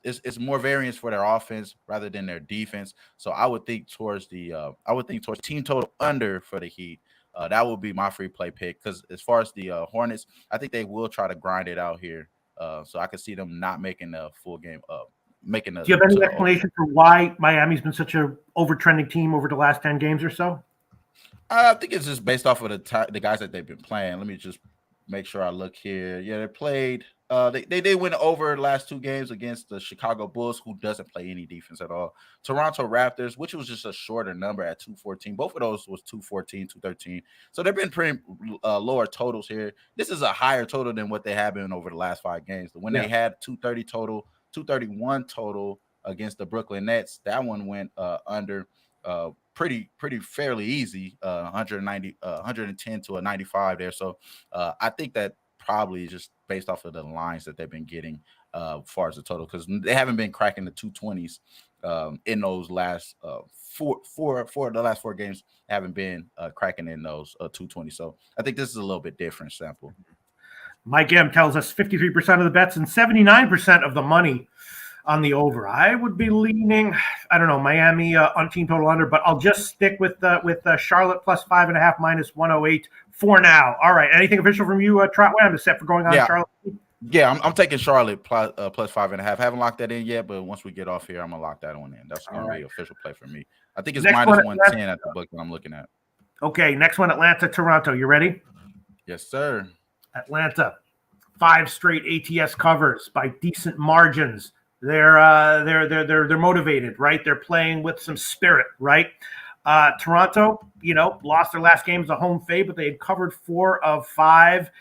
it's more variance for their offense rather than their defense. So I would think towards team total under for the Heat. That would be my free play pick, because as far as the Hornets, I think they will try to grind it out here. So I could see them not making a full game up. Do you have any explanation for why Miami's been such a overtrending team over the last 10 games or so? I think it's just based off of the guys that they've been playing. Let me just make sure I look here. Yeah, they played. They went over the last 2 games against the Chicago Bulls, who doesn't play any defense at all. Toronto Raptors, which was just a shorter number at 214. Both of those was 214, 213. So they've been pretty lower totals here. This is a higher total than what they have been over the last 5 games. When they had 230 total, 231 total against the Brooklyn Nets, that one went under pretty fairly easy, 110 to a 95 there. So I think that probably just based off of the lines that they've been getting as far as the total, because they haven't been cracking the 220s in those last the last 4 games haven't been cracking in those 220. So I think this is a little bit different sample. Mike M tells us 53% of the bets and 79% of the money on the over. I would be leaning, I don't know, Miami on team total under, but I'll just stick with Charlotte plus 5.5 minus 108 for now. All right. Anything official from you, TROTWAM, except for going on Charlotte? Yeah, I'm taking Charlotte plus 5.5. Haven't locked that in yet, but once we get off here, I'm gonna lock that one in. That's gonna be official play for me. I think it's minus 110 at the book that I'm looking at. Okay, next one, Atlanta, Toronto. You ready? Yes, sir. Atlanta, 5 straight ATS covers by decent margins. They're motivated, right? They're playing with some spirit, right? Toronto, lost their last game as a home fave, but they had covered 4 of 5.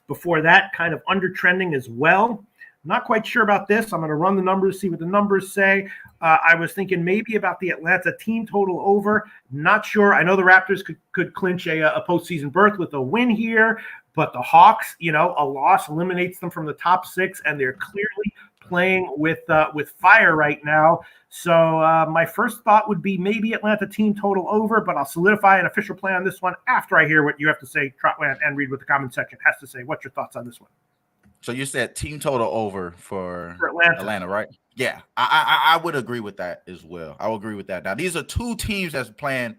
Before that, kind of under trending as well. Not quite sure about this. I'm going to run the numbers, see what the numbers say. I was thinking maybe about the Atlanta team total over. Not sure. I know the Raptors could clinch a postseason berth with a win here, but the Hawks, a loss eliminates them from the top 6, and they're clearly playing with fire right now. So my first thought would be maybe Atlanta team total over, but I'll solidify an official play on this one after I hear what you have to say, TROTWAM, and read what the comment section has to say. What's your thoughts on this one? So you said team total over for Atlanta, right? Yeah, I would agree with that as well. I would agree with that. Now, these are 2 teams that's playing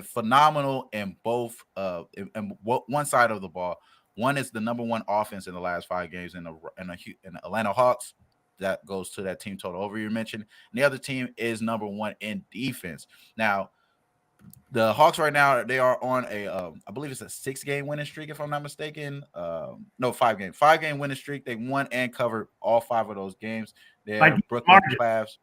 phenomenal in both in one side of the ball. One is the number 1 offense in the last 5 games in the Atlanta Hawks. That goes to that team total over you mentioned. And the other team is number 1 in defense. Now, the Hawks right now, they are on I believe it's a 6-game winning streak, if I'm not mistaken. No, 5-game winning streak. They won and covered all 5 of those games. They're Brooklyn Cavs.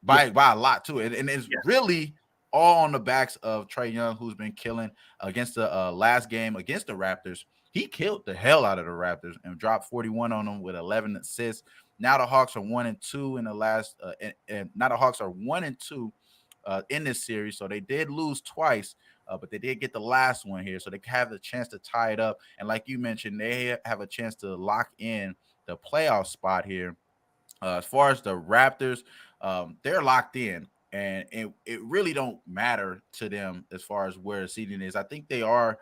By a lot too. And it's really all on the backs of Trae Young, who's been killing against the last game against the Raptors. He killed the hell out of the Raptors and dropped 41 on them with 11 assists. Now the Hawks are 1-2 in the last, and now the Hawks are 1-2 in this series. So they did lose twice, but they did get the last one here. So they have the chance to tie it up. And like you mentioned, they have a chance to lock in the playoff spot here. As far as the Raptors, they're locked in. and it really don't matter to them as far as where the seeding is. I think they are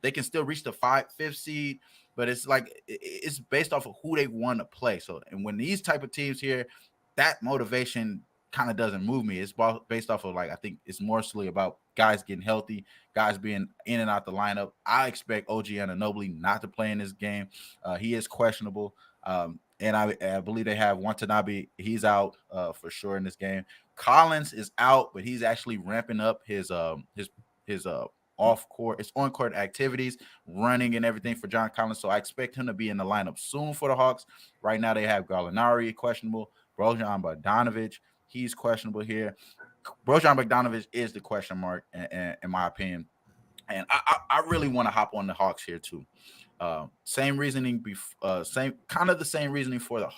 they can still reach the fifth seed, but it's like it's based off of who they want to play. So, and when these type of teams here, that motivation kind of doesn't move me. It's based off of, like, I think it's mostly about guys getting healthy, guys being in and out the lineup. I expect OG Anunoby not to play in this game. He is questionable. And I believe they have Watanabe. He's out for sure in this game. Collins is out, but he's actually ramping up his off-court, his on-court activities, running and everything for John Collins. So I expect him to be in the lineup soon for the Hawks. Right now they have Gallinari questionable. Bojan Bogdanovic, he's questionable here. Bojan Bogdanovic is the question mark in my opinion. And I really want to hop on the Hawks here too. Same reasoning, same reasoning for the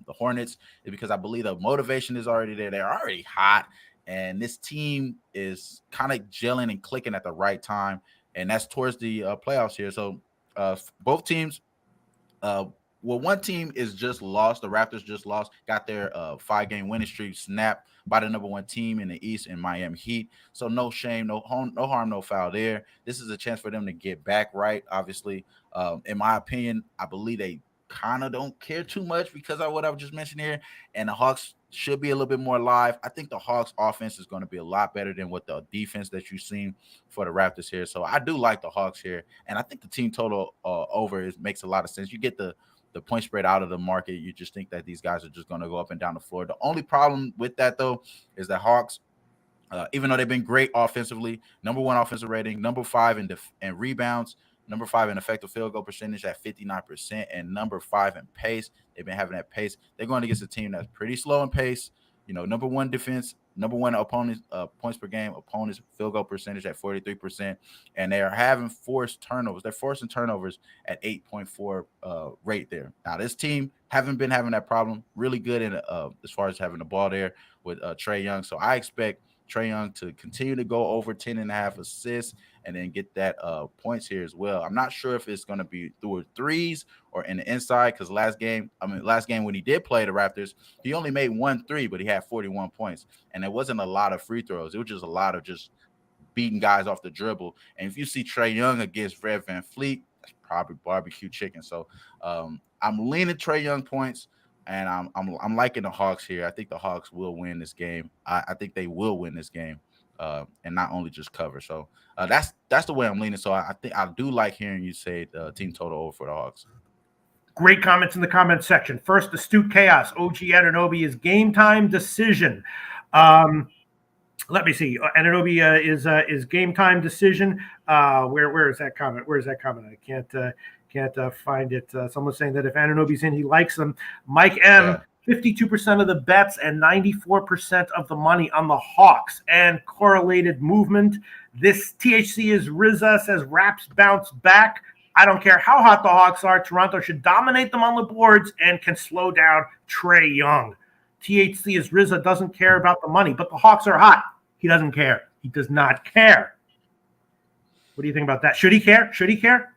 Hornets is because I believe the motivation is already there. They're already hot, and this team is kind of gelling and clicking at the right time, and that's towards the playoffs here. So both teams, one team is just lost. The Raptors just lost, got their 5-game winning streak snapped by the number 1 team in the East, in Miami Heat. So no shame, no harm, no foul there. This is a chance for them to get back right, obviously. In my opinion, I believe they kind of don't care too much because of what I've just mentioned here, and the Hawks should be a little bit more live. I think the Hawks offense is going to be a lot better than what the defense that you've seen for the Raptors here. So I do like the Hawks here, and I think the team total over makes a lot of sense. You get the point spread out of the market. You just think that these guys are just going to go up and down the floor. The only problem with that, though, is that Hawks, even though they've been great offensively, number 1 offensive rating, number 5 in rebounds, number 5 in effective field goal percentage at 59%, and number 5 in pace. They've been having that pace. They're going against a team that's pretty slow in pace. You know, number 1 defense, number 1 opponents points per game, opponents field goal percentage at 43%, and they are having forced turnovers. They're forcing turnovers at 8.4 rate there. Now, this team haven't been having that problem. Really good in as far as having the ball there with Trae Young. So I expect Trae Young to continue to go over 10.5 assists and then get that points here as well. I'm not sure if it's going to be through threes or in the inside, because last game when he did play the Raptors, he only made 1 3, but he had 41 points. And it wasn't a lot of free throws. It was just a lot of just beating guys off the dribble. And if you see Trae Young against Fred VanVleet, that's probably barbecue chicken. So I'm leaning Trae Young points. And I'm liking the Hawks here. I think the Hawks will win this game. I think they will win this game, and not only just cover. So that's the way I'm leaning. So I think I do like hearing you say the team total over for the Hawks. Great comments in the comment section. First, Astute Chaos. OG Anunoby is game time decision. Let me see. Anunoby is game time decision. Where is that comment? Where is that comment? I can't find it. Someone's saying that if Anunoby's in, he likes them. Mike M, 52% of the bets and 94% of the money on the Hawks and correlated movement. This THC is Rizza, says Raps bounce back. I don't care how hot the Hawks are. Toronto should dominate them on the boards and can slow down Trae Young. THC is Rizza, doesn't care about the money, but the Hawks are hot. He doesn't care. He does not care. What do you think about that? Should he care? Should he care?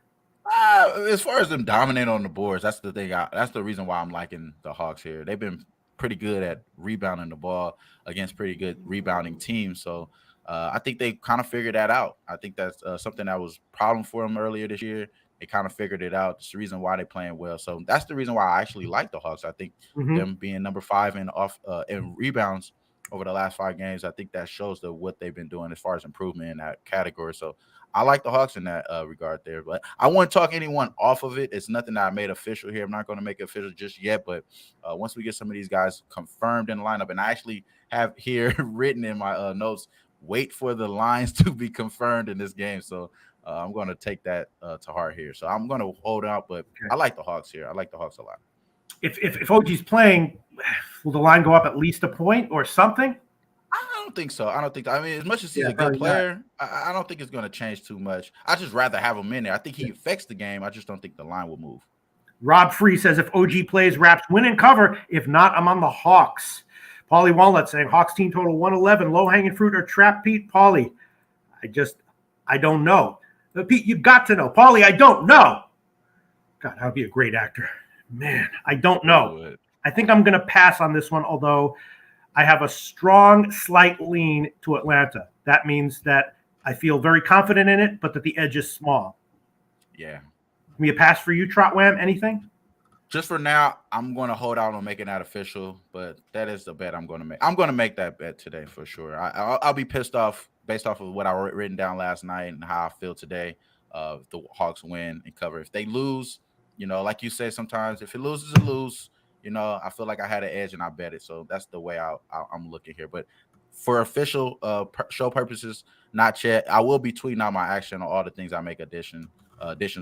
As far as them dominating on the boards, that's the thing. That's the reason why I'm liking the Hawks here. They've been pretty good at rebounding the ball against pretty good rebounding teams. So I think they kind of figured that out. I think that's something that was a problem for them earlier this year. They kind of figured it out. It's the reason why they're playing well. So that's the reason why I actually like the Hawks. I think them being number 5 in rebounds over the last 5 games, I think that shows what they've been doing as far as improvement in that category. So I like the Hawks in that regard there. But I won't talk anyone off of it. It's nothing that I made official here. I'm not going to make it official just yet. But once we get some of these guys confirmed in the lineup, and I actually have here written in my notes, wait for the lines to be confirmed in this game. So I'm going to take that to heart here. So I'm going to hold out, but I like the Hawks here. I like the Hawks a lot. If OG's playing, will the line go up at least a point or something? I don't think so. I mean, as much as he's a good player, I don't think it's going to change too much. I just rather have him in there. I think he affects the game. I just don't think the line will move. Rob Free says if OG plays, Raps win and cover. If not, I'm on the Hawks. Paulie Walnut saying Hawks team total 111. Low-hanging fruit or trap, Pete? Paulie, I don't know. Pete, you got to know. Paulie, I don't know. God, that would be a great actor. Man, I don't know. I think I'm going to pass on this one, although I have a strong, slight lean to Atlanta. That means that I feel very confident in it, but that the edge is small. Yeah. Give me a pass for you, TROTWAM. Anything? Just for now, I'm going to hold out on making that official, but that is the bet I'm going to make. I'm going to make that bet today for sure. I'll be pissed off based off of what I written down last night and how I feel today. If the Hawks win and cover. If they lose, like you say, sometimes if it loses, it lose. I feel like I had an edge and I bet it. So that's the way I'm looking here. But for official show purposes, not yet. I will be tweeting out my action on all the things I make additions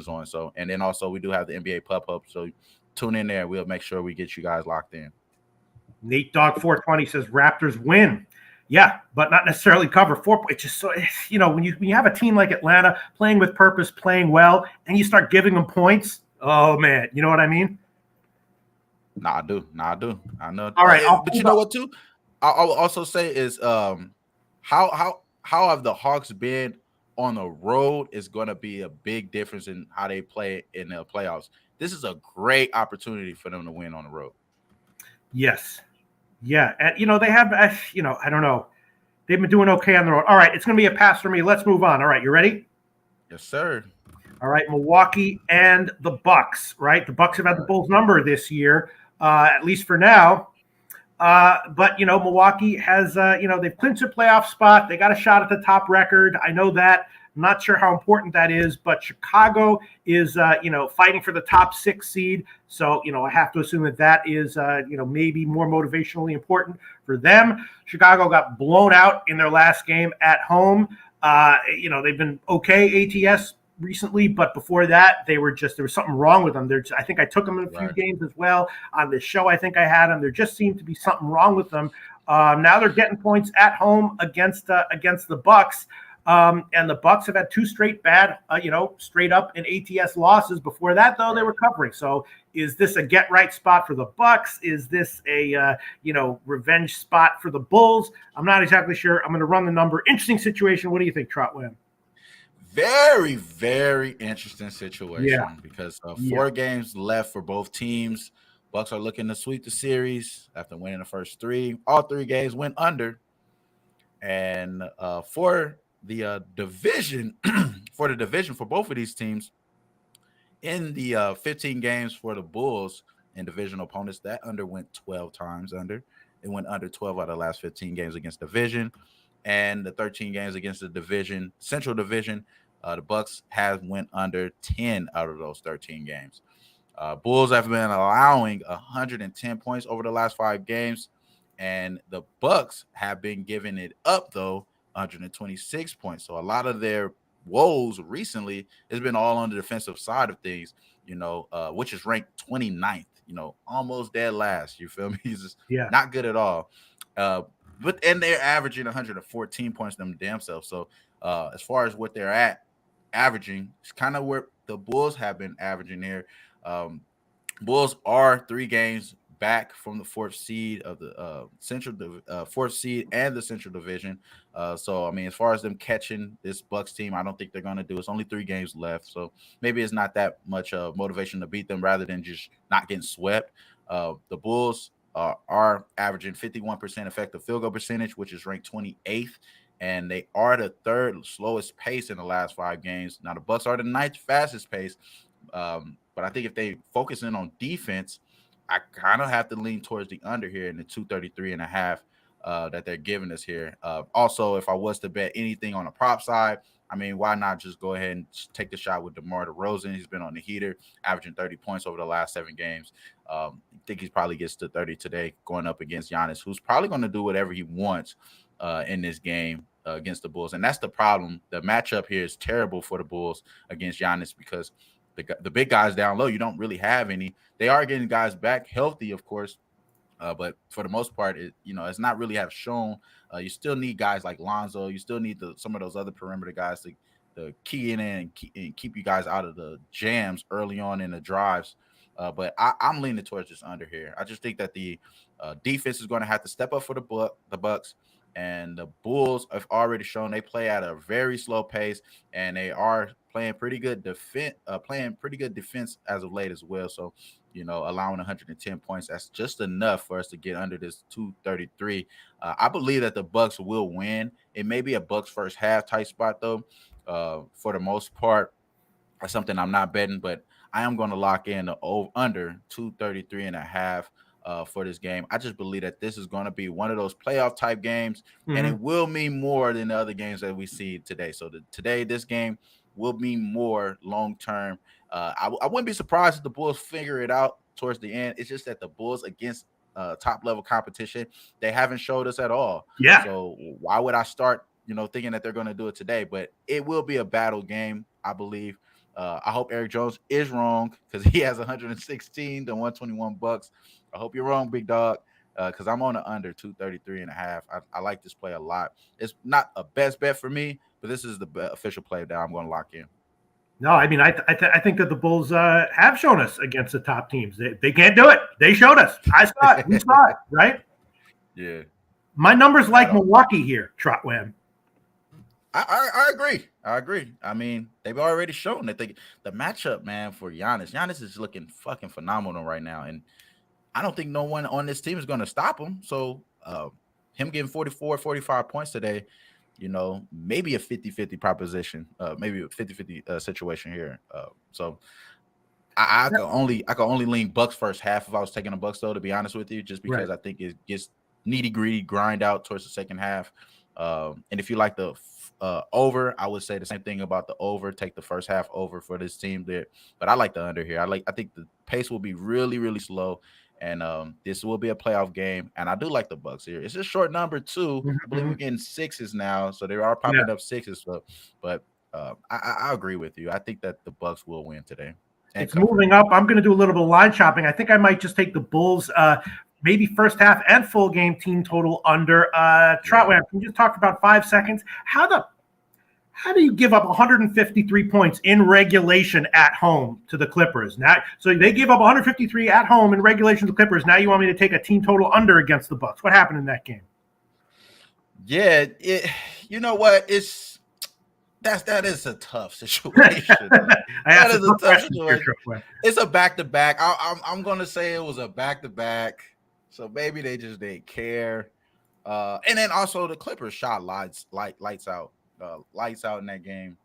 on. So, and then also we do have the NBA pop-up. So tune in there. We'll make sure we get you guys locked in. Nate Dog 420 says Raptors win. Yeah, but not necessarily cover 4. It's just so, when you have a team like Atlanta playing with purpose, playing well, and you start giving them points. Oh man, you know what I mean? I do. I know. All right, but you know what too? I'll also say is how have the Hawks been on the road is going to be a big difference in how they play in the playoffs. This is a great opportunity for them to win on the road. Yes. Yeah. And, they have, I don't know. They've been doing okay on the road. All right. It's going to be a pass for me. Let's move on. All right. You ready? Yes, sir. All right. Milwaukee and the Bucks, right? The Bucks have had the Bulls number this year, at least for now. But, Milwaukee has, they've clinched a playoff spot. They got a shot at the top record. I know that. I'm not sure how important that is, but Chicago is, fighting for the top 6 seed. So, I have to assume that is, maybe more motivationally important for them. Chicago got blown out in their last game at home. They've been okay ATS recently, but before that, there was something wrong with them. I think I took them in a few games as well. On this show, I think I had them. There just seemed to be something wrong with them. Now they're getting points at home against the Bucks. And the Bucks have had 2 straight bad, straight up in ATS losses. Before that, though, they were covering. So is this a get right spot for the Bucks? Is this a, revenge spot for the Bulls? I'm not exactly sure. I'm going to run the number. Interesting situation. What do you think, TROTWAM? Very, very interesting situation because 4 games left for both teams. Bucks are looking to sweep the series after winning the first 3. All 3 games went under. And for the division, for both of these teams, in the 15 games for the Bulls and divisional opponents, that under went 12 times under. It went under 12 out of the last 15 games against division, and the 13 games against the division, Central Division, the Bucks have went under 10 out of those 13 games. Bulls have been allowing 110 points over the last 5 games, and the Bucks have been giving it up though 126 points. So a lot of their woes recently has been all on the defensive side of things, which is ranked 29th, almost dead last. You feel me? He's just not good at all. And they're averaging 114 points them damn self. So as far as what they're averaging, it's kind of where the Bulls have been averaging here. Bulls are 3 games back from the 4th seed of the Central 4th seed and the Central Division. So I mean, as far as them catching this Bucks team, I don't think they're going to do. It's only 3 games left, so maybe it's not that much motivation to beat them rather than just not getting swept. The Bulls are averaging 51% effective field goal percentage, which is ranked 28th, and they are the 3rd slowest pace in the last 5 games. Now the Bucks are the 9th fastest pace, but I think if they focus in on defense, I kind of have to lean towards the under here in the 233.5 that they're giving us here. Also, if I was to bet anything on the prop side, I mean, why not just go ahead and take the shot with DeMar DeRozan? He's been on the heater, averaging 30 points over the last 7 games. I think he probably gets to 30 today going up against Giannis, who's probably going to do whatever he wants in this game against the Bulls. And that's the problem. The matchup here is terrible for the Bulls against Giannis because the big guys down low, you don't really have any. They are getting guys back healthy, of course, but for the most part, it's not really have shown. You still need guys like Lonzo. You still need some of those other perimeter guys to key in and keep you guys out of the jams early on in the drives. But I'm leaning towards this under here. I just think that the defense is going to have to step up for the Bucks. And the Bulls have already shown they play at a very slow pace, and they are playing pretty good defense, as of late as well. So, allowing 110 points, that's just enough for us to get under this 233. I believe that the Bucks will win. It may be a Bucks first half tight spot though. For the most part, that's something I'm not betting, but I am going to lock in the under 233 and a half. For this game, I just believe that this is going to be one of those playoff type games, and it will mean more than the other games that we see today. So this game will mean more long term. I wouldn't be surprised if the Bulls figure it out towards the end. It's just that the Bulls against top level competition, they haven't showed us at all. Yeah. So why would I start, thinking that they're going to do it today? But it will be a battle game, I believe. I hope Eric Jones is wrong because he has 116 to 121 bucks. I hope you're wrong, big dog, because I'm on the under 233 and a half. I like this play a lot. It's not a best bet for me, but this is the official play that I'm going to lock in. No, I mean, I think that the Bulls have shown us against the top teams. They can't do it. They showed us. I saw it. We saw it, right? Yeah. My numbers like Milwaukee here, TROTWAM. I agree. I mean, they've already shown that the matchup, man, for Giannis. Giannis is looking fucking phenomenal right now, and I don't think no one on this team is going to stop him. So him getting 44, 45 points today, maybe a 50-50 proposition, maybe a 50-50 situation here. So I could only lean Bucks first half if I was taking a Bucks though, to be honest with you, just because I think it gets nitty-gritty, grind out towards the second half. And if you like the over, I would say the same thing about the over. Take the first half over for this team there, but I like the under here. I think the pace will be really, really slow, and this will be a playoff game. And I do like the Bucks here. It's a short number too. I believe we're getting sixes now, so they are popping up sixes. But I agree with you. I think that the Bucks will win today. It's moving up. I'm going to do a little bit of line shopping. I think I might just take the Bulls. Maybe first half and full game team total under. TROTWAM, can you just talk for about 5 seconds? How do you give up 153 points in regulation at home to the Clippers? Now, so they gave up 153 at home in regulation to the Clippers. Now you want me to take a team total under against the Bucks? What happened in that game? Yeah, you know what? That is a tough situation. That is a tough situation. It's a back-to-back. I'm going to say it was a back-to-back. So maybe they just didn't care. And then also the Clippers shot lights out in that game.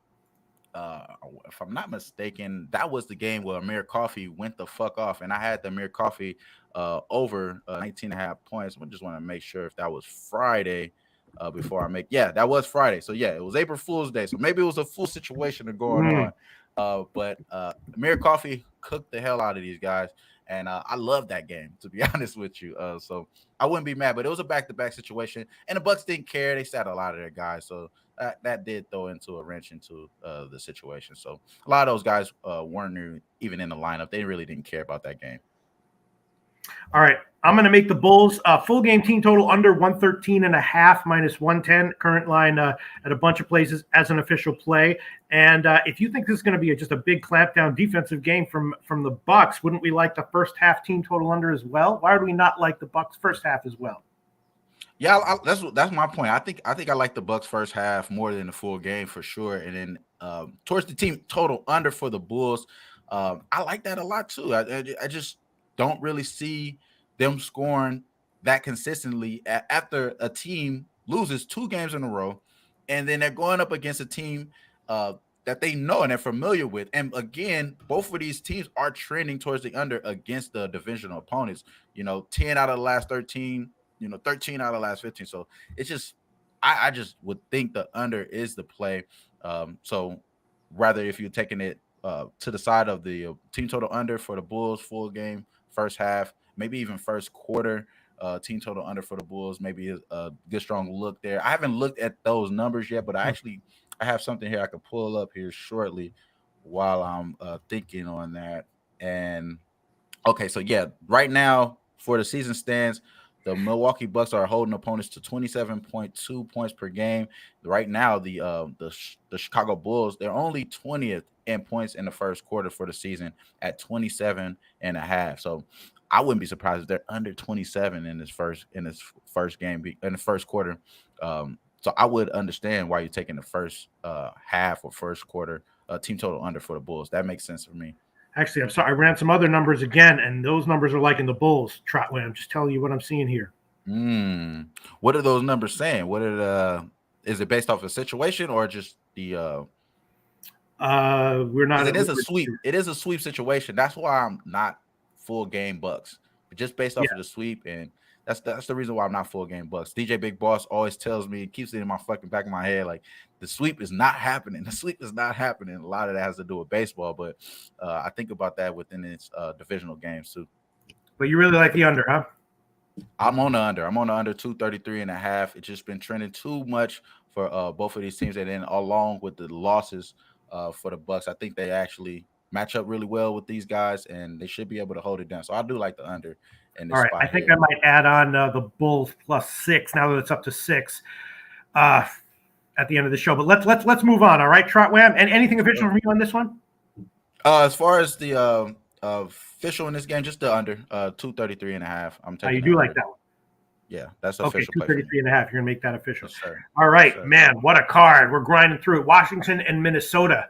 If I'm not mistaken, that was the game where Amir Coffey went the fuck off. And I had the Amir Coffey over 19.5 points. I just want to make sure if that was Friday before I make. Yeah, that was Friday. So yeah, it was April Fool's Day. So maybe it was a full situation going on. But Amir Coffey cooked the hell out of these guys. And I love that game, to be honest with you. So I wouldn't be mad, but it was a back-to-back situation. And the Bucks didn't care. They sat a lot of their guys. So that did throw into a wrench into the situation. So a lot of those guys weren't even in the lineup. They really didn't care about that game. All right. I'm going to make the Bulls full game team total under 113.5 minus 110. Current line at a bunch of places as an official play. And if you think this is going to be just a big clampdown defensive game from the Bucks, wouldn't we like the first half team total under as well? Why would we not like the Bucks first half as well? Yeah, that's my point. I think I like the Bucks first half more than the full game for sure. And then towards the team total under for the Bulls, I like that a lot too. I just don't really see them scoring that consistently after a team loses 2 games in a row, and then they're going up against a team that they know and they're familiar with. And again, both of these teams are trending towards the under against the divisional opponents. 10 out of the last 13, 13 out of the last 15. So it's just, I just would think the under is the play. So rather if you're taking it to the side of the team total under for the Bulls full game, first half, maybe even first quarter, team total under for the Bulls, maybe a good strong look there. I haven't looked at those numbers yet, but I have something here I could pull up here shortly while I'm thinking on that. And okay, so yeah, right now for the season stands, the Milwaukee Bucks are holding opponents to 27.2 points per game. Right now, the Chicago Bulls, they're only 20th in points in the first quarter for the season at 27.5. So I wouldn't be surprised if they're under 27 in this first game in the first quarter. So I would understand why you're taking the first half or first quarter team total under for the Bulls. That makes sense for me. Actually, I'm sorry. I ran some other numbers again, and those numbers are like in the Bulls. Trotway, I'm just telling you what I'm seeing here. What are those numbers saying? What are is it based off a situation or just the? We're not. It is a sweep. It is a sweep situation. That's why I'm not full game Bucks, but just based off of the sweep, and that's the reason why I'm not full game Bucks. DJ Big Boss always tells me, keeps it in my fucking back of my head, like the sweep is not happening. The sweep is not happening. A lot of that has to do with baseball, but I think about that within its divisional games too. But you really like the under, huh? I'm on the under. I'm on the under 233.5. It's just been trending too much for both of these teams, and then along with the losses for the Bucks, I think they actually match up really well with these guys, and they should be able to hold it down. So I do like the under in this spot. All right, I think I might add on the Bulls +6 now that it's up to 6 at the end of the show. But let's move on. All right, Trotwam. And anything official from you on this one? As far as the official in this game, just the under 233.5. I'm taking. You do like that one? Yeah, that's official. Okay, 233.5. You're gonna make that official. Yes, sir. All right, yes, man. What a card. We're grinding through it. Washington and Minnesota.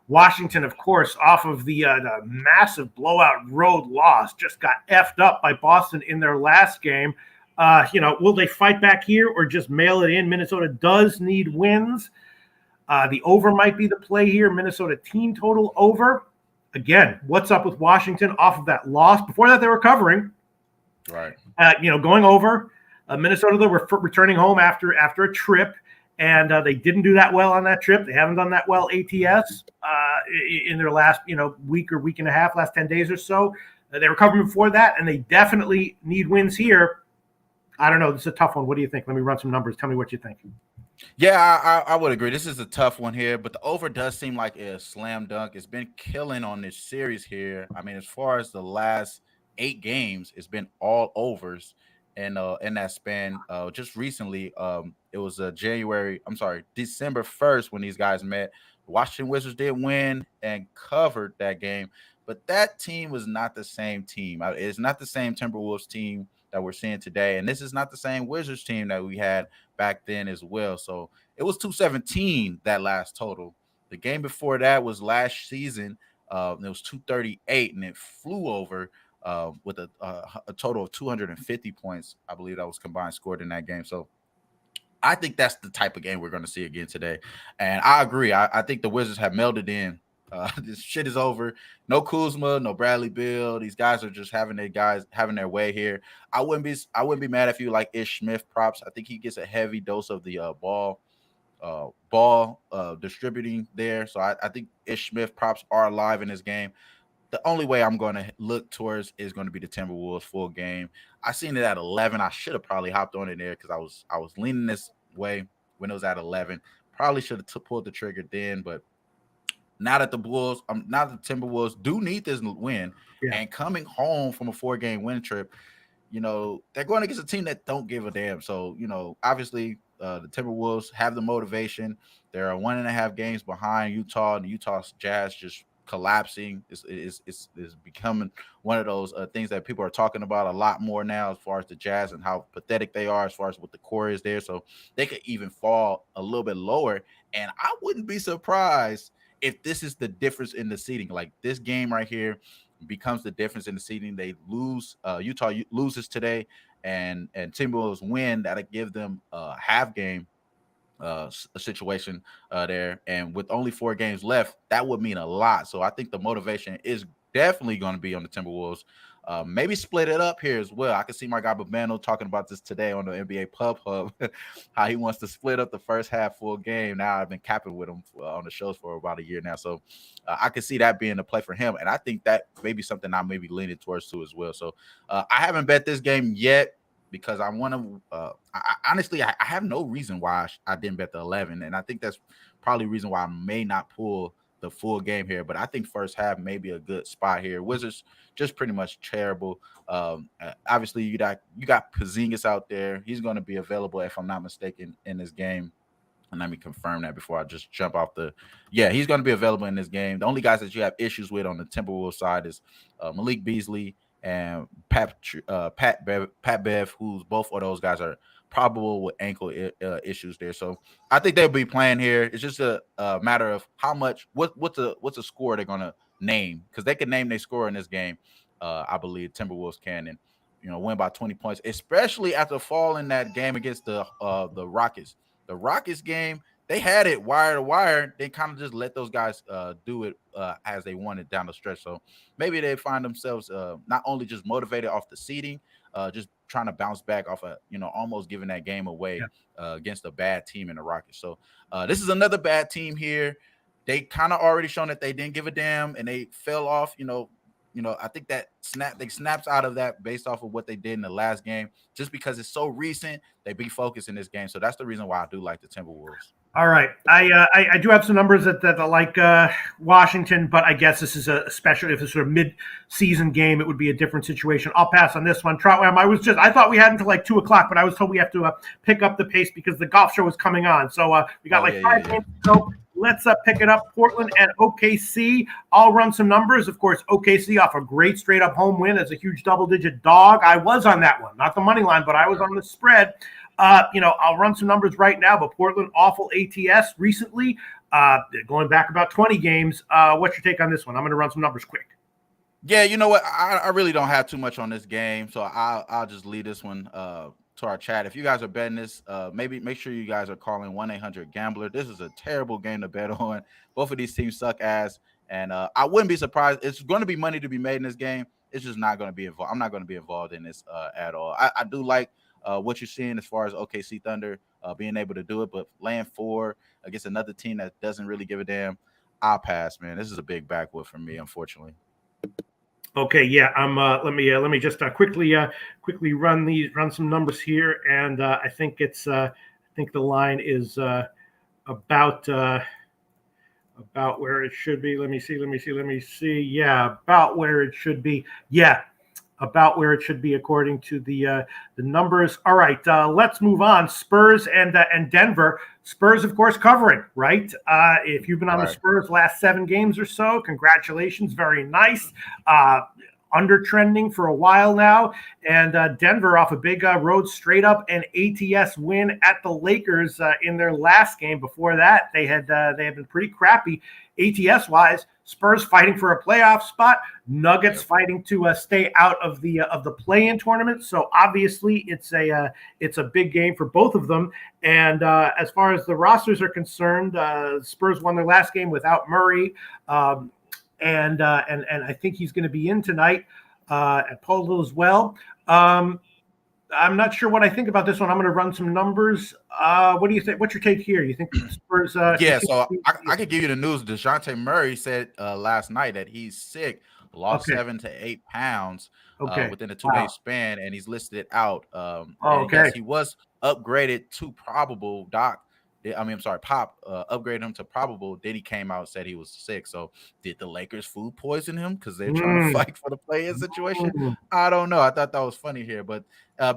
Washington, of course, off of the massive blowout road loss, just got effed up by Boston in their last game. Will they fight back here or just mail it in? Minnesota does need wins. The over might be the play here. Minnesota team total over. Again, what's up with Washington off of that loss? Before that, they were covering. Right. Going over. Minnesota, they were returning home after a trip. And they didn't do that well on that trip. They haven't done that well ATS in their last, week or week and a half, last 10 days or so. They were covering before that, and they definitely need wins here. I don't know. This is a tough one. What do you think? Let me run some numbers. Tell me what you think. Yeah, I would agree. This is a tough one here, but the over does seem like a slam dunk. It's been killing on this series here. I mean, as far as the last 8 games, it's been all overs. And in that span, just recently, it was December 1st when these guys met. The Washington Wizards did win and covered that game, but that team was not the same team. It's not the same Timberwolves team that we're seeing today, and this is not the same Wizards team that we had back then as well. So it was 217 that last total. The game before that was last season. It was 238, and it flew over. With a total of 250 points, I believe that was combined scored in that game. So I think that's the type of game we're going to see again today. And I agree. I think the Wizards have melded in. This shit is over. No Kuzma, no Bradley Beal. These guys are just having their way here. I wouldn't be mad if you like Ish Smith props. I think he gets a heavy dose of the ball distributing there. So I think Ish Smith props are alive in this game. The only way I'm going to look towards is going to be the Timberwolves full game. I seen it at 11. I should have probably hopped on it there because I was leaning this way when it was at 11. Probably should have pulled the trigger then, but now that the Timberwolves do need this win and coming home from a 4-game win trip, they're going against a team that don't give a damn. So, obviously the Timberwolves have the motivation. There are 1.5 games behind Utah, and the Utah Jazz just collapsing is becoming one of those things that people are talking about a lot more now as far as the Jazz and how pathetic they are as far as what the core is there. So they could even fall a little bit lower. And I wouldn't be surprised if this is the difference in the seeding. Like this game right here becomes the difference in the seeding. They lose, Utah loses today, and Timberwolves win. That'll give them a half game a situation there, and with only 4 games left, that would mean a lot. So I think the motivation is definitely going to be on the Timberwolves. Maybe split it up here as well. I can see my guy Babano talking about this today on the NBA Pub Hub, how he wants to split up the first half full game. Now I've been capping with him on the shows for about a year now, so I can see that being a play for him, and I think that may be something I may be leaning towards too as well. So I haven't bet this game yet, because I want to honestly, I have no reason why I didn't bet the 11. And I think that's probably the reason why I may not pull the full game here. But I think first half may be a good spot here. Wizards just pretty much terrible. Obviously, you got Porzingis out there. He's going to be available, if I'm not mistaken, in this game. And let me confirm that before I just jump off yeah, he's going to be available in this game. The only guys that you have issues with on the Timberwolves side is Malik Beasley and Pat Bev, who's both of those guys are probable with ankle issues there. So I think they'll be playing here. It's just a matter of how much, what's a score they're gonna name, because they can name their score in this game. I believe Timberwolves can, and win by 20 points, especially after falling that game against the Rockets. The Rockets game, they had it wire to wire. They kind of just let those guys do it as they wanted down the stretch. So maybe they find themselves not only just motivated off the seeding, just trying to bounce back off almost giving that game away against a bad team in the Rockets. So this is another bad team here. They kind of already shown that they didn't give a damn and they fell off. I think that they snaps out of that based off of what they did in the last game. Just because it's so recent, they be focused in this game. So that's the reason why I do like the Timberwolves. All right. I do have some numbers that I like Washington, but I guess this is especially if it's sort of mid-season game, it would be a different situation. I'll pass on this one. TROTWAM, I thought we had until like 2 o'clock, but I was told we have to pick up the pace because the golf show is coming on. So we got 5 games to go. Let's pick it up. Portland and OKC. I'll run some numbers. Of course, OKC off a great straight-up home win as a huge double-digit dog. I was on that one, not the money line, but I was on the spread. I'll run some numbers right now, but Portland, awful ATS recently, going back about 20 games. What's your take on this one? I'm going to run some numbers quick. Yeah, you know what? I really don't have too much on this game, so I'll just leave this one to our chat. If you guys are betting this, maybe make sure you guys are calling 1-800-GAMBLER. This is a terrible game to bet on. Both of these teams suck ass, and I wouldn't be surprised. It's going to be money to be made in this game. It's just not going to be involved. I'm not going to be involved in this at all. I do like what you're seeing as far as OKC Thunder being able to do it, but laying 4 against another team that doesn't really give a damn, I'll pass, man. This is a big backwood for me, unfortunately. Okay, yeah. Let me just quickly run some numbers here, and I think the line is about where it should be. Let me see. Yeah, about where it should be. Yeah. About where it should be according to the numbers. All right, let's move on. Spurs and Denver. Spurs, of course, covering, right? If you've been on the Spurs last 7 games or so, congratulations, very nice. Under trending for a while now, and Denver off a big road straight up and ATS win at the Lakers in their last game. Before that, they had been pretty crappy ATS wise. Spurs fighting for a playoff spot, Nuggets fighting to stay out of the play-in tournament. So obviously, it's a big game for both of them. And as far as the rosters are concerned, Spurs won their last game without Murray. And I think he's going to be in tonight at Paul as well. I'm not sure what I think about this one. I'm going to run some numbers. What do you think? What's your take here? You think Spurs? So I could give you the news. DeJounte Murray said last night that he's sick, lost 7 to 8 pounds within a 2-day span, and he's listed out. He was upgraded to probable. Pop upgraded him to probable. Then he came out and said he was sick. So did the Lakers food poison him because they're trying to fight for the play-in situation? I don't know. I thought that was funny here. But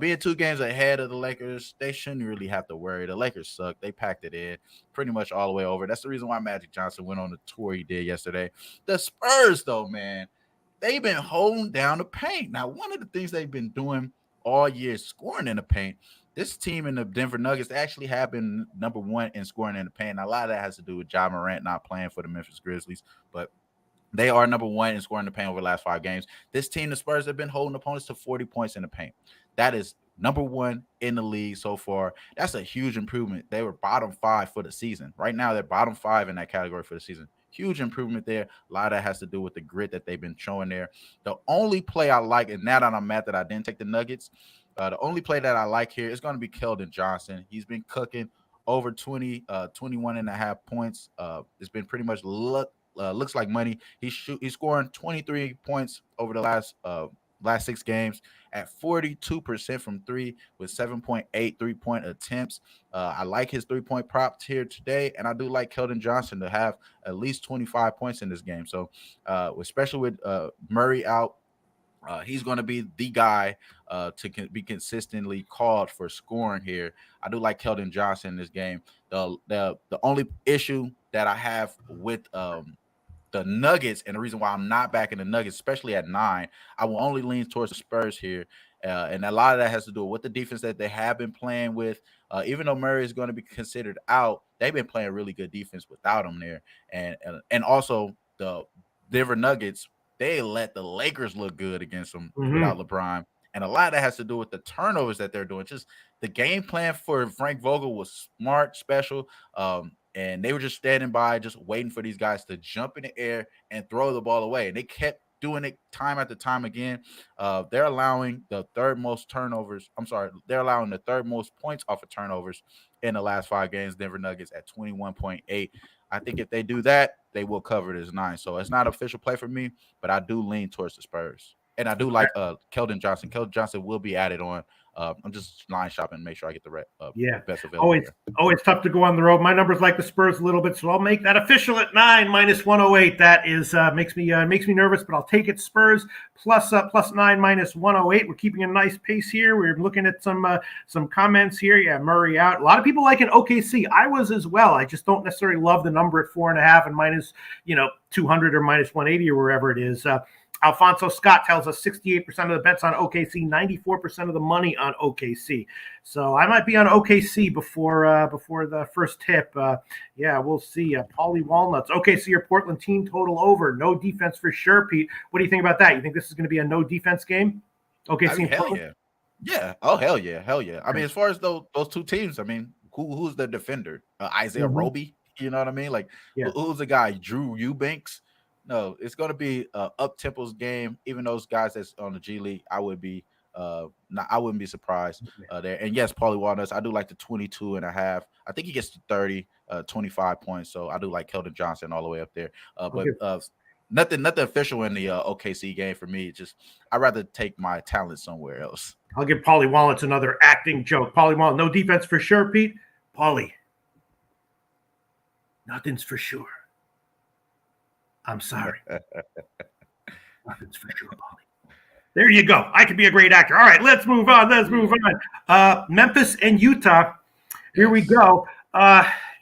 being 2 games ahead of the Lakers, they shouldn't really have to worry. The Lakers suck. They packed it in pretty much all the way over. That's the reason why Magic Johnson went on the tour he did yesterday. The Spurs, though, man, they've been holding down the paint. Now, one of the things they've been doing all year is scoring in the paint. This team in the Denver Nuggets actually have been number 1 in scoring in the paint. Now, a lot of that has to do with Ja Morant not playing for the Memphis Grizzlies, but they are number 1 in scoring in the paint over the last 5 games. This team, the Spurs, have been holding opponents to 40 points in the paint. That is number 1 in the league so far. That's a huge improvement. They were bottom 5 for the season. Right now, they're bottom 5 in that category for the season. Huge improvement there. A lot of that has to do with the grit that they've been showing there. The only play I like, and now that I'm mad that I didn't take the Nuggets, the only play that I like here is going to be Keldon Johnson. He's been cooking over 21 and a half points. It's been pretty much looks like money. He's scoring 23 points over the last 6 games at 42% from 3 with 7.8 3-point attempts. I like his 3-point props here today, and I do like Keldon Johnson to have at least 25 points in this game. So especially with Murray out, he's going to be the guy to be consistently called for scoring here. I do like Keldon Johnson in this game. The only issue that I have with the Nuggets, and the reason why I'm not backing the Nuggets, especially at 9, I will only lean towards the Spurs here. And a lot of that has to do with the defense that they have been playing with. Even though Murray is going to be considered out, they've been playing really good defense without him there. And also the Denver Nuggets, they let the Lakers look good against them without LeBron. And a lot of that has to do with the turnovers that they're doing. Just the game plan for Frank Vogel was smart, special. And they were just standing by, just waiting for these guys to jump in the air and throw the ball away. And they kept doing it time after time again. They're allowing the third most turnovers. They're allowing the third most points off of turnovers in the last 5 games. Denver Nuggets at 21.8. I think if they do that, they will cover it as 9. So it's not an official play for me, but I do lean towards the Spurs. And I do like Keldon Johnson. Keldon Johnson will be added on. I'm just line shopping and make sure I get the best available. Always tough to go on the road. My number's like the Spurs a little bit, so I'll make that official at 9 minus 108. That is makes me nervous, but I'll take it. Spurs plus 9 minus 108. We're keeping a nice pace here. We're looking at some comments here. Yeah, Murray out. A lot of people like an OKC. I was as well. I just don't necessarily love the number at 4.5 and minus 200 or minus 180 or wherever it is. Alfonso Scott tells us 68% of the bets on OKC, 94% of the money on OKC. So I might be on OKC before the first tip. Yeah, we'll see. Paulie Walnuts, OKC or Portland team total over. No defense for sure, Pete. What do you think about that? You think this is going to be a no defense game? OKC and Portland? Yeah. Oh, hell yeah. I mean, as far as those two teams, I mean, who's the defender? Isaiah Roby? You know what I mean? Like, who's the guy? Drew Eubanks? No, it's going to be up-tempo's game. Even those guys that's on the G League, I wouldn't be surprised there. And yes, Paulie Walnuts, I do like the 22.5. I think he gets to 30, 25 points. So I do like Keldon Johnson all the way up there. But nothing official in the OKC game for me. Just I'd rather take my talent somewhere else. I'll give Paulie Walnuts another acting joke. Paulie Walnuts, no defense for sure, Pete. Paulie, nothing's for sure. I'm sorry. Nothing's for sure, Paulie. There you go. I could be a great actor. All right, let's move on. Memphis and Utah. Here we go.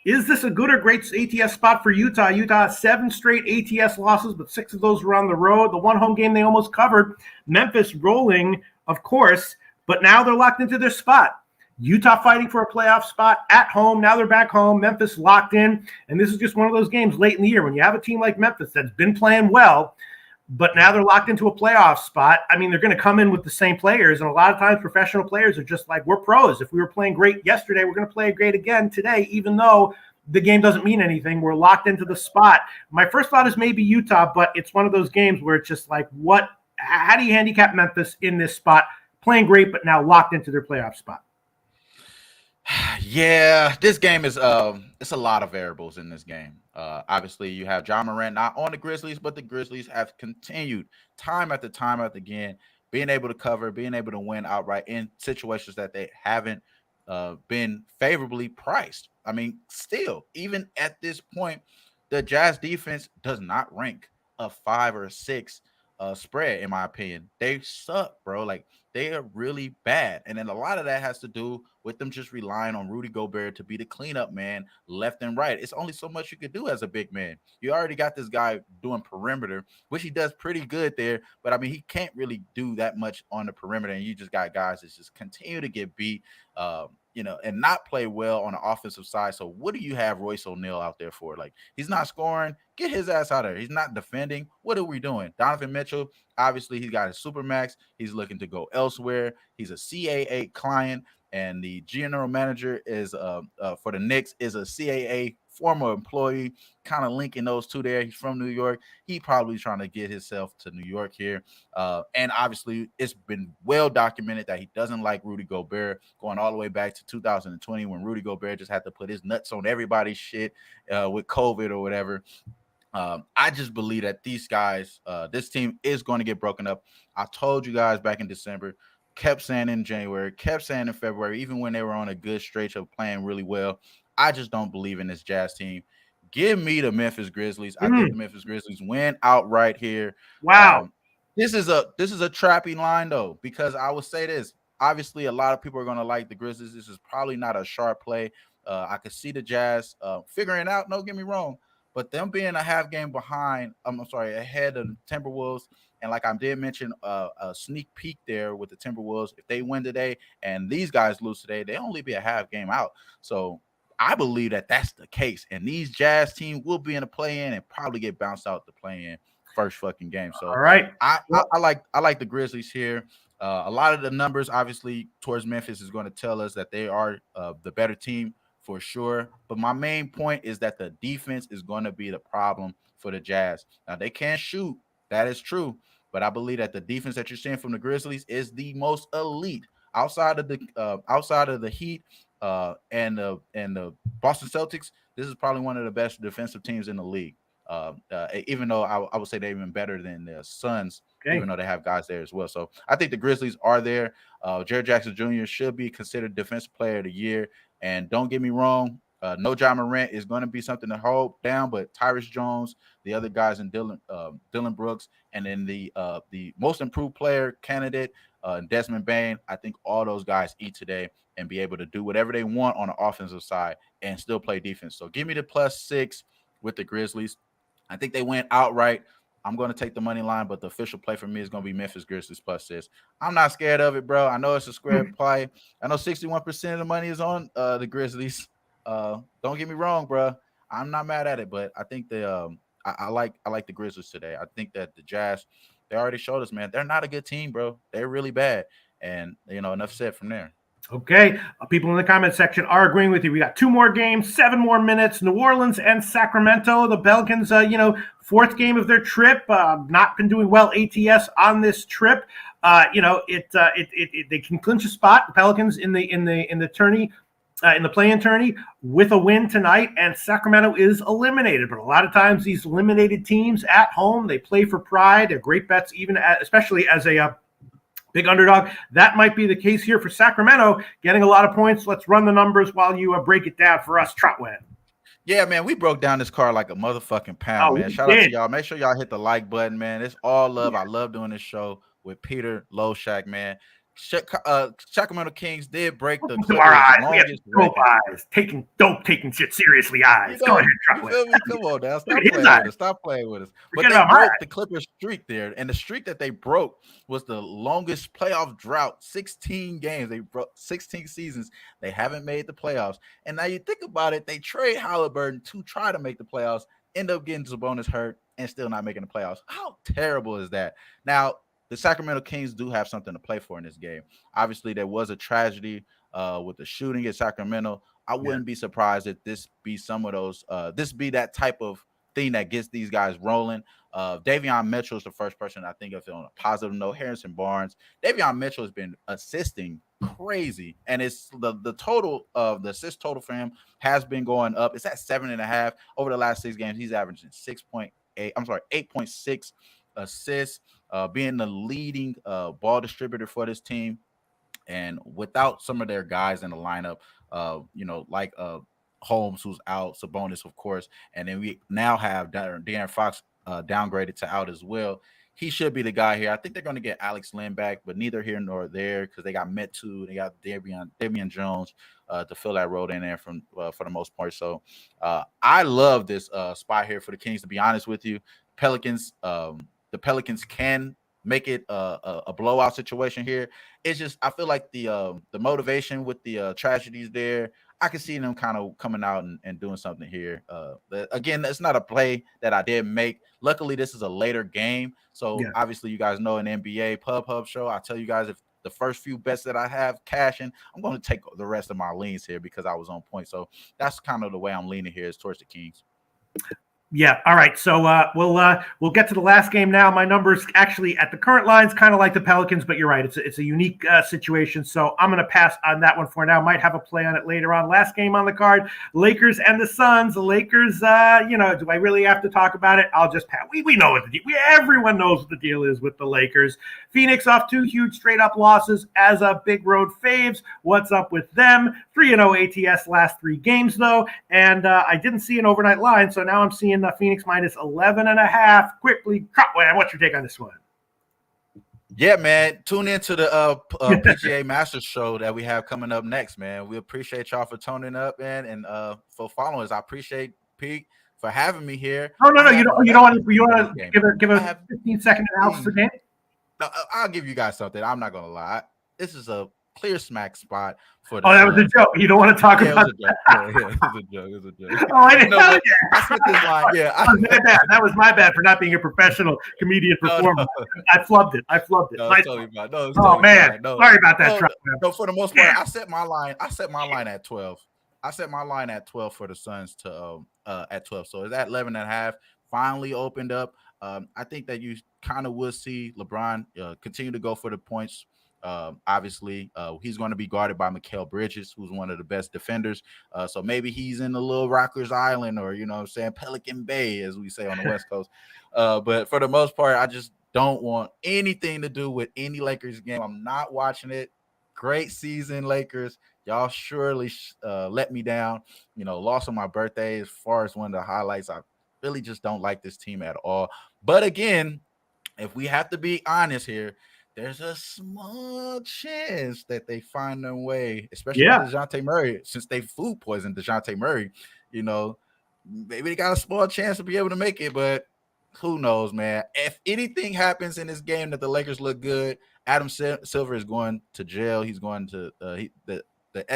Is this a good or great ATS spot for Utah? Utah has 7 straight ATS losses, but 6 of those were on the road. The one home game they almost covered. Memphis rolling, of course, but now they're locked into their spot. Utah fighting for a playoff spot at home. Now they're back home. Memphis locked in. And this is just one of those games late in the year when you have a team like Memphis that's been playing well, but now they're locked into a playoff spot. I mean, they're going to come in with the same players. And a lot of times professional players are just like, we're pros. If we were playing great yesterday, we're going to play great again today, even though the game doesn't mean anything. We're locked into the spot. My first thought is maybe Utah, but it's one of those games where it's just like, how do you handicap Memphis in this spot? Playing great, but now locked into their playoff spot. Yeah, this game is it's a lot of variables in this game. Obviously, you have John Morant not on the Grizzlies, but the Grizzlies have continued time after again, being able to cover, being able to win outright in situations that they haven't been favorably priced. I mean, still, even at this point, the Jazz defense does not rank a 5 or a 6 spread, in my opinion. They suck, bro. Like, they are really bad. And then a lot of that has to do with them just relying on Rudy Gobert to be the cleanup man left and right. It's only so much you could do as a big man. You already got this guy doing perimeter, which he does pretty good there. But, I mean, he can't really do that much on the perimeter. And you just got guys that just continue to get beat, and not play well on the offensive side. So what do you have Royce O'Neal out there for? Like, he's not scoring. Get his ass out of there. He's not defending. What are we doing? Donovan Mitchell, obviously, he's got his supermax. He's looking to go elsewhere. He's a CAA client, and the general manager is for the Knicks is a CAA former employee, kind of linking those two there. He's from New York. He probably trying to get himself to New York here. And obviously, it's been well documented that he doesn't like Rudy Gobert, going all the way back to 2020 when Rudy Gobert just had to put his nuts on everybody's shit with COVID or whatever. I just believe that these guys, this team is going to get broken up. I told you guys back in December, kept saying in January, kept saying in February, even when they were on a good stretch of playing really well. I just don't believe in this Jazz team. Give me the Memphis Grizzlies. I think the Memphis Grizzlies win outright here. Wow. This is a trapping line, though, because I would say this. Obviously, a lot of people are going to like the Grizzlies. This is probably not a sharp play. I could see the Jazz figuring out, don't get me wrong, but them being a half game behind, ahead of the Timberwolves, and like I did mention, a sneak peek there with the Timberwolves. If they win today and these guys lose today, they only be a half game out. So I believe that that's the case, and these Jazz team will be in a play-in and probably get bounced out the play-in first fucking game. So all right, I like the Grizzlies here. A lot of the numbers, obviously, towards Memphis is going to tell us that they are the better team for sure. But my main point is that the defense is going to be the problem for the Jazz. Now, they can't shoot. That is true. But I believe that the defense that you're seeing from the Grizzlies is the most elite outside of the Heat and the Boston Celtics. This is probably one of the best defensive teams in the league. Even though I would say they're even better than the Suns, even though they have guys there as well. So I think the Grizzlies are there. Jared Jackson Jr. should be considered Defensive Player of the Year. And don't get me wrong, no Ja Morant is going to be something to hold down, but Tyrus Jones, the other guys in Dylan Brooks, and then the most improved player candidate, Desmond Bane, I think all those guys eat today and be able to do whatever they want on the offensive side and still play defense. So give me the +6 with the Grizzlies. I think they went outright. I'm going to take the money line, but the official play for me is going to be Memphis Grizzlies +6. I'm not scared of it, bro. I know it's a square play. I know 61% of the money is on the Grizzlies. Don't get me wrong, bro. I'm not mad at it, but I think I like the Grizzlies today. I think that the Jazz, they already showed us, man, they're not a good team, bro. They're really bad. And, enough said from there. Okay, people in the comment section are agreeing with you. We got 2 more games, 7 more minutes. New Orleans and Sacramento. The Pelicans, 4th game of their trip. Not been doing well ATS on this trip. They can clinch a spot. The Pelicans in the tourney. In the play-in tourney with a win tonight, and Sacramento is eliminated. But a lot of times these eliminated teams at home, they play for pride. They're great bets, especially as a big underdog. That might be the case here for Sacramento, getting a lot of points. Let's run the numbers while you break it down for us, TROTWAM. Yeah, man, we broke down this card like a motherfucking pound, man. Shout out to y'all. Make sure y'all hit the like button, man. It's all love. I love doing this show with Peter Loshak, man. Sacramento Kings did break the to our eyes. We have dope eyes. Taking shit seriously eyes. Go ahead, TROTWAM. Come on now. Stop playing with us. But they broke the Clippers streak there. And the streak that they broke was the longest playoff drought. 16 games. They broke 16 seasons. They haven't made the playoffs. And now you think about it, they trade Halliburton to try to make the playoffs, end up getting Sabonis hurt, and still not making the playoffs. How terrible is that? Now, the Sacramento Kings do have something to play for in this game. Obviously, there was a tragedy with the shooting at Sacramento. I wouldn't be surprised if this be some of those. This be that type of thing that gets these guys rolling. Davion Mitchell is the first person I think of on a positive note. Harrison Barnes. Davion Mitchell has been assisting crazy, and it's the total of the assist total for him has been going up. It's at 7.5 over the last 6 games. He's averaging 8.6 assists. Being the leading ball distributor for this team, and without some of their guys in the lineup, like Holmes, who's out, Sabonis, of course, and then we now have De'Aaron Fox downgraded to out as well. He should be the guy here. I think they're going to get Alex Len back, but neither here nor there because they got Metu, they got Damian Jones to fill that role in there for the most part. So I love this spot here for the Kings. To be honest with you, Pelicans. The Pelicans can make it a blowout situation here. It's just I feel like the motivation with the tragedies there, I can see them kind of coming out and doing something here. Again, it's not a play that I did make. Luckily, this is a later game. So obviously you guys know an NBA Pub show, I tell you guys if the first few bets that I have cashing, I'm going to take the rest of my leans here because I was on point. So that's kind of the way I'm leaning here is towards the Kings. Yeah. All right. So we'll get to the last game now. My numbers actually at the current lines kind of like the Pelicans, but you're right. It's a unique situation. So I'm going to pass on that one for now. Might have a play on it later on. Last game on the card: Lakers and the Suns. The Lakers. Do I really have to talk about it? I'll just pass. We know what the deal. Everyone knows what the deal is with the Lakers. Phoenix off 2 huge straight up losses as a big road faves. What's up with them? 3-0 ATS last 3 games though, and I didn't see an overnight line, so now I'm seeing Phoenix minus 11.5. Quickly, TROTWAM, what's your take on this one? Yeah, man. Tune into the PGA Masters show that we have coming up next, man. We appreciate y'all for tuning up, man, and for following us. I appreciate Pete for having me here. No. You don't want to give a 15-second analysis of the game? No, I'll give you guys something. I'm not gonna lie. This is a clear smack spot for the that was a joke. You don't want to talk about that. It was a joke. Oh, I didn't know. I said this line. Yeah, that was my bad for not being a professional comedian performer. No. I flubbed it. No, it's totally bad. No, sorry about that. No, for the most part, I set my line at 12. I set my line at 12 for the Suns to at 12. So it's at 11.5. Finally opened up. I think that you kind of will see LeBron continue to go for the points. Obviously, he's going to be guarded by Mikal Bridges, who's one of the best defenders. So maybe he's in the little Rockers Island or, Pelican Bay, as we say on the West Coast. But for the most part, I just don't want anything to do with any Lakers game. I'm not watching it. Great season, Lakers. Y'all surely let me down. Lost on my birthday as far as one of the highlights. I really just don't like this team at all. But again, if we have to be honest here, there's a small chance that they find their way, especially with DeJounte Murray, since they food poisoned DeJounte Murray. Maybe they got a small chance to be able to make it, but who knows, man. If anything happens in this game that the Lakers look good, Adam Silver is going to jail. He's going to the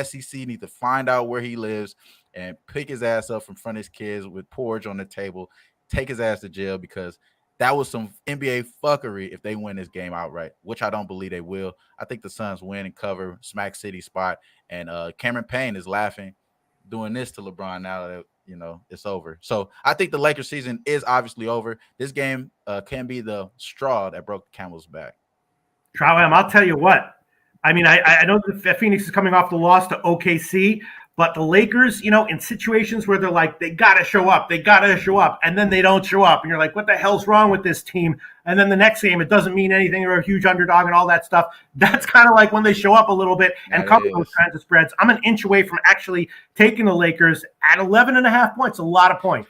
SEC need to find out where he lives and pick his ass up in front of his kids with porridge on the table, take his ass to jail, because that was some NBA fuckery if they win this game outright, which I don't believe they will. I think the Suns win and cover Smack City spot, and Cameron Payne is laughing, doing this to LeBron now that it's over. So I think the Lakers season is obviously over. This game can be the straw that broke the camel's back. TROTWAM, I'll tell you what. I mean, I know that Phoenix is coming off the loss to OKC, but the Lakers, in situations where they're like, they got to show up, and then they don't show up. And you're like, what the hell's wrong with this team? And then the next game, it doesn't mean anything. They're a huge underdog and all that stuff. That's kind of like when they show up a little bit and cover those kinds of spreads. I'm an inch away from actually taking the Lakers at 11.5 points, a lot of points.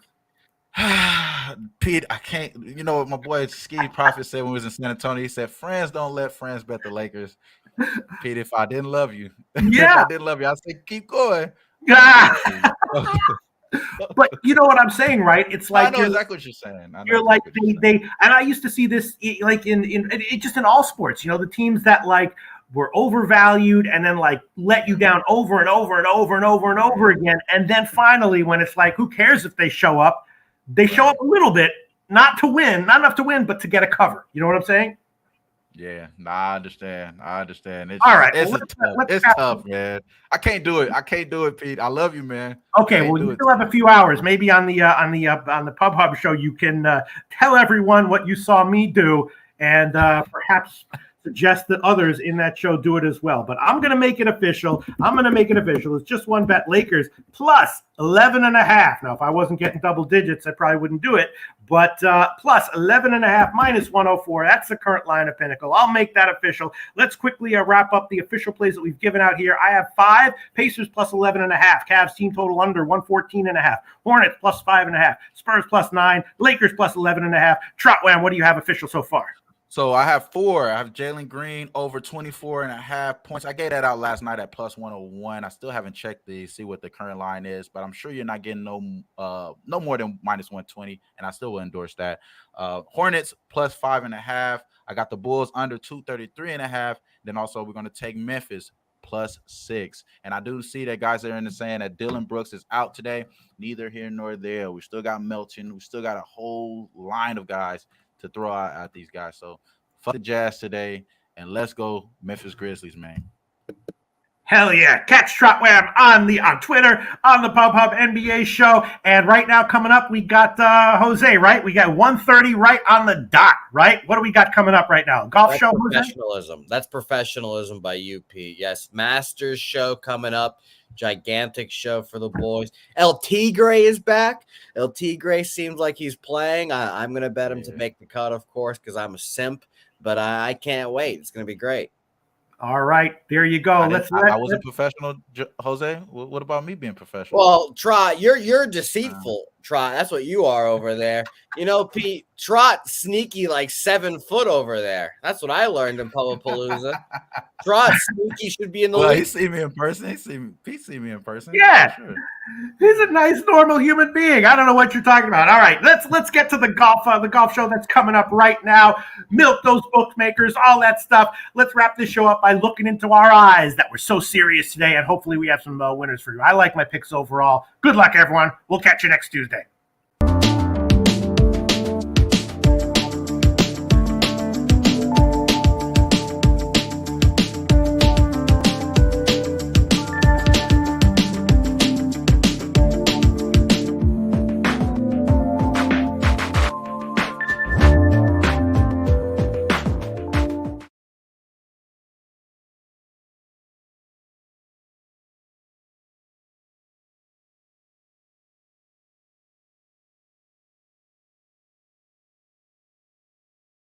Pete, I can't. What my boy Ski Prophet said when he was in San Antonio? He said, friends don't let friends bet the Lakers. Pete, if I didn't love you, I'd say keep going. But you know what I'm saying, right? It's like I know exactly what you're saying. You're like they and I used to see this like in just in all sports. The teams that like were overvalued and then like let you down over and over and over and over and over again, and then finally when it's like, who cares if they show up? They show up a little bit, not to win, not enough to win, but to get a cover. You know what I'm saying? Yeah, I understand. It's all right. It's tough, man. I can't do it, Pete. I love you, man. Okay, well, you still have a few hours. Maybe on the Pub Hub show, you can tell everyone what you saw me do, and perhaps suggest that others in that show do it as well. But I'm going to make it official. It's just one bet. Lakers plus 11.5. Now, if I wasn't getting double digits, I probably wouldn't do it. But plus 11.5 minus 104. That's the current line of Pinnacle. I'll make that official. Let's quickly wrap up the official plays that we've given out here. I have 5. Pacers plus 11.5. Cavs team total under 114.5. Hornets plus 5.5. Spurs plus 9. Lakers plus 11.5. TROTWAM, what do you have official so far? So I have 4. I have Jalen Green over 24.5 points. I gave that out last night at plus 101. I still haven't checked to see what the current line is, but I'm sure you're not getting no more than minus 120, and I still will endorse that. Hornets plus 5.5. I got the Bulls under 233.5. Then also we're going to take Memphis plus 6. And I do see that guys are in the saying that Dylan Brooks is out today. Neither here nor there. We still got Melton. We still got a whole line of guys to throw out at these guys. So fuck the Jazz today, and let's go Memphis Grizzlies, man. Hell yeah. Catch TROTWAM on Twitter, on the Pub Hub NBA show. And right now coming up, we got Jose, right? We got 1:30 right on the dot, right? What do we got coming up right now? Golf show, professionalism. Jose? That's professionalism by UP. Yes, Masters show coming up. Gigantic show for the boys. El Tigre is back. El Tigre seems like he's playing. I'm going to bet him to make the cut, of course, because I'm a simp. But I can't wait. It's going to be great. All right, there you go. I wasn't professional, Jose. What about me being professional? Well, you're deceitful. Trot. That's what you are over there. You know, Pete, Trot sneaky like 7 foot over there. That's what I learned in Pubapalooza. Trot sneaky should be in the league. He see me in person. He see me in person. Yeah. Sure. He's a nice, normal human being. I don't know what you're talking about. All right, let's get to the golf show that's coming up right now. Milk those bookmakers, all that stuff. Let's wrap this show up by looking into our eyes that were so serious today, and hopefully we have some winners for you. I like my picks overall. Good luck, everyone. We'll catch you next Tuesday.